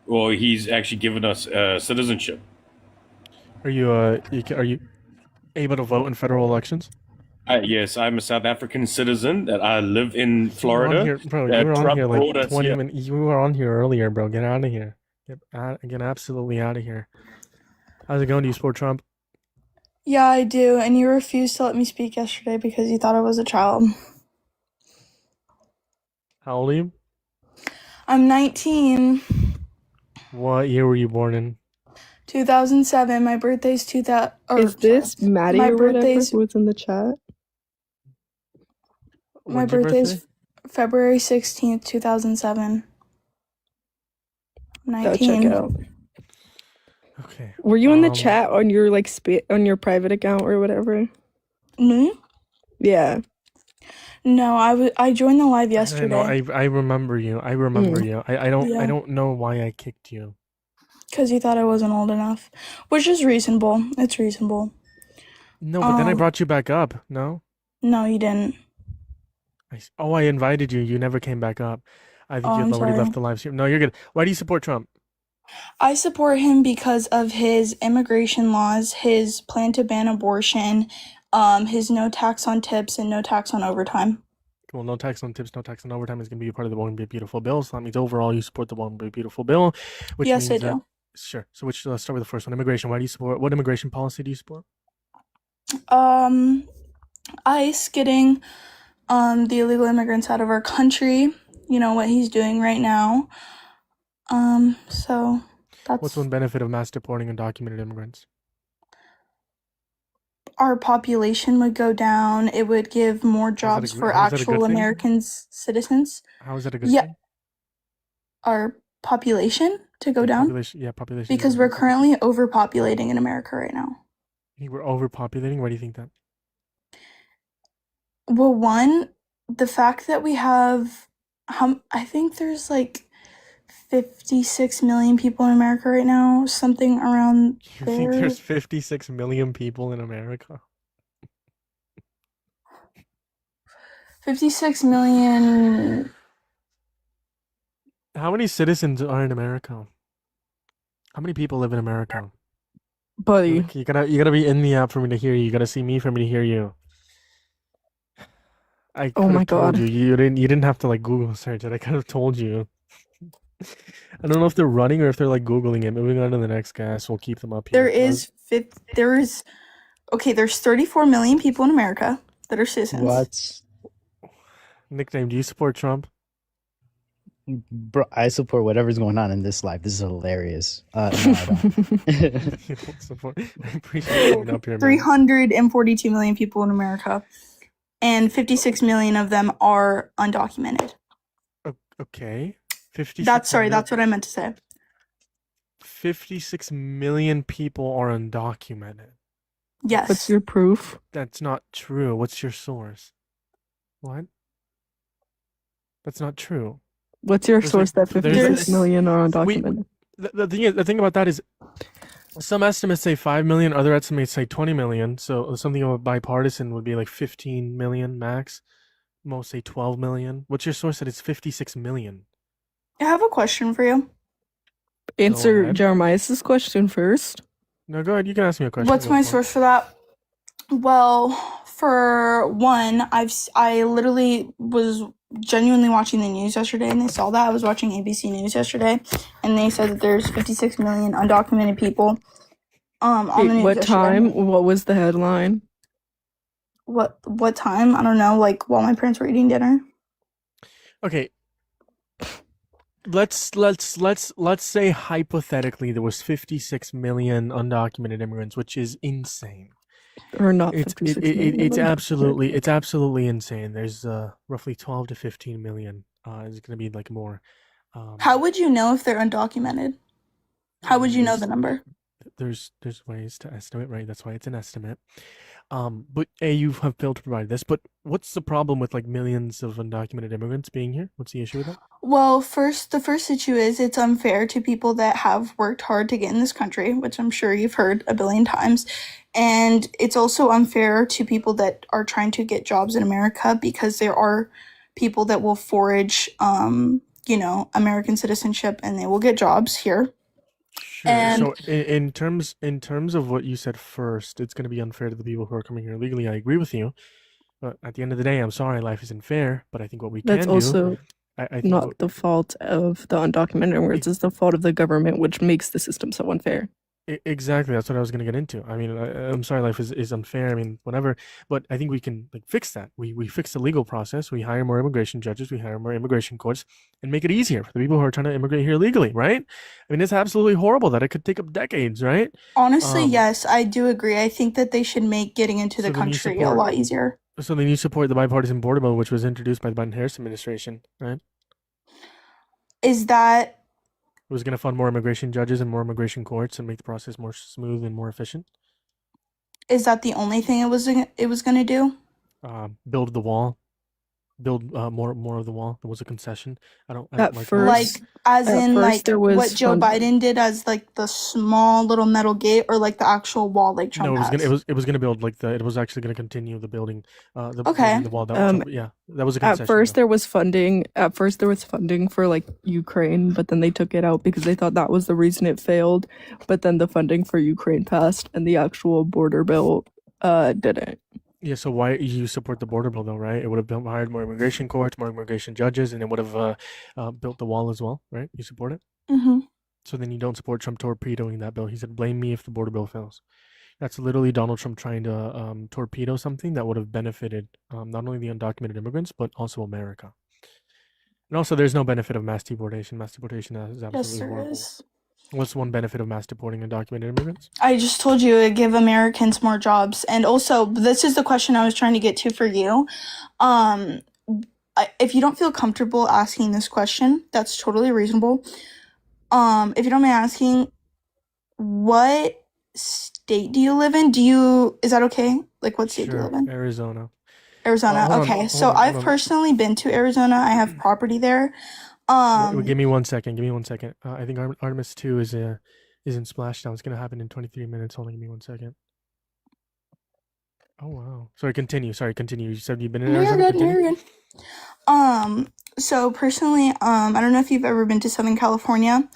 Well, he's actually given us citizenship. Are you able to vote in federal elections? Yes, I'm a South African citizen that I live in You were on Florida. here, bro. You were on Trump here brought like us 20 here. minutes. You were on here earlier, bro. Get out of here. Get absolutely out of here. How's it going? Do you support Trump? Yeah, I do, and you refused to let me speak yesterday because you thought I was a child. How old are you? I'm 19. What year were you born in? 2007. My birthday's 2000. Is this Maddie my or whatever birthday's who's in the chat? my When's your birthday's birthday? February 16th, 2007. I'm Go check 19. out. Okay. Were you in the chat on your like on your private account or whatever? Me? Yeah. No, I joined the live I yesterday. know. I remember you. I remember you. I Yeah. don't know why I kicked you. Because you thought I wasn't old enough, which is reasonable. It's reasonable. No, but then I brought you back up. No. No, you didn't. I invited you. You never came back up. I think you I'm had already sorry. left the live stream. No, you're good. Why do you support Trump? I support him because of his immigration laws, his plan to ban abortion, his no tax on tips and no tax on overtime. Well, no tax on tips, no tax on overtime is going to be a part of the One Big Beautiful Bill. So that means overall you support the One Big Beautiful Bill, which Yes, means I do. Sure. So let's start with the first one. Immigration. Why do you support? What immigration policy do you support? ICE getting the illegal immigrants out of our country. You know what he's doing right now. So What's that's one benefit of mass deporting undocumented immigrants? our population would go down. It would give more jobs for how is that a actual good thing? American citizens. How is that a good Yeah, thing? our population to go down Population. because we're currently overpopulating in America right now. We're overpopulating. Why do you think that? Well, one, the fact that we have, I think there's like 56 million people in America right now, something around You think there. there's 56 million people in America? 56 million. How many citizens are in America? How many people live in America? Buddy. Look, you gotta be in the app for me to hear you. You gotta see me for me to hear you. I Oh could my have told God. you. You didn't have to like Google search it. I could have told you. I don't know if they're running or if they're like Googling it. Moving on to the next guest. We'll keep them up here. There's 34 million people in America that are citizens. What? Nickname, do you support Trump? Bro, I support whatever's going on in this life. This is hilarious. No, I don't. You don't support. I appreciate you coming up here, man. 342 million people in America, and 56 million of them are undocumented. Okay. 56 That's what I meant to say. 56 million people are undocumented. Yes. What's your proof? That's not true. What's your source? What? That's not true. What's your There's source like- that there's 56 like- million are we- undocumented? The thing about that is some estimates say 5 million, other estimates say 20 million. So something about bipartisan would be like 15 million max. Most say 12 million. What's your source that it's 56 million? I have a question for you. Answer ahead. Jeremiah's question first. No, go ahead. You can ask me a question. What's Go my for it. source for that? Well, for one, I literally was genuinely watching the news yesterday, and they saw that. I was watching ABC News yesterday, and they said that there's 56 million undocumented people on the news What yesterday. time? What was the headline? What time? I don't know. Like while my parents were eating dinner. Okay. Let's say hypothetically there was 56 million undocumented immigrants, which is insane. Or not It's 56 million. it's absolutely insane. There's roughly 12 to 15 million. It's gonna be like more. How would you know if they're undocumented? How would you know the number? There's ways to estimate, right? That's why it's an estimate. But you have failed to provide this. But what's the problem with like millions of undocumented immigrants being here? What's the issue with that? Well, the first issue is it's unfair to people that have worked hard to get in this country, which I'm sure you've heard a billion times. And it's also unfair to people that are trying to get jobs in America because there are people that will forage, American citizenship and they will get jobs here. Sure. And So in terms of what you said first, it's going to be unfair to the people who are coming here illegally. I agree with you. But at the end of the day, I'm sorry, life isn't fair. But I think what we That's can also do, I think not the fault of the undocumented immigrants. It's the fault of the government, which makes the system so unfair. Exactly, that's what I was going to get into. I mean, I'm sorry, life is unfair. I mean, whatever. But I think we can like fix that. We fix the legal process. We hire more immigration judges. We hire more immigration courts, and make it easier for the people who are trying to immigrate here legally, right? I mean, it's absolutely horrible that it could take up decades, right? honestly, yes, I do agree. I think that they should make getting into the So then you country a support- lot easier. So then you support the bipartisan border bill, which was introduced by the Biden-Harris administration, right? Is that It was going to fund more immigration judges and more immigration courts and make the process more smooth and more efficient. the only thing it was going to do? Build the wall, build more of the wall. There was a concession. I don't At like first- Like as At in first like there was what Joe Biden did as like the small little metal gate, or like the actual wall like Trump No, it was has? gonna it was gonna build like it was actually gonna continue the building. Okay. The wall. Yeah, that was a At concession. first there was funding. At first there was funding for like Ukraine, but then they took it out because they thought that was the reason it failed. But then the funding for Ukraine passed, and the actual border bill didn't. Yeah, so why you support the border bill though, right? It would have hired more immigration courts, more immigration judges, and it would have built the wall as well, right? You support it. Mm-hmm. So then you don't support Trump torpedoing that bill. He said, "Blame me if the border bill fails." That's literally Donald Trump trying to torpedo something that would have benefited not only the undocumented immigrants but also America. And also, there's no benefit of mass deportation. Mass deportation is absolutely Yes, there horrible. is. What's one benefit of mass deporting undocumented immigrants? I just told you it give Americans more jobs, and also this is the question I was trying to get to for you. If you don't feel comfortable asking this question, that's totally reasonable. If you don't mind asking, what state do you live in? Is that okay? Like, what state do you live in? Arizona. Arizona. Hold on, Okay, hold so on, I've hold on. personally been to Arizona. I have property there. Give me 1 second. Give me 1 second. I think Artemis 2 is in Splashdown. It's gonna happen in 23 minutes. Hold on, give me 1 second. Oh wow. Sorry, continue. You said you've been in No, you're Arizona. good. You're good. So personally, I don't know if you've ever been to Southern California,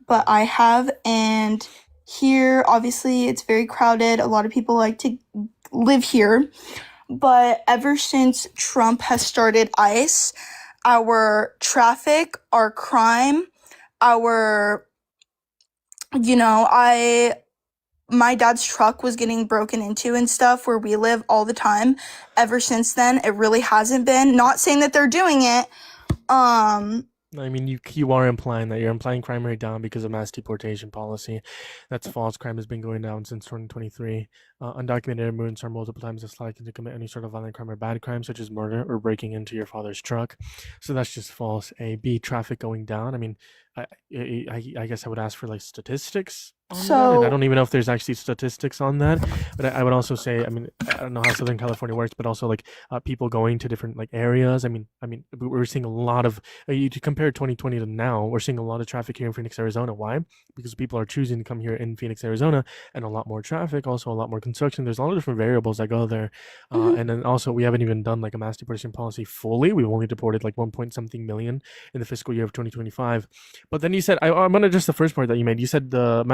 but I have, and here, obviously, it's very crowded. A lot of people like to live here, but ever since Trump has started ICE, our traffic, our crime, our, my dad's truck was getting broken into and stuff where we live all the time. Ever since then, it really hasn't been. Not saying that they're doing it. I mean, you are implying that you're implying crime rate down because of mass deportation policy. That's false. Crime has been going down since 2023. Undocumented immigrants are multiple times as likely to commit any sort of violent crime or bad crime, such as murder or breaking into your father's truck. So that's just false. A, B, traffic going down. I mean, I guess I would ask for like statistics on that, and I don't even know if there's actually statistics on that. But I would also say, I mean, I don't know how Southern California works, but also like people going to different like areas. I mean, we're seeing a lot of you to compare 2020 to now. We're seeing a lot of traffic here in Phoenix, Arizona. Why? Because people are choosing to come here in Phoenix, Arizona, and a lot more traffic, also a lot more construction. There's a lot of different variables that go there, and then also we haven't even done like a mass deportation policy fully. We've only deported like 1 point something million in the fiscal year of 2025. But then you said, I'm gonna address the first part that you made. You said the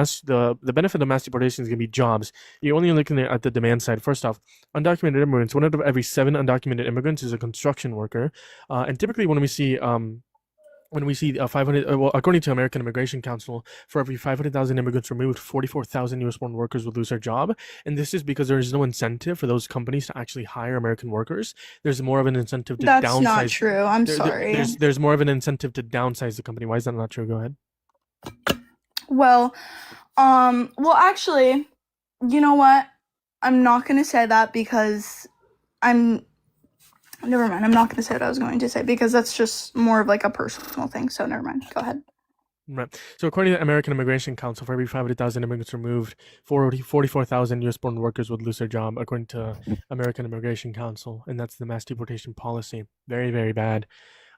benefit of mass deportation is gonna be jobs. You're only looking at the demand side. First off, undocumented immigrants. 1 out of every 7 undocumented immigrants is a construction worker, and typically when we see 500, well, according to American Immigration Council, for every 500,000 immigrants removed, 44,000 U.S.-born workers would lose their job, and this is because there is no incentive for those companies to actually hire American workers. There's more of an incentive to downsize. That's not true. I'm sorry. There's more of an incentive to downsize the company. Why is that not true? Go ahead. Well, actually, you know what? I'm not gonna say that because never mind. I'm not going to say what I was going to say because that's just more of like a personal thing. So never mind. Go ahead. Right. So according to the American Immigration Council, for every 500,000 immigrants removed, 44,000 U.S.-born workers would lose their job, according to American Immigration Council, and that's the mass deportation policy. Very, very bad.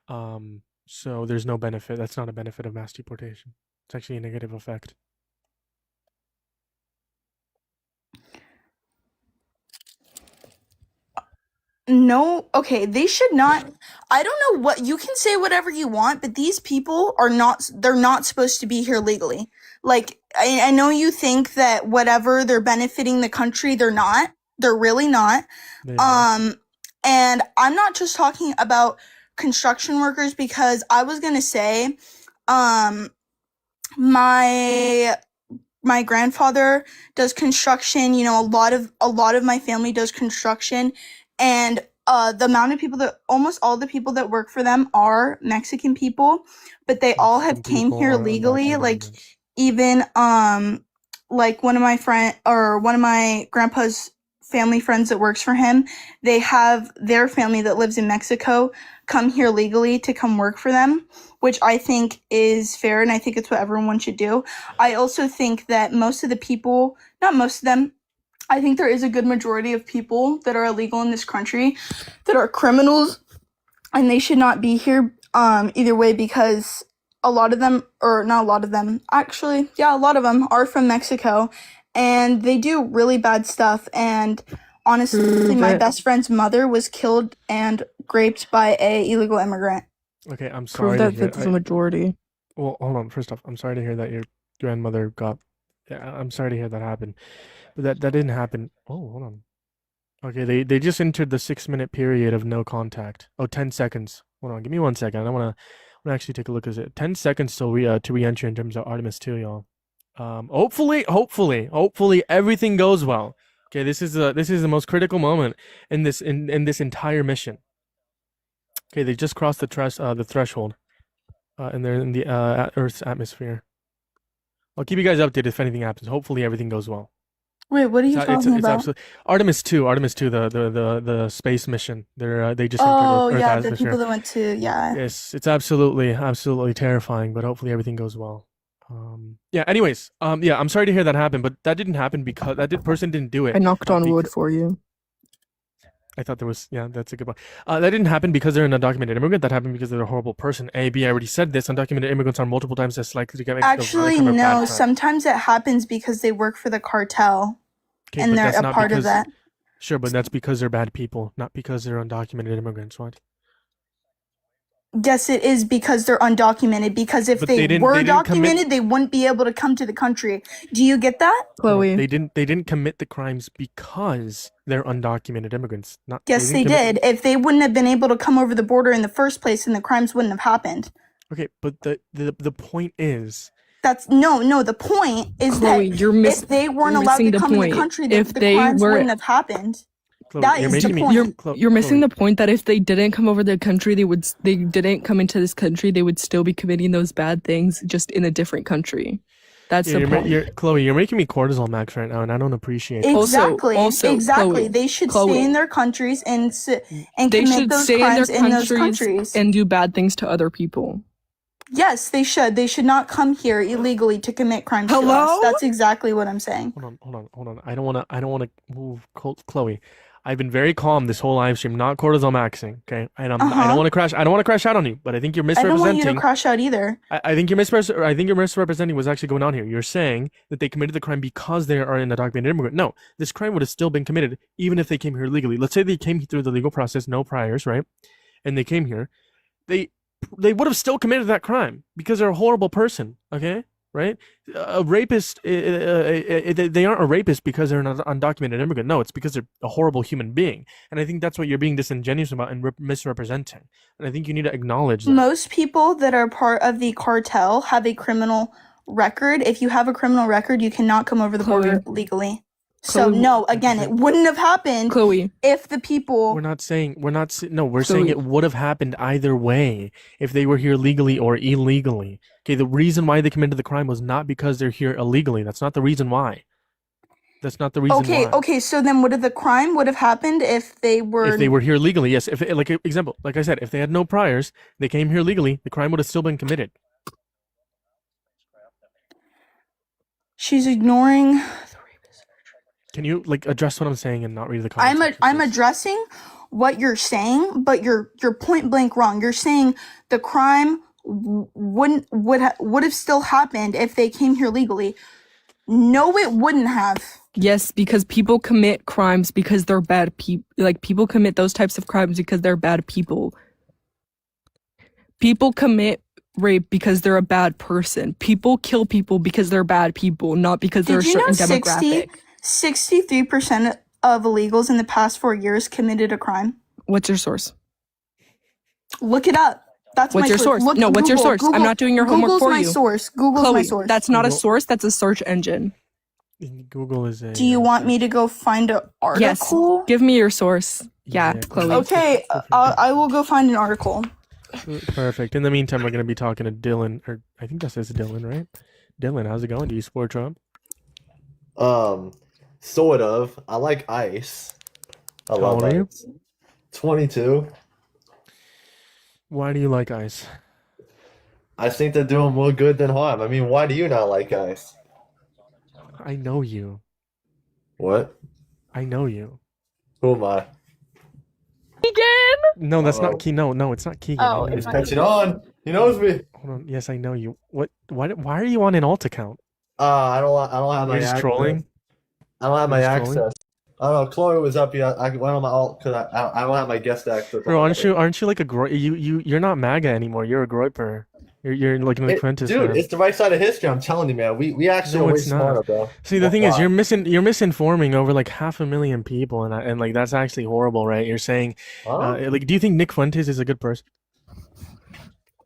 So there's no benefit. That's not a benefit of mass deportation. It's actually a negative effect. No, okay, they should not. I don't know what, you can say whatever you want, but these people they're not supposed to be here legally. Like, I know you think that whatever, they're benefiting the country, they're not. They're really not. And I'm not just talking about construction workers because I was gonna say, my grandfather does construction. A lot of my family does construction, and the amount of people almost all the people that work for them are Mexican people, but they all have came here legally. Like even like one of my grandpa's family friends that works for him, they have their family that lives in Mexico come here legally to come work for them, which I think is fair, and I think it's what everyone should do. I also think that most of the people, not most of them, I think there is a good majority of people that are illegal in this country that are criminals, and they should not be here either way, because a lot of them, or not a lot of them, actually, yeah, a lot of them are from Mexico, and they do really bad stuff. And honestly, my best friend's mother was killed and raped by a illegal immigrant. Okay, I'm sorry. Prove that that's the majority. Well, hold on. First off, I'm sorry to hear that your grandmother got. Yeah, I'm sorry to hear that happened, but that didn't happen. Oh, hold on. Okay, they just entered the 6-minute period of no contact. Oh, 10 seconds. Hold on, give me 1 second. I want to actually take a look at it. 10 seconds to re-enter in terms of Artemis 2, y'all. Hopefully everything goes well. Okay, this is the most critical moment in this entire mission. Okay, they just crossed the threshold, and they're in the Earth's atmosphere. I'll keep you guys updated if anything happens. Hopefully everything goes well. Wait, what are you talking about? Artemis 2, the space mission. They just oh entered Earth yeah, atmosphere. the people that went to Yes, it's absolutely terrifying, but hopefully everything goes well. Yeah. Anyways, yeah, I'm sorry to hear that happened, but that didn't happen because person didn't do it. I knocked on wood for you. I thought there was, yeah, that's a good one. That didn't happen because they're an undocumented immigrant. That happened because they're a horrible person. A, B, I already said this. Undocumented immigrants are multiple times as likely to get Actually, no. Sometimes it happens because they work for the cartel, and they're a part of that. Sure, but that's because they're bad people, not because they're undocumented immigrants. What? Yes, it is because they're undocumented. Because if But they were they didn't documented, they wouldn't be able to come to the country. Do you get that? Chloe. They didn't commit the crimes because they're undocumented immigrants. Not Yes, they commit- did. If they wouldn't have been able to come over the border in the first place, then the crimes wouldn't have happened. Okay, but the point is, That's no. The point is Chloe, that you're if they weren't you're allowed missing to the come in point. the country, If the they crimes were- wouldn't have happened. Chloe, That you're is the making me- point. You're missing the point that if they didn't come over the country, they didn't come into this country, they would still be committing those bad things just in a different country. That's the point. Chloe, you're making me cortisol max right now, and I don't appreciate it. Exactly. Also, exactly. Chloe, They should Chloe. stay in their countries and They commit should those stay in their crimes in those countries countries. and do bad things to other people. Yes, they should. They should not come here illegally to commit crimes to us. That's exactly what I'm saying. Hold on. I don't want to move, Chloe. I've been very calm this whole live stream, not cortisol maxing. Okay, and I don't want to crash. I don't want to crash out on you, but I think you're I don't misrepresenting. want you to crash out either. I think you're misrepresenting what's actually going on here. You're saying that they committed the crime because they are an undocumented immigrant. No, this crime would have still been committed even if they came here legally. Let's say they came through the legal process, no priors, right? And they came here, they would have still committed that crime because they're a horrible person. Okay, right? A rapist, they aren't a rapist because they're an undocumented immigrant. No, it's because they're a horrible human being. And I think that's what you're being disingenuous about and misrepresenting. And I think you need to acknowledge that. Most people that are part of the cartel have a criminal record. If you have a criminal record, you cannot come over the border legally. So Chloe. no, again, it wouldn't have happened Chloe. if the people. We're saying it would have happened either way if they were here legally or illegally. Okay, the reason why they committed the crime was not because they're here illegally. That's not the reason why. That's not the reason why. Okay, so then the crime would have happened if they were. If they were here legally, yes. If example, like I said, if they had no priors, they came here legally, the crime would have still been committed. She's ignoring. Can you address what I'm saying and not read the comments? I'm addressing what you're saying, but you're point blank wrong. You're saying the crime would have still happened if they came here legally. No, it wouldn't have. Yes, because people commit crimes because they're bad people. Like, people commit those types of crimes because they're bad people. People commit rape because they're a bad person. People kill people because they're bad people, not because they're a certain demographic. 63% of illegals in the past 4 years committed a crime. What's your source? Look it up. That's What's my your source? No, what's your source? I'm not doing your homework for you. Google's my source. Google's Chloe, my source. that's not a source. That's a search engine. Google is a. Do you want me to go find an article? Yes. Give me your source. Yeah, Chloe. Okay, I will go find an article. Perfect. In the meantime, we're going to be talking to Dylan, or I think that says Dylan, right? Dylan, how's it going? Do you support Trump? Sort of. I like ice. I How love old are you? ice. 22. Why do you like ice? I think they're doing more good than harm. I mean, why do you not like ice? I know you. What? I know you. Who am I? Keegan! No, that's not Key. No, it's not Keegan. Oh, He's catching on. He knows me. Hold on. Yes, I know you. What? Why are you on an alt account? I don't have my You're just access. trolling? I don't have my You're just access. trolling? I don't know. Chloe was up here. I went on my alt because I don't have my guest access. Bro, aren't you like a you're not MAGA anymore. You're a groiper. You're like an apprentice. Dude, man. it's the right side of history. I'm telling you, man. We actually No, are way it's not. smarter, bro. See, the thing is, Why? you're misinforming over like 500,000 people, and like that's actually horrible, right? You're saying, do you think Nick Fuentes is a good person?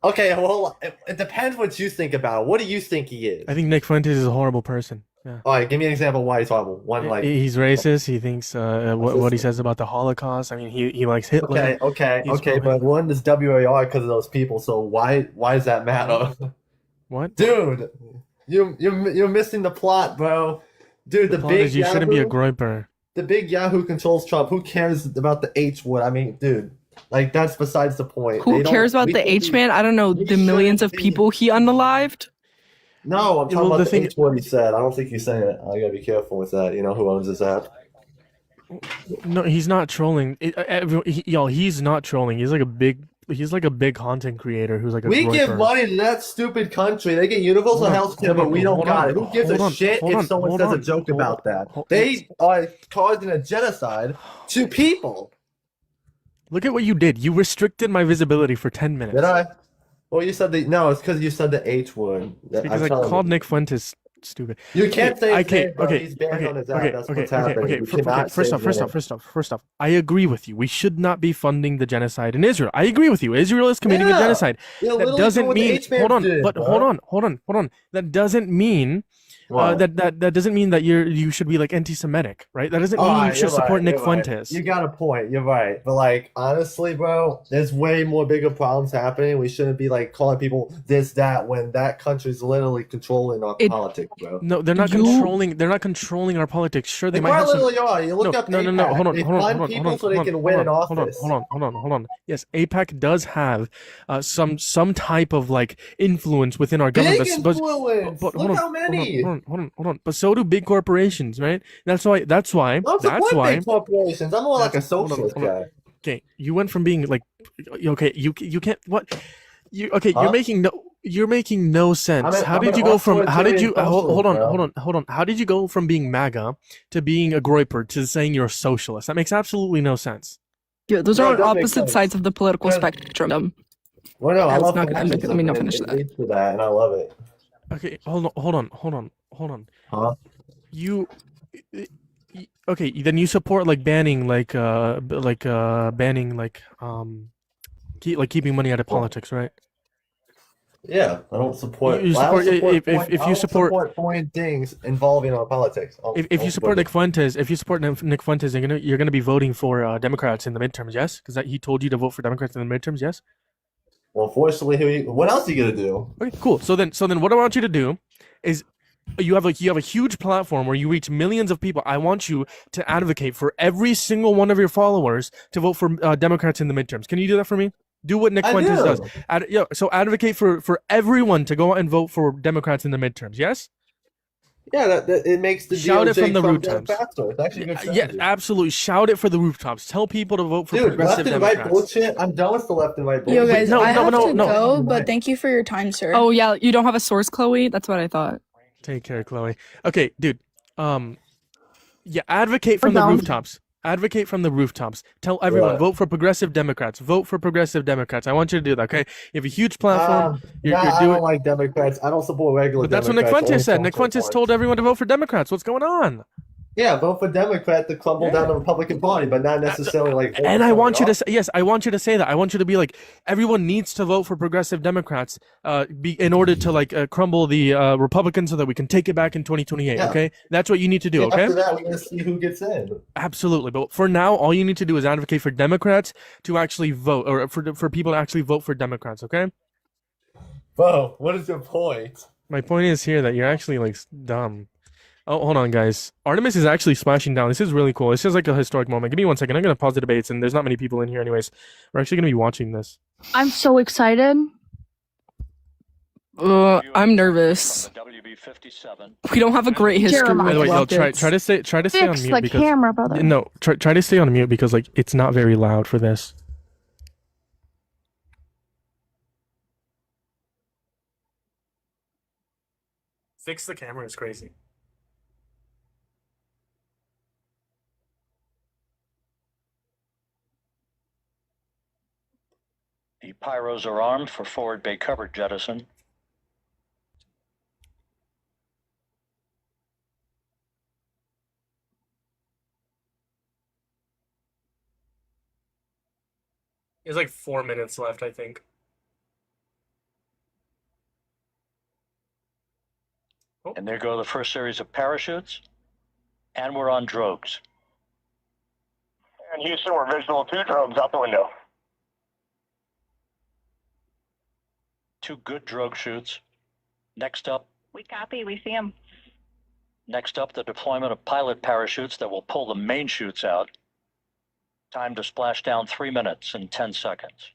Okay, well, it depends what you think about it. What do you think he is? I think Nick Fuentes is a horrible person. Yeah. All right, give me an example of why he's horrible. One, like, He's racist. He thinks what he says about the Holocaust. I mean, he likes Hitler. okay, but one is WAR because of those people. So why does that matter? What? Dude, you're missing the plot, bro. Dude, the plot big is you shouldn't be a Yahoo- groiper. The big Yahoo controls Trump. Who cares about the H word? I mean, dude, like that's besides the point. Who cares about the H-man? I don't know, the millions of people he unalived? No, I'm talking Well, about the the H word he said. I don't think he's saying it. I gotta be careful with that. You know who owns this app? No, he's not trolling. He's not trolling. He's like a big content creator who's like a We give groiper. money to that stupid country. They get universal Hold on, health care, hold but on, we don't hold got on, it. Who gives hold a on, shit hold if on, someone hold says a on, joke hold about on, that? hold- They are causing a genocide to people. Look at what you did. You restricted my visibility for 10 minutes. Did I? Well, you said no. It's because you said the H word. It's because I called Nick Fuentes stupid. You can't say his name, bro. Okay, He's banned on his app. okay, That's okay, what's happening. okay. You cannot say his name. First off, I agree with you. We should not be funding the genocide in Israel. I agree with you. Israel is committing a genocide. They're That literally doesn't doing what the mean. H-man Hold on, did, but bro. hold on. That doesn't mean. That doesn't mean that you should be like anti-Semitic, right? That doesn't mean you should support Nick Fuentes. You got a point. You're right. But like honestly, bro, there's way more bigger problems happening. We shouldn't be like calling people this, that, when that country's literally controlling our politics, bro. No, they're not controlling. They're not controlling our politics. Sure, they might have some. Literally are. You look up AIPAC. Hold on. They fund people so they can win an office. Hold on. Yes, AIPAC does have some type of like influence within our government. Big influence. But Look how many. Hold on. But so do big corporations, right? That's why. Big corporations. I'm more like a socialist guy. Okay, you went from being like, okay, you can't what, you're making no sense. How did you go from hold on? How did you go from being MAGA to being a Groyper to saying you're a socialist? That makes absolutely no sense. Yeah, those are on opposite sides of the political spectrum. Well, no, I love not gonna let me not finish that. It leads to that, and I love it. Okay, hold on. Huh? Okay, then you support like banning keeping money out of politics, right? Yeah, I don't support. You support if you support foreign things involving our politics. If you support Nick Fuentes, you're gonna be voting for Democrats in the midterms, yes? Because he told you to vote for Democrats in the midterms, yes? Well, fortunately, what else are you gonna do? Okay, cool. So then, what I want you to do is, you have a huge platform where you reach millions of people. I want you to advocate for every single one of your followers to vote for Democrats in the midterms. Can you do that for me? Do what Nick Fuentes does. So advocate for everyone to go out and vote for Democrats in the midterms. Yes. Yeah, that it makes the shout it DOJ from the come down rooftops. faster. It's actually good Yeah, strategy. absolutely. Shout it for the rooftops. Tell people to vote for Dude, progressive left and Democrats. right bullshit. I'm done with the left and right bullshit. Yo, guys, I have to no. go, but thank you for your time, sir. Oh yeah, you don't have a source, Chloe? That's what I thought. Take care, Chloe. Okay, dude. Yeah, advocate from the rooftops. Advocate from the rooftops. Tell everyone, vote for progressive Democrats. Vote for progressive Democrats. I want you to do that, okay? You have a huge platform. I don't like Democrats. I don't support regular But that's what Democrats. Nick Fuentes said. Nick Fuentes told everyone to vote for Democrats. What's going on? Yeah, vote for Democrat to crumble down the Republican Party, but not necessarily like. And I want you to say, yes, I want you to say that. I want you to be like, everyone needs to vote for progressive Democrats, in order to like crumble the Republicans so that we can take it back in 2028. Yeah. Okay, that's what you need to do. Okay. After that, we're gonna see who gets in. Absolutely, but for now, all you need to do is advocate for Democrats to actually vote, or for people to actually vote for Democrats. Okay. Bro, what is your point? My point is here that you're actually like dumb. Oh, hold on, guys. Artemis is actually splashing down. This is really cool. This is like a historic moment. Give me 1 second. I'm going to pause the debates, and there's not many people in here anyways. We're actually going to be watching this. I'm so excited. I'm nervous. We don't have a great history. By the way, yo, try to stay on Fix mute the because camera, brother. no, try to stay on mute because like it's not very loud for this. Fix the camera is crazy. The pyros are armed for forward bay cover jettison. There's like 4 minutes left, I think. And there go the first series of parachutes. And we're on drogues. And Houston, we're visual 2 drones out the window. 2 good drogue shoots. Next up, We copy, we see him. the deployment of pilot parachutes that will pull the main chutes out. Time to splash down 3 minutes and 10 seconds.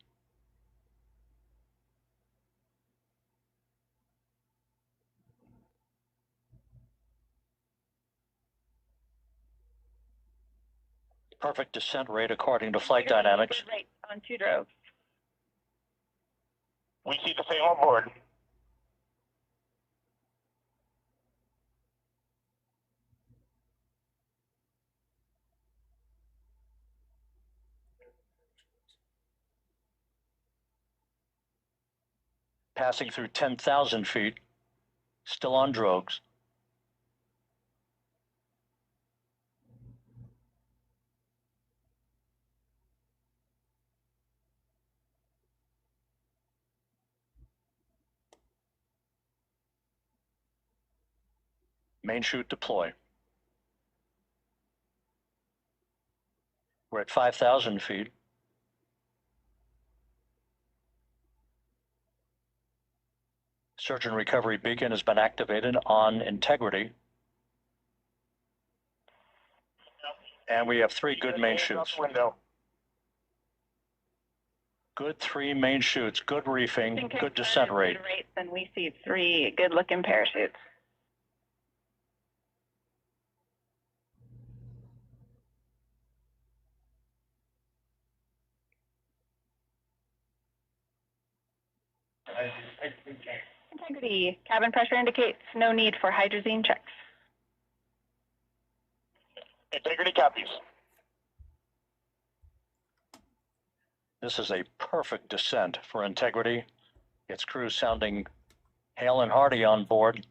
Perfect descent rate according to flight dynamics. Right, on 2 drogues. We see the same on board. Passing through 10,000 feet, still on drogues. Main chute deploy. We're at 5,000 feet. Search and recovery beacon has been activated on integrity. And we have 3 good main chutes. Good 3 main chutes, good reefing, good descent rate. And we see 3 good-looking parachutes. Integrity. Cabin pressure indicates no need for hydrazine checks. Integrity copies. This is a perfect descent for integrity. Its crew sounding hale and hearty on board.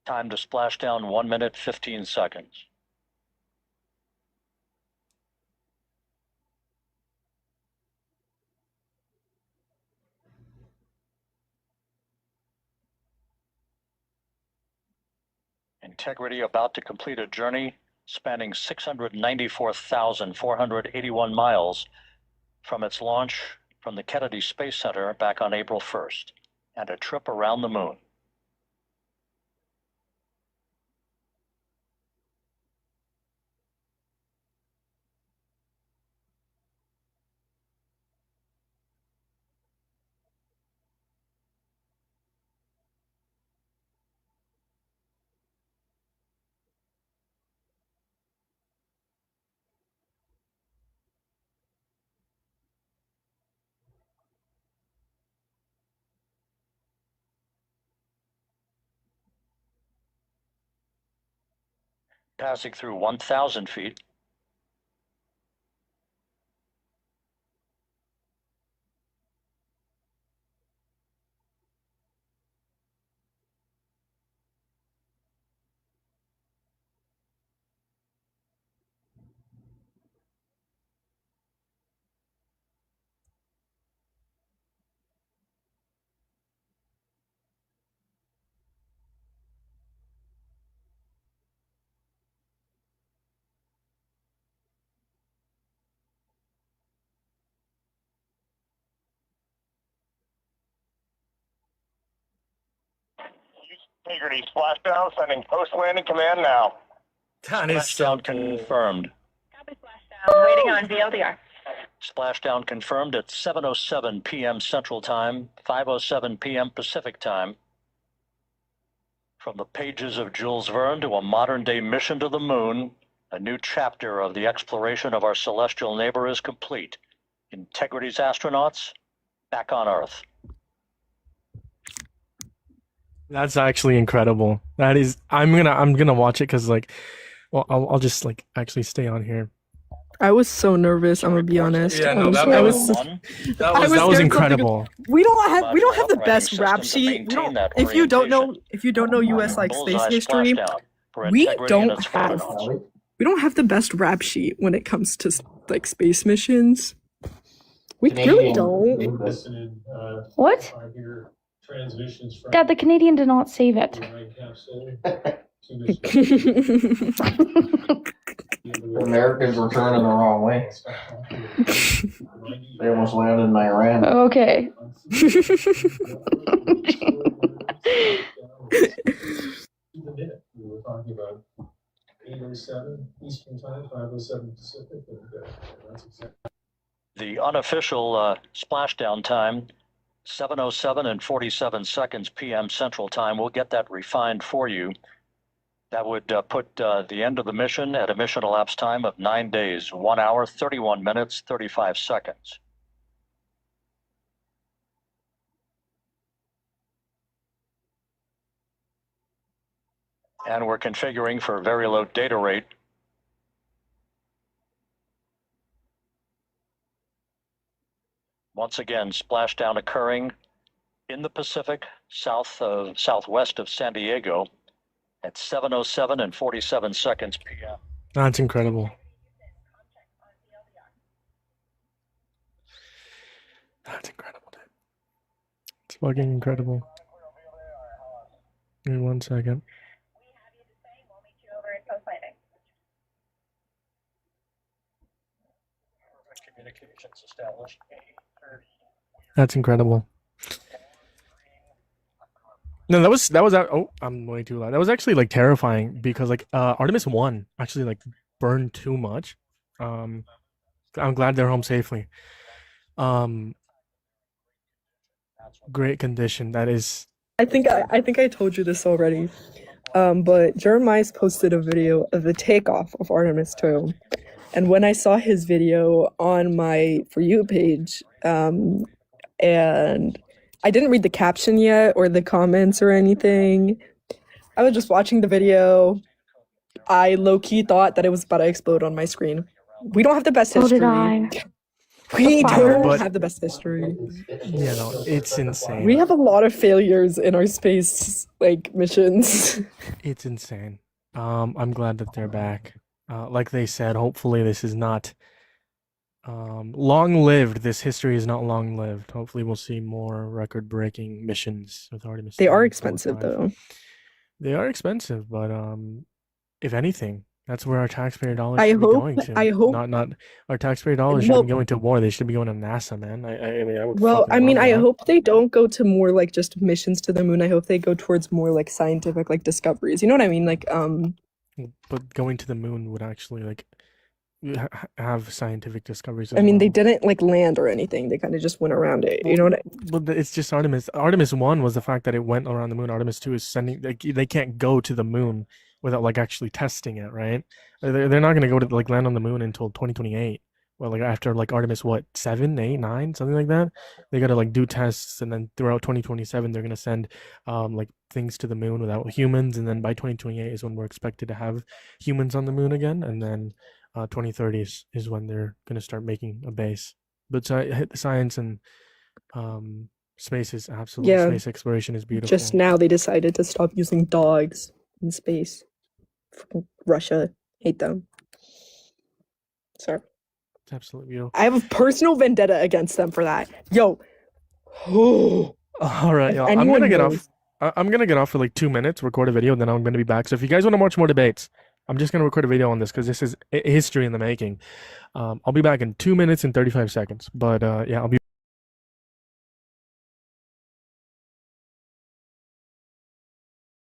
Time to splash down 1 minute, 15 seconds. Integrity about to complete a journey spanning 694,481 miles from its launch from the Kennedy Space Center back on April 1st, and a trip around the moon. Passing through 1,000 feet. Integrity splashdown, sending post-landing command now. That is so Splashdown confirmed. Copy splashdown. Waiting on VLDR. Splashdown confirmed at 7:07 p.m. Central Time, 5:07 p.m. Pacific Time. From the pages of Jules Verne to a modern-day mission to the moon, a new chapter of the exploration of our celestial neighbor is complete. Integrity's astronauts back on Earth. That's actually incredible. That is. I'm gonna watch it because well, I'll just actually stay on here. I was so nervous. I'm gonna be honest. Yeah, no, that was incredible. We don't have the best rap sheet. We don't. If you don't know U.S. space history, we don't have the best rap sheet when it comes to space missions. We really don't. What? Dad, the Canadian did not save it. The Americans were turning the wrong way. They almost landed in Iran. Okay. We were talking about 8:07 Eastern Time, 5:07 Pacific, and that's exactly. The unofficial splashdown time, 7:07 and 47 seconds p.m. Central Time. We'll get that refined for you. That would put the end of the mission at a mission elapsed time of 9 days, 1 hour, 31 minutes, 35 seconds. And we're configuring for very low data rate. Once again, splashdown occurring in the Pacific, southwest of San Diego at 7:07 and 47 seconds p.m. That's incredible. That's incredible, dude. It's fucking incredible. Give me 1 second. Communications established. That's incredible. No, that was oh, I'm way too loud. That was actually like terrifying because like Artemis 1 actually like burned too much. I'm glad they're home safely. Great condition. That is. I think I told you this already. But Jeremiah's posted a video of the takeoff of Artemis 2. And when I saw his video on my For You page, and I didn't read the caption yet or the comments or anything. I was just watching the video. I low-key thought that it was about to explode on my screen. We don't have the best So history. did I. We don't But- have the best history. Yeah, no, it's insane. We have a lot of failures in our space like missions. It's insane. I'm glad that they're back. Like they said, hopefully this is not long-lived. This history is not long-lived. Hopefully we'll see more record-breaking missions with Artemis. They 3 are and expensive 4, 5. though. They are expensive, but if anything, that's where our taxpayer dollars I should be hope- going to. I hope- not our taxpayer dollars Well- shouldn't be going to war. They should be going to NASA, man. I mean, I would Well, fucking I mean, love I that. hope they don't go to more like just missions to the moon. I hope they go towards more like scientific like discoveries. You know what I mean? Like But going to the moon would actually like have scientific discoveries. I as mean, they well. didn't like land or anything. They kind of just went around it. You know what? But it's just Artemis. Artemis 1 was the fact that it went around the moon. Artemis 2 is sending. They can't go to the moon without like actually testing it, right? They're not gonna go to like land on the moon until 2028. Well, like after like Artemis, what 7, 8, 9, something like that. They gotta like do tests, and then throughout 2027 they're gonna send like things to the moon without humans, and then by 2028 is when we're expected to have humans on the moon again, and then 2030 is when they're gonna start making a base. But science and space is absolutely Yeah. space exploration is beautiful. Just now they decided to stop using dogs in space. Fucking Russia, hate them. Sorry. It's absolutely beautiful. I have a personal vendetta against them for that. Yo. All right, If y'all. I'm anyone gonna get knows- off. I'm gonna get off for like 2 minutes, record a video, and then I'm gonna be back. So if you guys want to watch more debates, I'm just gonna record a video on this because this is history in the making. I'll be back in 2 minutes and 35 seconds. But yeah, I'll be.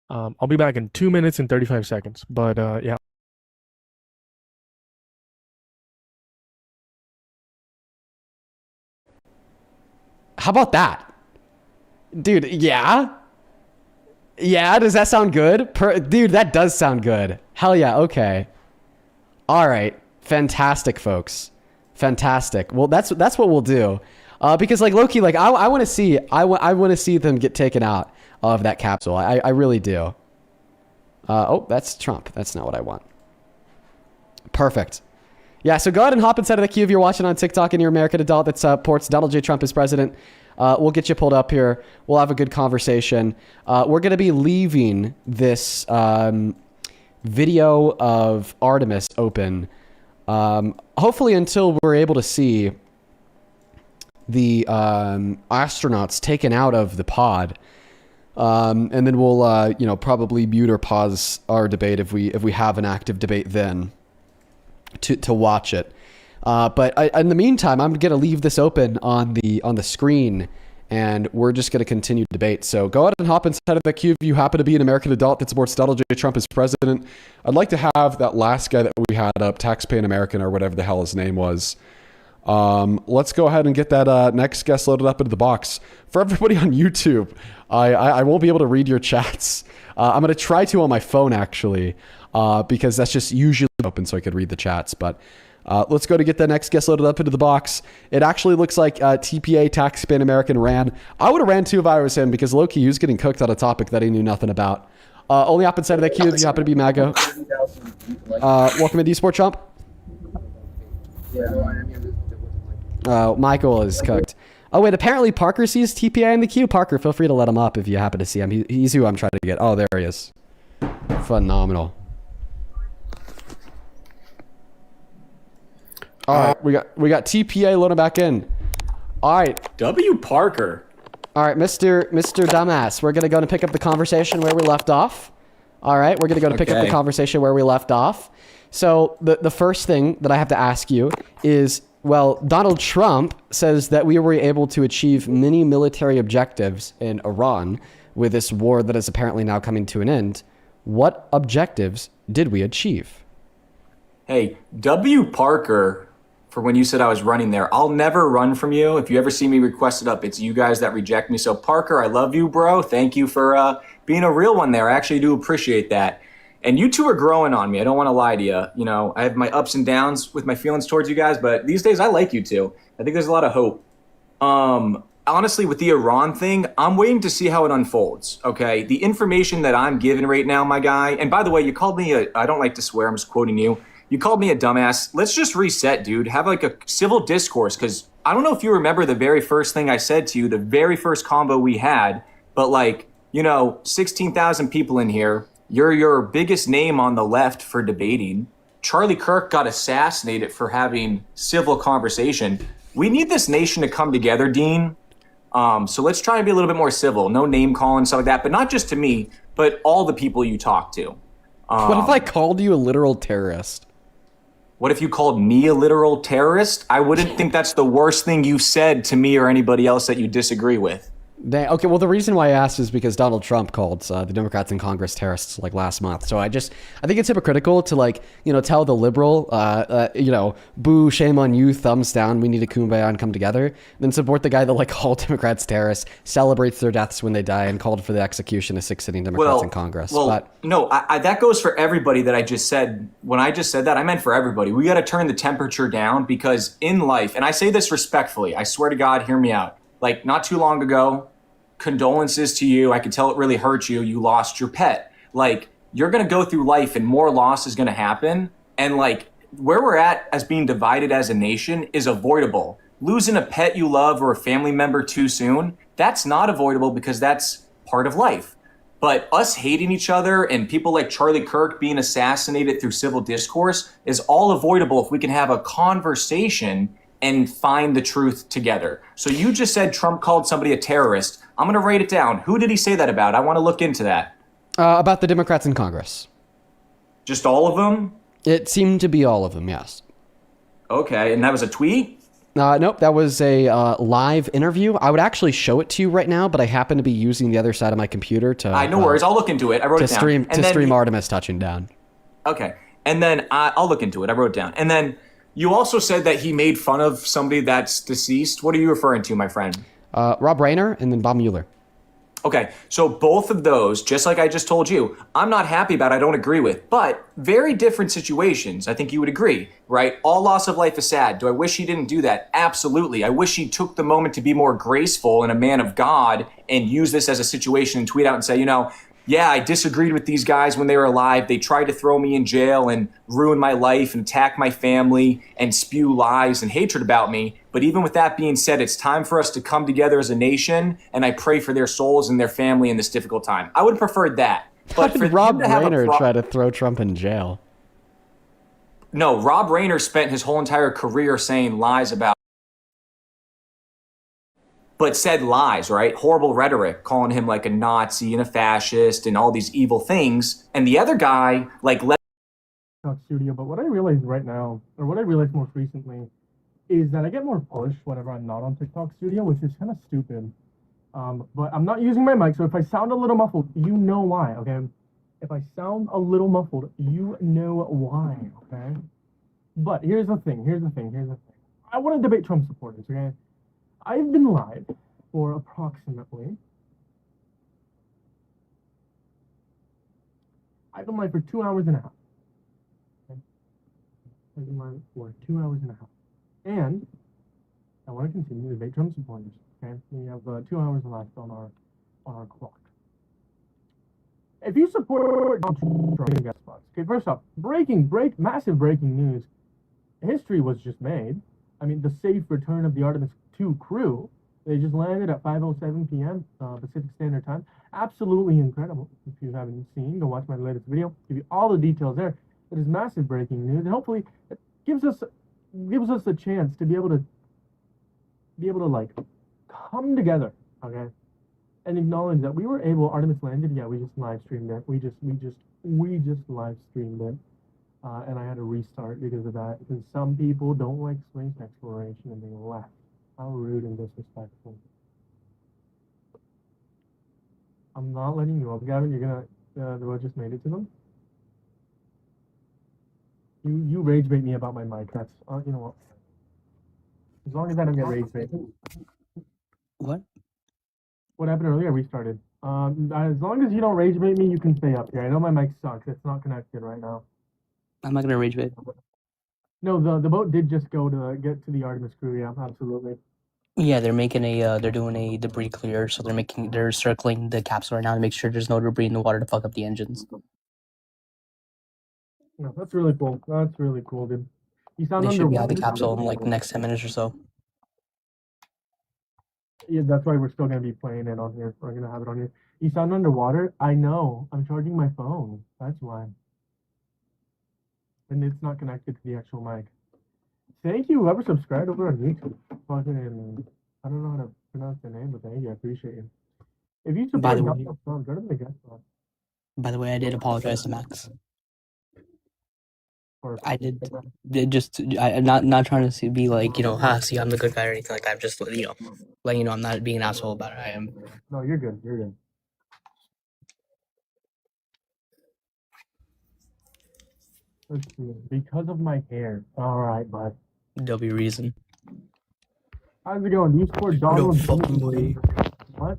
I'll be back in 2 minutes and 35 seconds. But yeah. How about that? Dude, yeah? Yeah, does that sound good? Dude, that does sound good. Hell yeah, okay. All right. Fantastic, folks. Fantastic. Well, that's what we'll do. Because like Loki, like I want to see them get taken out of that capsule. I really do. Oh, that's Trump. That's not what I want. Perfect. Yeah, so go ahead and hop inside of the queue if you're watching on TikTok and you're an American adult that supports Donald J. Trump as president. We'll get you pulled up here. We'll have a good conversation. We're going to be leaving this video of Artemis open, hopefully until we're able to see the astronauts taken out of the pod. And then we'll, probably mute or pause our debate if we have an active debate then to watch it. But in the meantime, I'm going to leave this open on the screen, and we're just going to continue to debate. So go ahead and hop inside of the queue if you happen to be an American adult that supports Donald J. Trump as president. I'd like to have that last guy that we had up, taxpaying American or whatever the hell his name was. Let's go ahead and get that next guest loaded up into the box. For everybody on YouTube, I won't be able to read your chats. I'm going to try to on my phone, actually, because that's just usually open so I could read the chats. But let's go to get the next guest loaded up into the box. It actually looks like TPA, Taxpaying American, ran. I would have ran too if I was him, because low-key, he was getting cooked on a topic that he knew nothing about. Only up inside of that queue if you happen to be MAGA. Welcome into eSport Chump. Michael is cooked. Oh wait, apparently Parker sees TPI in the queue. Parker, feel free to let him up if you happen to see him. He's who I'm trying to get. Oh, there he is. Phenomenal. All right, we got TPA loading back in. All right, W. Parker. All right, Mr. Dumbass, we're gonna go and pick up the conversation where we left off. All right, we're gonna go to pick up the Okay. conversation where we left off. So the first thing that I have to ask you is, well, Donald Trump says that we were able to achieve many military objectives in Iran with this war that is apparently now coming to an end. What objectives did we achieve? Hey, W. Parker, for when you said I was running there, I'll never run from you. If you ever see me request it up, it's you guys that reject me. So Parker, I love you, bro. Thank you for being a real one there. I actually do appreciate that. And you two are growing on me. I don't want to lie to you. You know, I have my ups and downs with my feelings towards you guys, but these days I like you two. I think there's a lot of hope. Honestly, with the Iran thing, I'm waiting to see how it unfolds, okay? The information that I'm given right now, my guy, and by the way, you called me I don't like to swear, I'm just quoting you. You called me a dumbass. Let's just reset, dude. Have like a civil discourse, because I don't know if you remember the very first thing I said to you, the very first combo we had, but like, you know, 16,000 people in here. You're your biggest name on the left for debating. Charlie Kirk got assassinated for having civil conversation. We need this nation to come together, Dean. So let's try and be a little bit more civil. No name calling, stuff like that, but not just to me, but all the people you talk to. What if I called you a literal terrorist? What if you called me a literal terrorist? I wouldn't think that's the worst thing you've said to me or anybody else that you disagree with. Okay, well, the reason why I asked is because Donald Trump called the Democrats in Congress terrorists like last month. So I think it's hypocritical to like, you know, tell the liberal, you know, boo, shame on you, thumbs down, we need to kumbaya and come together, and then support the guy that like called Democrats terrorists, celebrates their deaths when they die, and called for the execution of 6 sitting Democrats in Congress. No, that goes for everybody that I just said. When I just said that, I meant for everybody. We got to turn the temperature down, because in life, and I say this respectfully, I swear to God, hear me out. Like not too long ago, condolences to you. I can tell it really hurt you. You lost your pet. Like you're going to go through life and more loss is going to happen. And like where we're at as being divided as a nation is avoidable. Losing a pet you love or a family member too soon, that's not avoidable because that's part of life. But us hating each other and people like Charlie Kirk being assassinated through civil discourse is all avoidable if we can have a conversation and find the truth together. So you just said Trump called somebody a terrorist. I'm going to write it down. Who did he say that about? I want to look into that. About the Democrats in Congress. Just all of them? It seemed to be all of them, yes. Okay, and that was a tweet? Nope, that was a live interview. I would actually show it to you right now, but I happen to be using the other side of my computer to... no worries, I'll look into it. I wrote it down. To stream Artemis touching down. Okay, and then I'll look into it. I wrote it down. And then you also said that he made fun of somebody that's deceased. What are you referring to, my friend? Rob Reiner and then Bob Mueller. Okay, so both of those, just like I just told you, I'm not happy about, I don't agree with, but very different situations. I think you would agree, right? All loss of life is sad. Do I wish he didn't do that? Absolutely. I wish he took the moment to be more graceful and a man of God and use this as a situation and tweet out and say, you know, yeah, I disagreed with these guys when they were alive. They tried to throw me in jail and ruin my life and attack my family and spew lies and hatred about me. But even with that being said, it's time for us to come together as a nation, and I pray for their souls and their family in this difficult time. I would have preferred that. But for Rob Reiner try to throw Trump in jail? No, Rob Reiner spent his whole entire career saying lies about, but said lies, right? Horrible rhetoric, calling him like a Nazi and a fascist and all these evil things. And the other guy, like, studio. But what I realized right now, or what I realized most recently, is that I get more push whenever I'm not on TikTok Studio, which is kind of stupid. But I'm not using my mic, so if I sound a little muffled, you know why, okay? If I sound a little muffled, you know why, okay? But here's the thing. I want to debate Trump supporters, okay? I've been live for approximately... I've been live for 2 hours and a half. Okay? I've been live for 2 hours and a half. And I want to continue to debate Trump supporters, okay? We have 2 hours left on our clock. If you support Trump, guest spots. Okay, first off, massive breaking news. History was just made. I mean, the safe return of the Artemis 2 crew They just landed at 5:07 p.m. Pacific Standard Time. Absolutely incredible. If you haven't seen, go watch my latest video. Give you all the details there. It is massive breaking news, and hopefully it gives us a chance to be able to like come together, okay, and acknowledge that we were able. Artemis landed. Yeah, we just live streamed it. We just live streamed it. And I had to restart because of that. Because some people don't like space exploration and they left. How rude and disrespectful. I'm not letting you up, Gavin. You're gonna, the road just made it to them. You rage bait me about my mic. That's, you know what? As long as I don't get rage bait. What? What happened earlier? I restarted. As long as you don't rage bait me, you can stay up here. I know my mic sucks. It's not connected right now. I'm not gonna rage bait. No, the boat did just go to get to the Artemis crew. Yeah, absolutely. Yeah, they're making they're doing a debris clear, so they're circling the capsule right now to make sure there's no debris in the water to fuck up the engines. No, that's really cool. That's really cool, dude. You sound They should be out underwater. the capsule in like the next 10 minutes or so. Yeah, that's why we're still gonna be playing it on here. We're gonna have it on here. You sound underwater? I know. I'm charging my phone. That's why. And it's not connected to the actual mic. Thank you, whoever subscribed over on YouTube. Fucking, I don't know how to pronounce the name, but thank you. I appreciate you. If you By support the Got way, No Phone, go to the guest box. I did apologize to Max. Or I I'm not trying to be like, see, I'm the good guy or anything like that. I'm just, letting you know I'm not being an asshole about it. I am. No, you're good. You're good. Let's see. Because of my hair. All right, bud. W reason. How's it going? Do you support Donald Trump? What?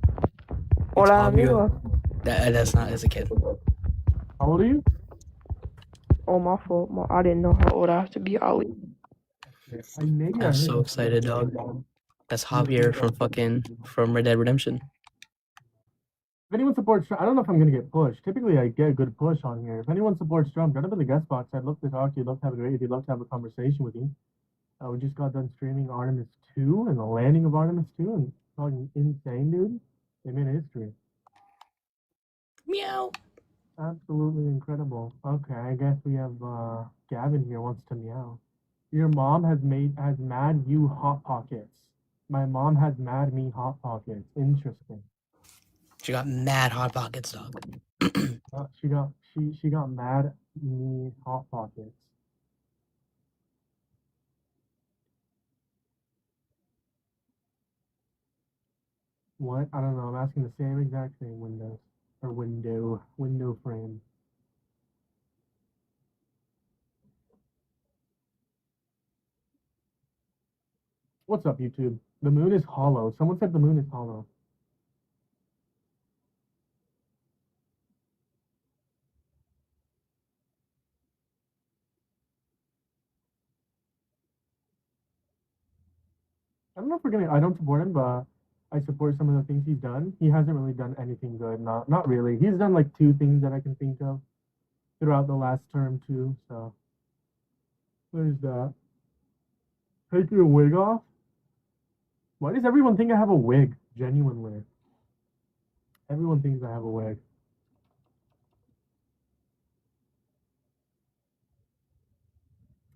Hola, amigo. That's not as a kid. How old are you? Oh, my fault. I didn't know how old I have to be, Ali. I'm so excited, dog. That's Javier from Red Dead Redemption. If anyone supports Trump, I don't know if I'm gonna get pushed. Typically, I get a good push on here. If anyone supports Trump, get up in the guest box. I'd love to talk to you. I'd love to have a great. I'd love to have a conversation with you. We just got done streaming Artemis 2 and the landing of Artemis 2, and talking insane, dude. They made history. Meow. Absolutely incredible. Okay, I guess we have Gavin here wants to meow. Your mom has mad you hot pockets. My mom has mad me hot pockets. Interesting. She got mad hot pockets, dog. She got mad me hot pockets. What? I don't know. I'm asking the same exact thing. Windows or window frame. What's up, YouTube? The moon is hollow. Someone said the moon is hollow. I don't know if we're gonna. I don't support him, but I support some of the things he's done. He hasn't really done anything good. Not really. He's done like 2 things that I can think of throughout the last term too. So there's that. Take your wig off. Why does everyone think I have a wig? Genuinely. Everyone thinks I have a wig.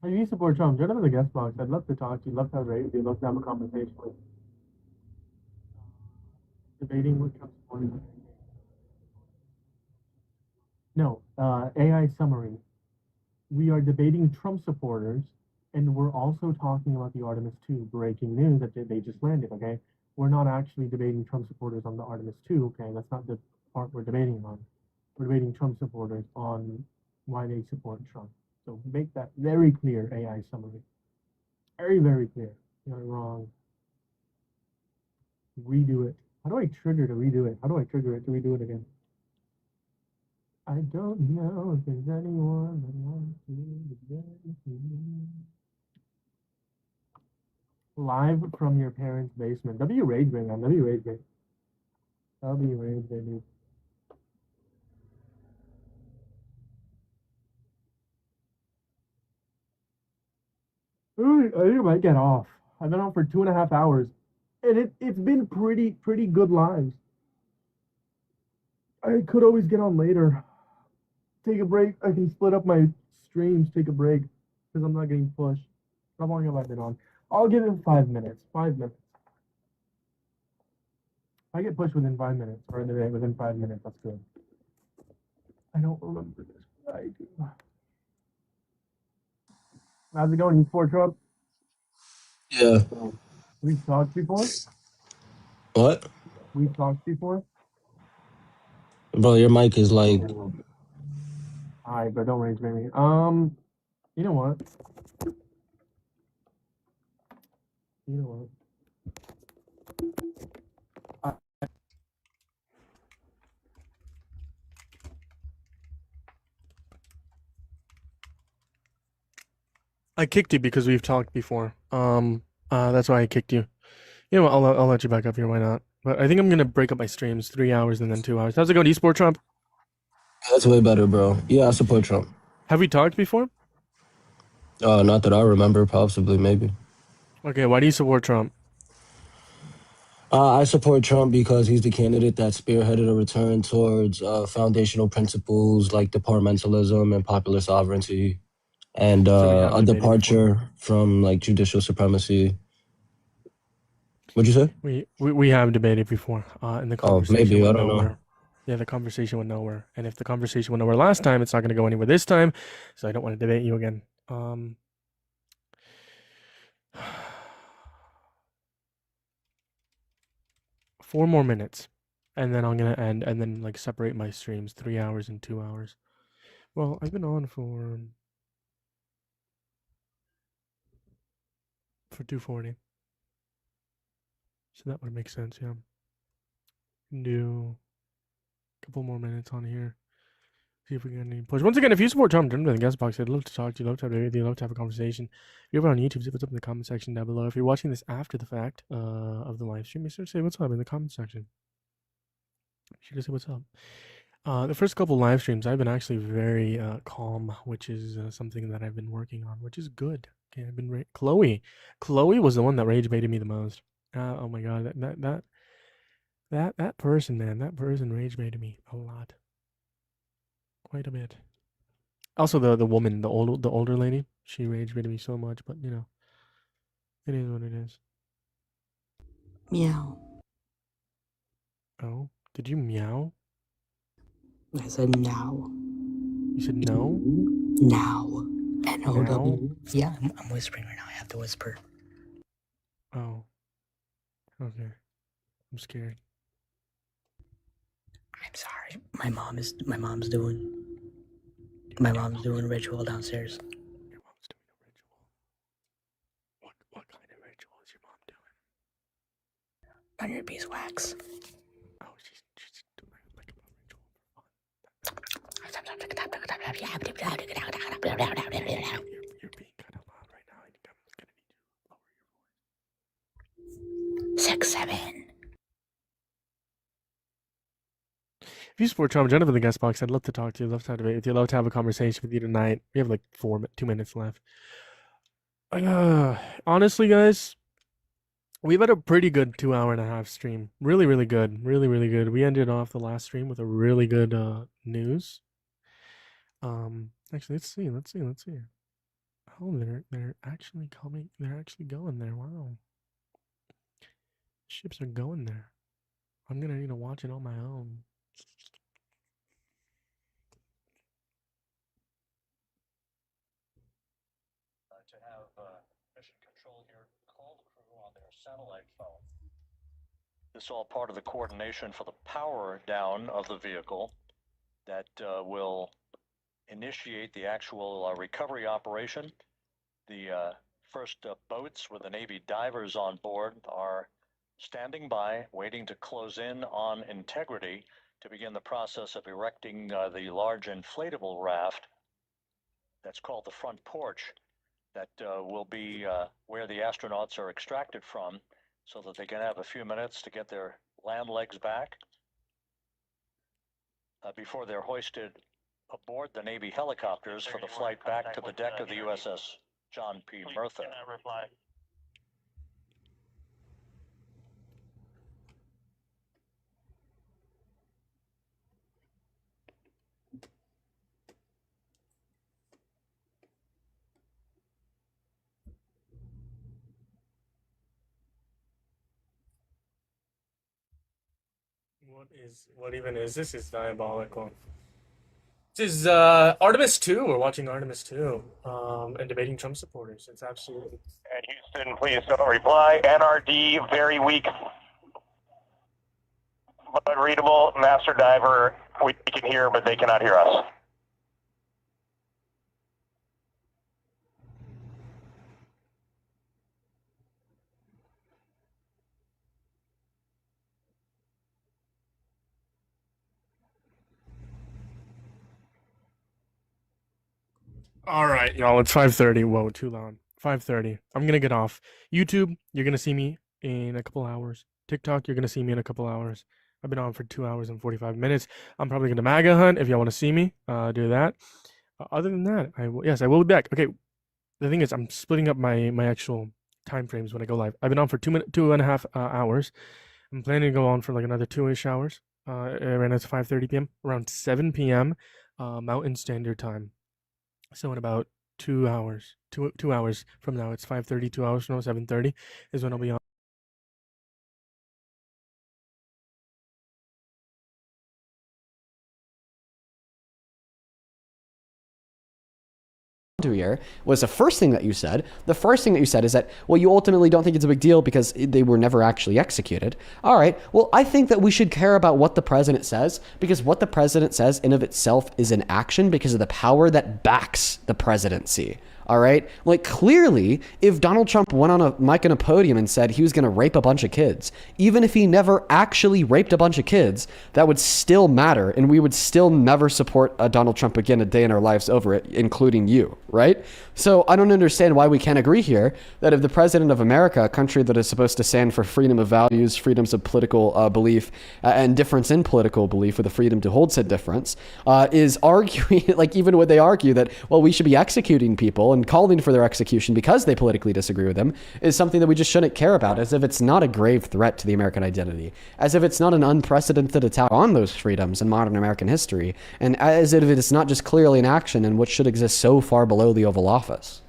If you support Trump, get him in the guest box. I'd love to talk to you. Love to have a rate. I'd love to have a conversation with you. Debating what Trump's point. No, AI summary. We are debating Trump supporters, and we're also talking about the Artemis 2 breaking news that they just landed, okay? We're not actually debating Trump supporters on the Artemis 2, okay? That's not the part we're debating on. We're debating Trump supporters on why they support Trump. So make that very clear, AI summary. Very, very clear. You're wrong. Redo it. How do I trigger to redo it? How do I trigger it to redo it again? I don't know if there's anyone that wants to. Live from your parents' basement. W Rage Bang on W Rage Bang. W Rage Bang. I think I might get off. I've been on for 2.5 hours. And it's been pretty good lives. I could always get on later. Take a break. I can split up my streams, take a break, because I'm not getting pushed. How long have I been on? I'll give it 5 minutes. 5 minutes. If I get pushed within 5 minutes, or within 5 minutes, that's good. I don't remember this, but I do. How's it going, E4 Trump? Yeah. We've talked before? What? We've talked before? Bro, your mic is like. Alright, but don't rage me. You know what? You know what? I kicked you because we've talked before. That's why I kicked you. You know what? I'll let you back up here. Why not? But I think I'm gonna break up my streams 3 hours and then 2 hours. How's it going, eSport Trump? That's way better, bro. Yeah, I support Trump. Have we talked before? Not that I remember. Possibly, maybe. Okay, why do you support Trump? I support Trump because he's the candidate that spearheaded a return towards foundational principles like departmentalism and popular sovereignty, and a departure from like judicial supremacy. What'd you say? We have debated before, and the conversation maybe I went don't nowhere. know. Yeah, the conversation went nowhere. And if the conversation went nowhere last time, it's not going to go anywhere this time. So I don't want to debate you again. 4 more minutes, and then I'm gonna end, and then like separate my streams 3 hours and 2 hours. Well, I've been on for 240, so that would make sense. Yeah, do a couple more minutes on here. See if we get any push. Once again, if you support Trump, jump in the guest box. I'd love to talk to you. Love to have a video. Love to have a conversation. If you're ever on YouTube, say what's up in the comment section down below. If you're watching this after the fact of the live stream, make sure to say what's up in the comment section. Make sure to say what's up. The first couple live streams, I've been actually very calm, which is something that I've been working on, which is good. Okay, I've been Chloe was the one that rage baited me the most. Oh my god, that person, man, that person rage baited me a lot, quite a bit. Also, the woman, the older lady, she rage baited me so much, but you know, it is what it is. Meow. Oh, did you meow? I said now. You said no? Now. N-O-W. Now? Yeah, I'm whispering right now. I have to whisper. Oh. Okay. I'm scared. I'm sorry. My mom's doing a ritual downstairs. Your mom's doing a ritual. What kind of ritual is your mom doing? On your beeswax. Oh, she's doing like a ritual for fun. You're being kind of loud right now. I think I'm gonna need you to lower your voice. 6, 7. If you support Trump, jump in the guest box. I'd love to talk to you. Love to have a debate with you. Love to have a conversation with you tonight. We have like 2 minutes left. Honestly, guys, we've had a pretty good 2.5-hour stream. Really, really good. Really, really good. We ended off the last stream with a really good news. Actually, let's see. Oh, they're actually coming. They're actually going there. Wow. Ships are going there. I'm gonna need to watch it on my own. To have mission control here call the crew on their satellite phone. This is all part of the coordination for the power down of the vehicle that will initiate the actual recovery operation. The first boats with the Navy divers on board are standing by, waiting to close in on integrity to begin the process of erecting the large inflatable raft that's called the front porch that will be where the astronauts are extracted from so that they can have a few minutes to get their land legs back before they're hoisted aboard the Navy helicopters for the flight back to the deck of the USS John P. Murtha. What even is this? Is diabolical. This is Artemis 2. We're watching Artemis 2 and debating Trump supporters. It's absolutely. And Houston, please don't reply. NRD, very weak, but readable. Master Diver, we can hear, but they cannot hear us. All right, y'all. It's 5:30. Whoa, too loud. 5:30. I'm gonna get off. YouTube, you're gonna see me in a couple hours. TikTok, you're gonna see me in a couple hours. I've been on for 2 hours and 45 minutes. I'm probably gonna MAGA hunt. If y'all want to see me, do that. Other than that, I will be back. Okay. The thing is, I'm splitting up my actual time frames when I go live. I've been on for 2.5 hours. I'm planning to go on for like another 2-ish hours. Right now it's 5:30 p.m. Around 7 p.m. Mountain Standard Time. So in about 2 hours, 2 hours from now, it's 5:30. 2 hours from now, 7:30 is when I'll be on. Here was the first thing that you said. The first thing that you said is that, well, you ultimately don't think it's a big deal because they were never actually executed. All right. Well, I think that we should care about what the president says, because what the president says in of itself is an action because of the power that backs the presidency. All right. Like, clearly, if Donald Trump went on a mic on a podium and said he was going to rape a bunch of kids, even if he never actually raped a bunch of kids, that would still matter. And we would still never support Donald Trump again a day in our lives over it, including you. Right. So I don't understand why we can't agree here that if the president of America, a country that is supposed to stand for freedom of values, freedoms of political belief, and difference in political belief with the freedom to hold said difference, is arguing, like, even when they argue that, well, we should be executing people and calling for their execution because they politically disagree with them, is something that we just shouldn't care about, as if it's not a grave threat to the American identity, as if it's not an unprecedented attack on those freedoms in modern American history, and as if it's not just clearly an action in what should exist so far below the Oval Office.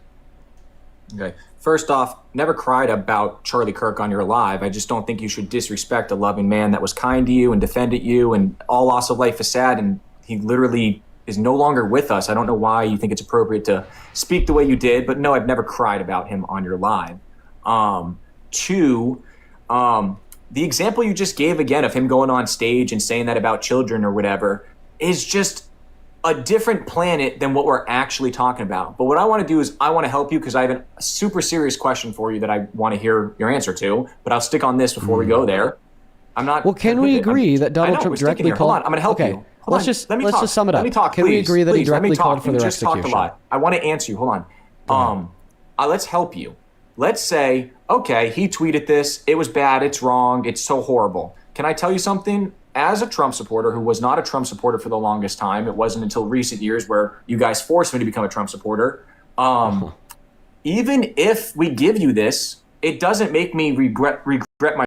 Okay. First off, never cried about Charlie Kirk on your live. I just don't think you should disrespect a loving man that was kind to you and defended you, and all loss of life is sad, and he literally is no longer with us. I don't know why you think it's appropriate to speak the way you did, but no, I've never cried about him on your live. Two, the example you just gave again of him going on stage and saying that about children or whatever is just a different planet than what we're actually talking about. But what I want to do is I want to help you because I have a super serious question for you that I want to hear your answer to, but I'll stick on this before we go there. I'm not. Well, can we agree that Donald Trump directly called? Hold on, I'm going to help you. Let's just sum it up. Let me talk, Can we agree that he directly called for their execution? You just talked a lot. I want to answer you. Hold on. Let's help you. Let's say, okay, he tweeted this. It was bad. It's wrong. It's so horrible. Can I tell you something? As a Trump supporter who was not a Trump supporter for the longest time, it wasn't until recent years where you guys forced me to become a Trump supporter. Even if we give you this, it doesn't make me regret my